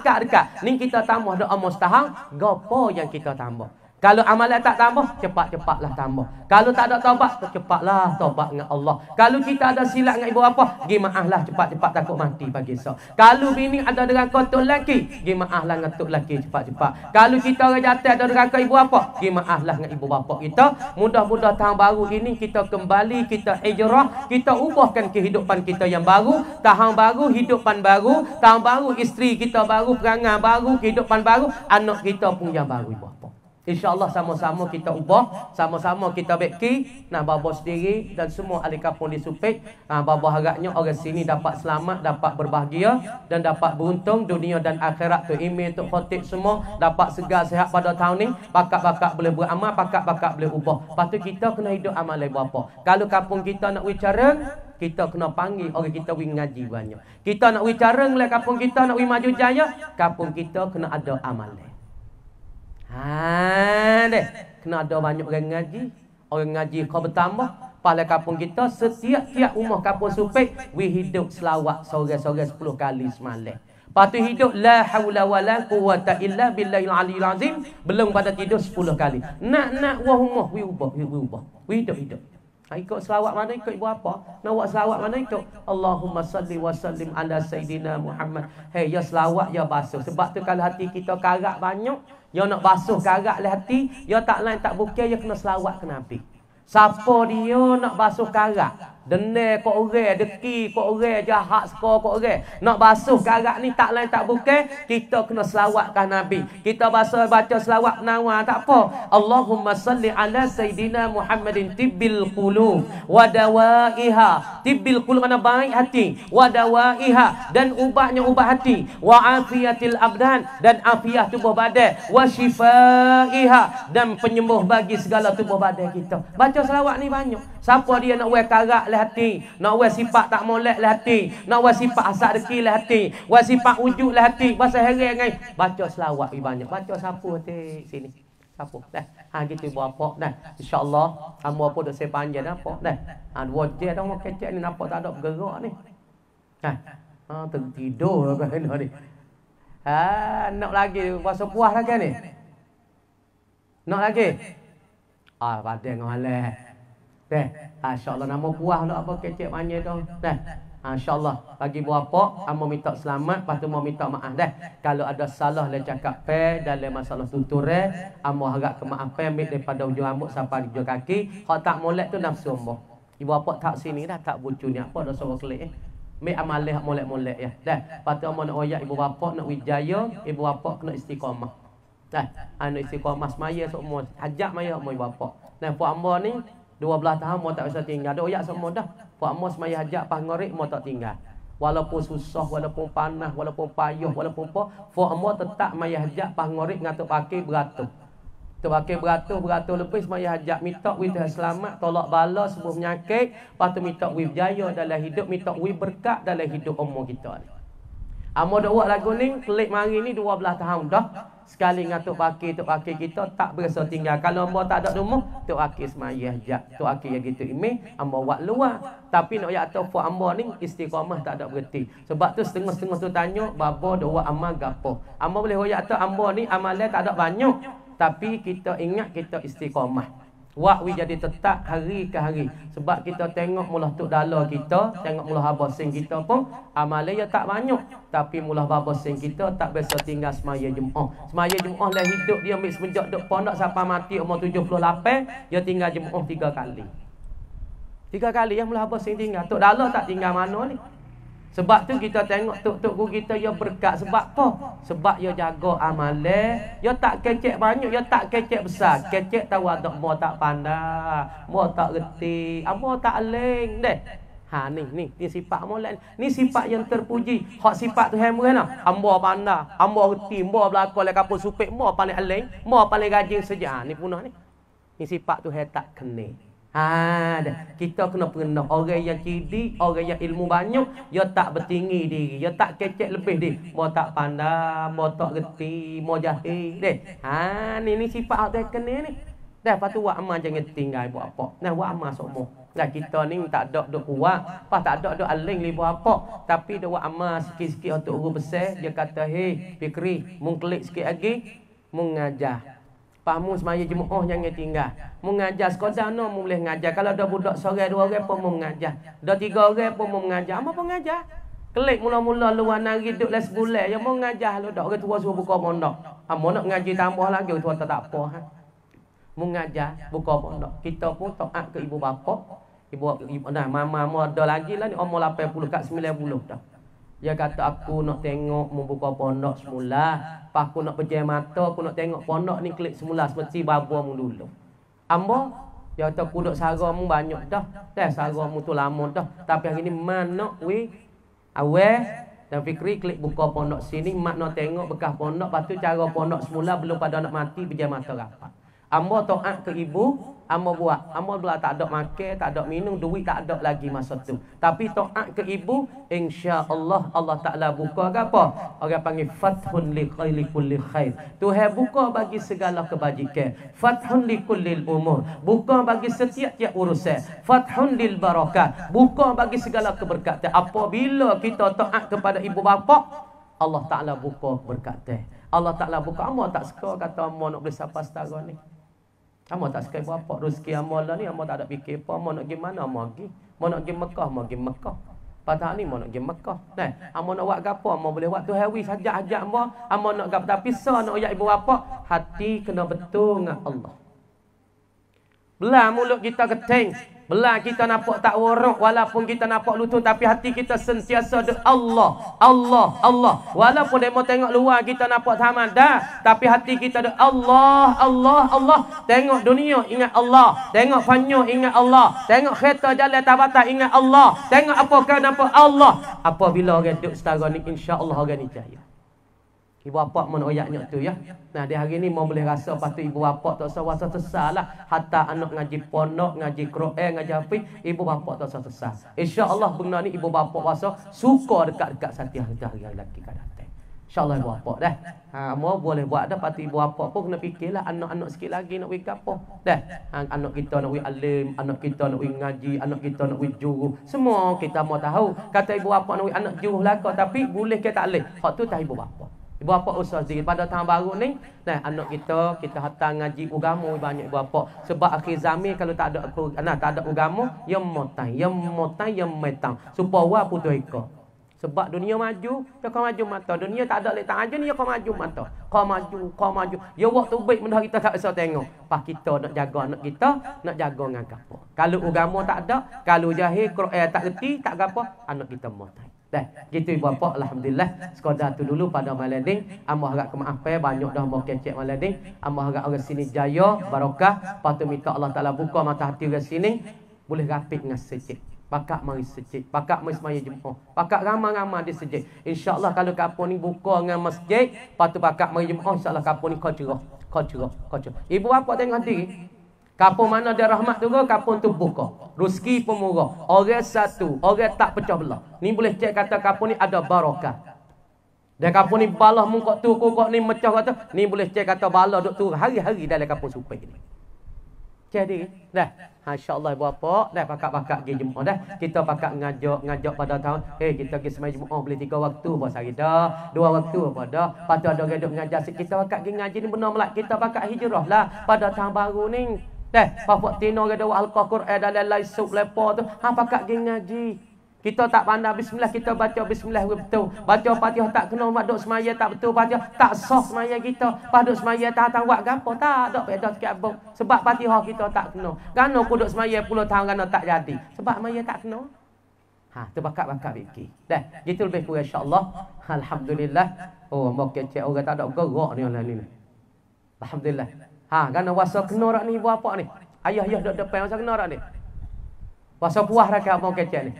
Speaker 1: Ni kita tambah dah umur 10 tahun, gapo yang kita tambah? Kalau amalan tak tambah, cepat-cepatlah tambah. Kalau tak ada taubat, cepatlah taubat dengan Allah. Kalau kita ada silap dengan ibu bapa, pergi maaflah cepat-cepat takut mati pagi esok. Kalau bini ada deraka tok lelaki, pergi maaflah dengan tok lelaki cepat-cepat. Kalau kita orang jatuh ada deraka ibu bapa, pergi maaflah dengan ibu bapa kita. Mudah-mudahan tahun baru ini kita kembali, kita hijrah, kita ubahkan kehidupan kita yang baru. Tahun baru, hidupan baru. Tahun baru, isteri kita baru, perangai baru, kehidupan baru. Anak kita pun yang baru ibu bapa. InsyaAllah sama-sama kita ubah, sama-sama kita beki, baba sendiri dan semua ahli kampung di Supit. Baba harapnya orang sini dapat selamat, dapat berbahagia dan dapat beruntung dunia dan akhirat. Tu email tu khotib semua dapat segar sihat pada tahun ni. Bakat-bakat boleh beramal, bakat-bakat boleh ubah. Lepas tu kita kena hidup amal bapa. Kalau kampung kita nak bicara, kita kena panggil orang kita pergi ngaji banyak. Kita nak bicara mulai kampung kita nak pergi maju jaya, kampung kita kena ada amal. Kena ada banyak orang ngaji kau bertambah. Pada kampung kita, setiap rumah kampung Supit, we hidup selawat sore-sore 10 kali semalam. Lepas tu hidup la haula wala quwata illa billahil aliyil azim, belum pada tidur 10 kali. Nak rumah we ubah. We hidup. Ikut selawat mana ikut ibu apa? Nak buat selawat mana ikut? Allahumma salli wa sallim ala Sayyidina Muhammad. Hey, ya selawat ya basuh. Sebab tu kalau hati kita karak banyak, ya nak basuh karak le hati, ya tak lain tak bukan, ya kena selawat ke Nabi. Siapa dia nak basuh karak? Denek kok orang, deki kok orang, jahat skor kok orang. Nak basuh karak ni tak lain tak bukan, kita kena selawatkan Nabi. Kita baca selawat penawar tak apa. Allahumma salli ala Sayyidina Muhammadin tibbil qulub wa dawaiha. Tibbil qulub mana baik hati, wa dawaiha dan ubatnya ubat hati, wa afiyatil abdan dan afiah tubuh badan, wa shifaiha dan penyembuh bagi segala tubuh badan kita. Baca selawat ni banyak. Siapa dia nak buat karak le hati, nak buat sifat tak molek le hati, nak buat sifat asal deki le hati, buat sifat wujud le hati, bahasa herang ngai, baca selawat banyak. Baca sapu hati sini. Sapu dah. Gitu berapa dah. Insya-Allah hamba pun dah sepanjang apa dah. Dua je dah mau kecek ni nampak tak ada bergerak ni. Tertidur apa ni. Nak lagi puasa puas lagi ni. Nak lagi? Pada ngoleh. InsyaAllah nama puas nak apa kecek banyak tu. InsyaAllah bagi berapa amo minta selamat, lepas tu mau minta maaf dah. Kalau ada salah le cakap dalam masalah tutur amo harap kemaafan ambil daripada ujung rambut sampai ujung kaki. Hak tak molek tu nafsu amo. Ibu apa tak sini dah tak bucu ni apa dah suruh kelik Ambil amalih hak molek-molek ya. Lepas tu amo nak oyak ibu bapa nak wijaya, ibu bapa kena istiqamah. Anak istiqamah semaya semua. Ajak maya amo ibu bapa. Puak amo ni 12 tahun mau tak bisa tinggal. Ada oyak semua dah. Puak amo semaya hajat pas ngorik mau tak tinggal. Walaupun susah, walaupun panas, walaupun payah, walaupun apa, puak amo tetap maya hajat pas ngorik ngatuk pakai beratur. Tu pakai beratur lebih semaya hajat minta we selamat, tolak bala semua penyakit, lepas tu minta we berjaya dalam hidup, minta we berkat dalam hidup umur kita ni. Amo dak buat lagu ni klik mari ni 12 tahun dah. Sekali ngatuk pakai kita tak berasa tinggal. Kalau ambo tak ada rumah, tok aki semaya hajat. Tok aki yang gitu ini ambo buat luar. Tapi nak ya atau fu ambo ni istiqamah tak ada berhenti. Sebab tu setengah-setengah tu tanya babo dak buat amal gapo. Ambo boleh hoyak atau ambo ni amalan tak ada banyak. Tapi kita ingat kita istiqamah. Wak we jadi tetap hari ke hari. Sebab kita tengok mulah tuk dala kita, tengok mulah abah sing kita pun amalan ya tak banyak. Tapi mulah baba sing kita tak biasa tinggal semaya Jumaat. Semaya Jumaat lah hidup dia ambil semenjak duk pondok sampai mati umur 78, dia tinggal Jumaat 3 kali. 3 kali yang mulah abah sing tinggal. Tuk dala tak tinggal mana ni. Sebab tu kita tengok tok-tok guru kita ya berkat. Sebab apa? Sebab ya jaga amalan. Ya tak kecek banyak, ya tak kecek besar. Kecek tawaduk, mo tak pandai, mo tak reti, mo tak aleng deh. Ni sifat molek. Ni sifat yang terpuji. Hak sifat tu hemurah nah. Hamba pandai, hamba reti, hamba belakang le kapur supik, mo paling aleng, mo paling rajin saja. Ni punah ni. Ni sifat tu tak kena. Kita kena pernah orang yang cerdik, orang yang ilmu banyak, dia tak bertinggi diri, dia tak kecek lebih dia. Mau tak pandai, mau tak reti, mau jahil deh. Ni sifat tu kena ni. Dah patu wak amal jangan tinggal buat apa. Nah wak amal semua. Nah kita ni tak ada duk kuat, pas tak ada duk aling li buat apa. Tapi dak wak amal sikit-sikit untuk guru besar, dia kata, "Hei, Fikri, mung klik sikit lagi, mung ngajar." Pamu semaya Jumaat jangan tinggal. Mengajar sekadar no boleh ngajar. Kalau ada budak seorang 2 orang pun mau mengajar. Dah 3 orang pun mau mengajar. Apa pun mengajar? Kelik mula-mula luar nari duduk les sebulan. Yang mau mengajar lu dak orang tua suruh buka pondok. Amo nak ngaji tambah lagi tua tak apa. Mengajar buka pondok. Kita pun taat ke ibu bapa. Ibu dah mama ada lagi lah ni umur 80 kat 90 dah. Dia kata aku nak tengok membuka pondok semula. Pas aku nak pejam mata, aku nak tengok pondok ni klik semula semesti babuamu dulu. Ambo, dia kata aku duk saramu banyak dah. Dah saramu tu lama dah. Tapi hari ni mana we awal dan Fikri klik buka pondok sini, mak nak tengok bekas pondok, lepas tu cara pondok semula belum pada nak mati pejam mata rapat. Amo taat ke ibu, amo buat. Amo belah tak ada makan, tak ada minum, duit tak ada lagi masa tu. Tapi taat ke ibu, insya-Allah Allah Taala buka apa? Orang panggil fathun li kulli khair. Tuhan buka bagi segala kebajikan. Fathun li kulli umur. Buka bagi setiap-tiap urusan. Fathun lil barakah. Buka bagi segala keberkatan. Apabila kita taat kepada ibu bapa, Allah Taala buka berkatan. Allah Taala buka. Amo tak suka kata amo nak beli siapa setara ni. Amo tak suka berapa rezeki amo lah ni, amo tak ada fikir apa, amo nak pergi mana, amo pergi. Amo nak pergi Mekah, amo pergi Mekah. Patah ni amo nak pergi Mekah. Nah, amo nak buat gapo, amo boleh buat tu hawi saja ajak amo nak gapo tapi so nak ayat ibu bapa, hati kena betul dengan Allah. Belah mulut kita keting, belah kita nampak tak warok, walaupun kita nampak lutut tapi hati kita sentiasa de Allah, Allah, Allah. Walaupun demo tengok luar kita nampak tamat dah, tapi hati kita de Allah, Allah, Allah. Tengok dunia ingat Allah, tengok panyo ingat Allah, tengok kereta jalan tabata ingat Allah, tengok apa kau nampak Allah. Apabila orang duduk setara ni, insya-Allah orang ni jaya. Ibu bapa mun oyaknya tu ya. Nah, di hari ni mau boleh rasa patut ibu bapa tak usah rasa tersalah. Hatta anak ngaji pondok, ngaji Quran, ngaji hafiz, ibu bapa tak usah tersal. Insya-Allah benda ni ibu bapa rasa suka dekat-dekat hati lelaki kat datang. Insya-Allah ibu bapa dah. Mau boleh buat dah patut ibu bapa pun kena fikirlah anak-anak sikit lagi nak pergi gapo. Dah. Anak kita nak pergi alim, anak kita nak pergi ngaji, anak kita nak pergi juru. Semua kita mau tahu. Kata ibu bapa nak pergi anak juru belaka tapi boleh ke tak boleh. Hak tu tak ibu bapa. Ibu bapa usaha sedikit pada tahun baru ni, nah anak kita hantar ngaji agama banyak ibu bapa. Sebab akhir zaman kalau tak ada agama, yang motai, yang metang. Supaya putus ika. Sebab dunia maju, kau maju mata. Dunia tak ada letak aja ni kau maju mata. Kau maju. Ya waktu baik benda kita tak usah tengok. Pas kita nak jaga anak kita, nak jaga dengan gapo. Kalau agama tak ada, kalau jahil Quran tak reti, tak gapo, anak kita motai. Dah, gitu ibu bapa, alhamdulillah. Sekadar tu dulu pada malam ni. Amba harap kemaafan banyak dah mau kecek malam ni. Amba harap orang sini jaya, barakah. Patu minta Allah Taala buka mata hati orang sini boleh rapid dengan sejid. Pakak mari sejid, pakak mari semaya Jumaat. Pakak ramai-ramai di sejid. Insya-Allah kalau kampung ni buka dengan masjid, patu pakak mari Jumaat, insya-Allah kampung ni kau cerah. Ibu bapa tengok hati. Kampung mana ada rahmat tu, kampung tu buka. Rezeki pun murah. Orang satu, orang tak pecah belah. Ni boleh cek kata kampung ni ada barakah. Dan kampung ni balah muka tu, kok ni mecah kata. Ni boleh cek kata balah duk tu hari-hari dalam kampung Supai ni. Jadi, dah. Insya-Allah ibu bapa, dah pakak-pakak pergi Jumaat dah. Kita pakak ngajak pada tahun. Kita pergi semai Jumaat boleh 3 waktu apa sehari dah. 2 waktu apa dah. Patut ada orang duk mengajar kita pakak pergi ngaji ni benar melak kita pakak hijrah lah pada tahun baru ni. Dah, bapak tino ke dawa Al-Quran dalam lai sup lepo tu. Pakak pergi ngaji. Kita tak pandai bismillah, kita baca bismillah betul. Baca Fatihah tak kena mak duk semaya tak betul Fatihah. Tak sah semaya kita. Pas duk semaya tak buat gapo tak ada beda sikit abang. Sebab Fatihah kita tak kena. Gano ku duk semaya 10 tahun gano tak jadi. Sebab semaya tak kena. Tu bakat-bakat fikir. Dah, gitu lebih kurang insya-Allah. Alhamdulillah. Oh, mau kecek orang tak ada gerak ni orang ni. Alhamdulillah. Kerana wasa kena rak ni ibu apa ni? Ayah duduk depan wasa kena rak ni. Wasa puas rakat mau kecek ni.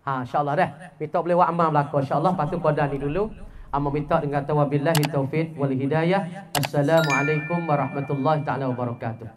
Speaker 1: InsyaAllah dah. Kita boleh buat amal belakang. InsyaAllah patut qadar ni dulu. Amma minta dengan tawabillahi taufiq wal hidayah. Assalamualaikum warahmatullahi taala wabarakatuh.